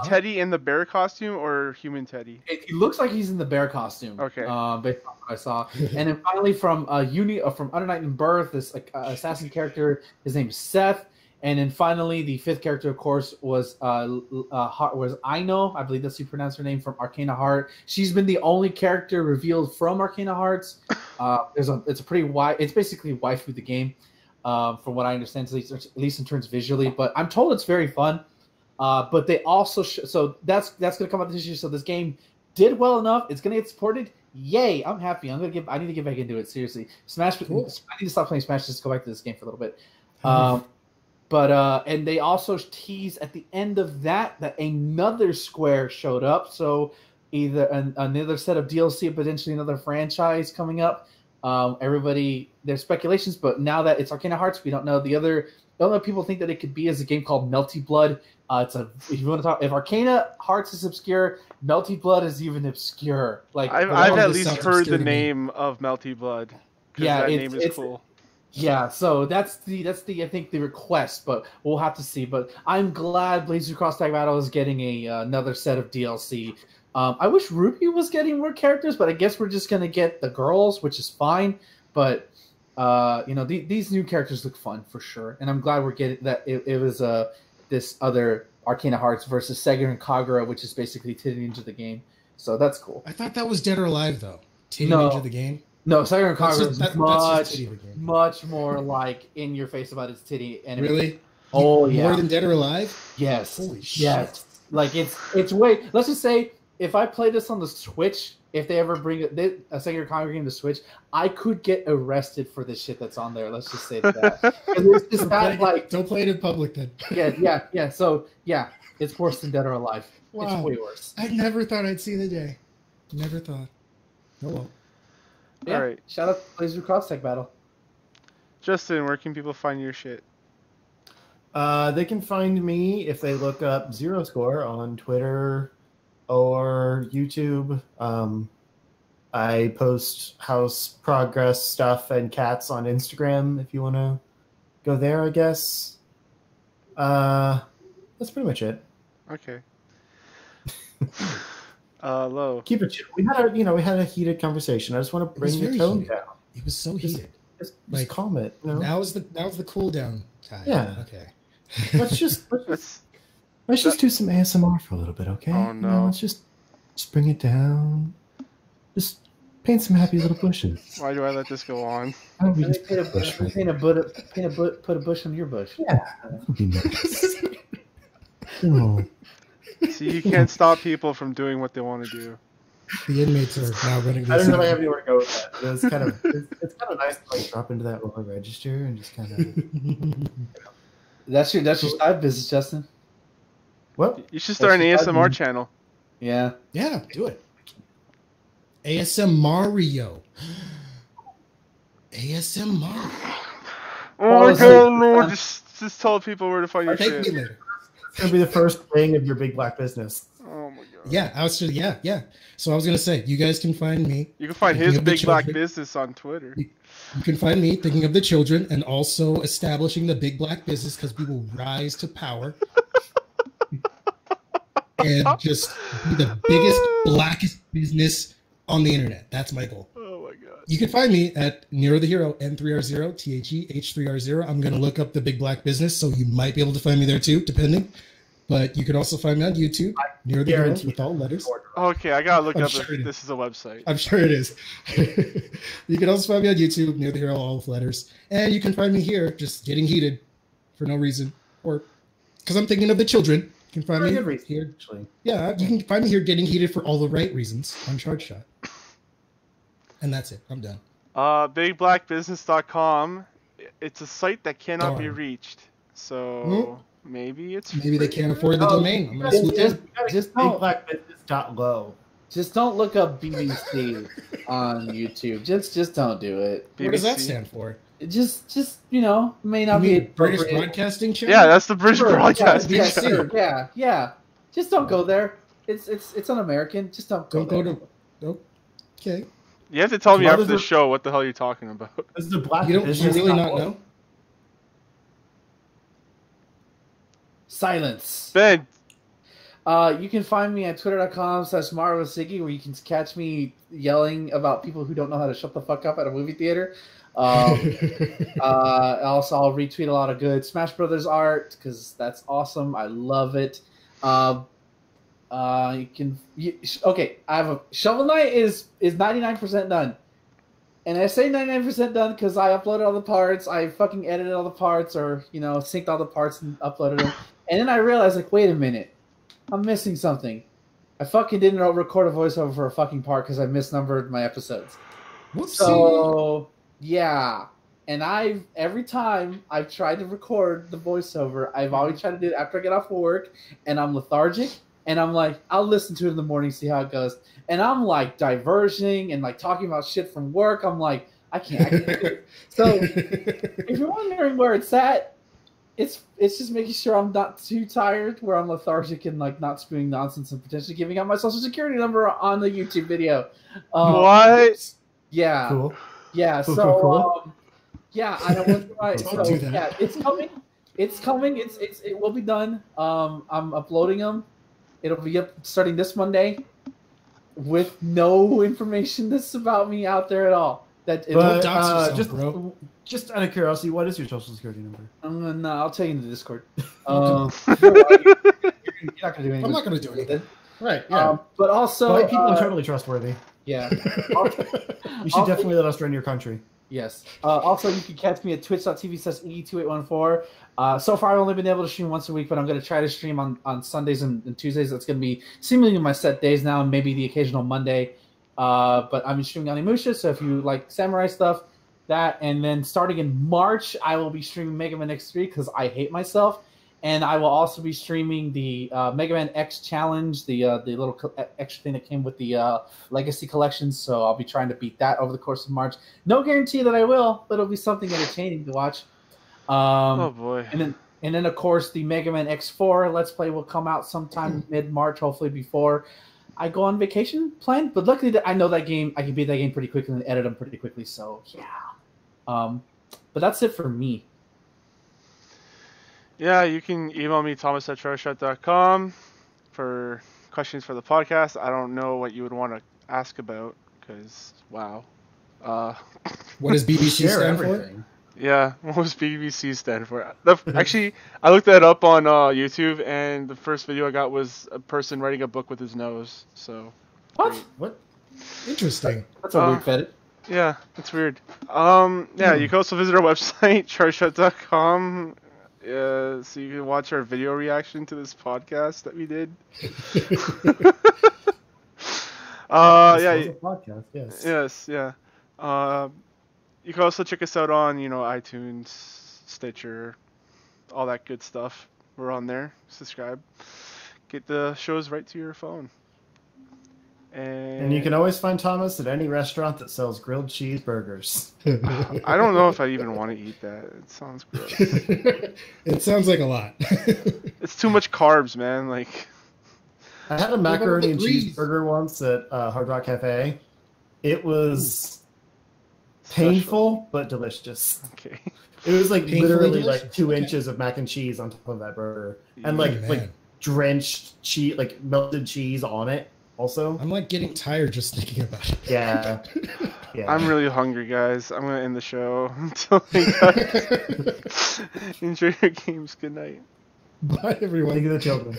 Teddy in the bear costume or human Teddy? It looks like he's in the bear costume. Okay. Based on what I saw. And then finally from from Under Night and Birth, this assassin character, his name's Seth. And then finally, the 5th character, of course, was Aino. I believe that's how you pronounce her name, from Arcana Heart. She's been the only character revealed from Arcana Hearts. It's a pretty wide. It's basically waifu the game, from what I understand, at least in terms visually. But I'm told it's very fun. But they also so that's going to come out this year. So this game did well enough. It's going to get supported. Yay! I'm happy. I need to get back into it seriously. Smash. Cool. I need to stop playing Smash just to go back to this game for a little bit. But and they also teased at the end of that another square showed up. So either another set of DLC, potentially another franchise coming up. There's speculations, but now that it's Arcana Hearts, we don't know. The other people think that it could be as a game called Melty Blood. If you want to talk, if Arcana Hearts is obscure, Melty Blood is even obscure. Like I've at least heard the name of Melty Blood. Yeah, that name is cool. Yeah, so that's the I think the request, but we'll have to see. But I'm glad BlazBlue Cross Tag Battle is getting another set of DLC. I wish Ruby was getting more characters, but I guess we're just gonna get the girls, which is fine. But these new characters look fun for sure, and I'm glad we're getting that. It was this other Arcana Hearts versus Sega and Kagura, which is basically Titty Ninja the game. So that's cool. I thought that was Dead or Alive though. Titty Ninja the game. No, Sega and Kagura is much more like in your face about its titty. And really? Oh yeah. More than Dead or Alive? Yes. Holy shit. Yes. Like it's way. Let's just say if I play this on the Switch, if they ever bring a Sega or Kagura game to Switch, I could get arrested for the shit that's on there. Let's just say that. It's just not like don't play it in public then. Yeah. So yeah, it's worse than Dead or Alive. Wow. It's way worse. I never thought I'd see the day. Never thought. Oh well. Yeah, all right. Shout out to BlazBlue Cross Tag Battle. Justin, where can people find your shit? They can find me if they look up Zero Score on Twitter or YouTube. I post house progress stuff and cats on Instagram if you want to go there, I guess. That's pretty much it. Okay. Low. Keep it chill. We had a heated conversation. I just want to bring the tone down. It was so heated. Just calm it. You know? Now is the cool down time. Yeah. Okay. Let's just do some ASMR for a little bit, okay? Oh no. Let's just bring it down. Just paint some happy little bushes. Why do I let this go on? Put a bush on your bush. Yeah, that would be nice. Oh. See, you can't stop people from doing what they want to do. The inmates are now running this. I don't really have anywhere to go with that. But it's kind of nice to drop into that lower register and just kind of. That's your side business, Justin. What? You should start an ASMR channel. Yeah. Yeah, do it. ASM Mario. ASM Mario. Oh my god, no! Just tell people where to find your shit. Take me later. It's gonna be the first thing of your big black business. Oh my god. Yeah, yeah. So I was gonna say, you guys can find me. You can find his Big Black Business on Twitter. You can find me thinking of the children and also establishing the Big Black Business because we will rise to power and just be the biggest, blackest business on the internet. That's my goal. Oh my god. You can find me at Nero the Hero, N3R0, THEH3R0. I'm gonna look up the Big Black Business, so you might be able to find me there too, depending. But you can also find me on YouTube, Nero the Hero, with all letters. Okay, I gotta look up if this is a website. I'm sure it is. You can also find me on YouTube, Nero the Hero, all with letters. And you can find me here, just getting heated for no reason, or because I'm thinking of the children. You can find me here. Actually. Yeah, you can find me here getting heated for all the right reasons on Charge Shot. And that's it. I'm done. BigBlackBusiness.com. It's a site that cannot be reached. So maybe they can't afford the domain. I'm gonna swoop in. Just BigBlackBusiness.low. Just don't look up BBC on YouTube. Just don't do it. BBC? What does that stand for? Just may not be British Broadcasting Channel. Yeah, that's the British Broadcasting Channel. Yeah. Just don't go there. It's un-American. Just don't go to. Okay. You have to tell me after the show what the hell you're talking about. This is the Black You really not know? Silence. Ben. You can find me at twitter.com/MarvelSiggy, where you can catch me yelling about people who don't know how to shut the fuck up at a movie theater. Also, I'll retweet a lot of good Smash Brothers art because that's awesome. I love it. I have a Shovel Knight is 99% done. And I say 99% done because I uploaded all the parts, I fucking edited all the parts, or synced all the parts and uploaded them. And then I realized, like, wait a minute, I'm missing something. I fucking didn't record a voiceover for a fucking part because I misnumbered my episodes. Whoopsie. So yeah. And every time I've tried to record the voiceover, I've always tried to do it after I get off of work, and I'm lethargic. And I'm like, I'll listen to it in the morning, see how it goes. And I'm like diverging and like talking about shit from work. I'm like, I can't do it. So if you're wondering where it's at, it's just making sure I'm not too tired, where I'm lethargic and like not spewing nonsense and potentially giving out my social security number on the YouTube video. What? Yeah. Cool. Yeah. Cool. Yeah. I don't want to write. Don't do that. Yeah, it's coming. It will be done. I'm uploading them. It'll be up starting this Monday, with no information about me out there at all. Just out of curiosity, what is your social security number? I'll tell you in the Discord. You're not gonna do anything. I'm not going to do anything. Right. Yeah. But also, people are totally trustworthy. Yeah. You should definitely let us run your country. Yes. Also, you can catch me at twitch.tv/E2814. So far, I've only been able to stream once a week, but I'm going to try to stream on Sundays and Tuesdays. That's going to be seemingly my set days now, and maybe the occasional Monday. But I'm streaming Onimusha, so if you like samurai stuff, that. And then starting in March, I will be streaming Mega Man X3 because I hate myself. And I will also be streaming the Mega Man X Challenge, the little extra thing that came with the Legacy Collection. So I'll be trying to beat that over the course of March. No guarantee that I will, but it'll be something entertaining to watch. Oh boy! And then of course the Mega Man X4 Let's Play will come out sometime mid-March, hopefully before I go on vacation planned. But luckily, I know that game. I can beat that game pretty quickly and edit them pretty quickly. So yeah. But that's it for me. Yeah, you can email me, thomas@charshot.com, for questions for the podcast. I don't know what you would want to ask about, because, wow. What does BBC stand for? Yeah, what does BBC stand for? Actually, I looked that up on YouTube, and the first video I got was a person writing a book with his nose, so... What? Interesting. That's a weird fetish. Yeah, it's weird. Yeah, you can also visit our website, charshot.com. So you can watch our video reaction to this podcast that we did. Yeah. Podcast, yes. Yes, yeah. You can also check us out on, iTunes, Stitcher, all that good stuff. We're on there. Subscribe. Get the shows right to your phone. And you can always find Thomas at any restaurant that sells grilled cheeseburgers. I don't know if I even want to eat that. It sounds gross. It sounds like a lot. It's too much carbs, man. Like, I had a macaroni and cheeseburger once at Hard Rock Cafe. It was painful but delicious. Okay. It was like Painfully literally delicious? like 2 Okay. inches of mac and cheese on top of that burger, and Man. like drenched cheese, like melted cheese on it. Also, I'm like getting tired just thinking about it. yeah. I'm really hungry, guys. I'm gonna end the show. Until you guys enjoy your games. Good night. Bye, everyone. Think of the children.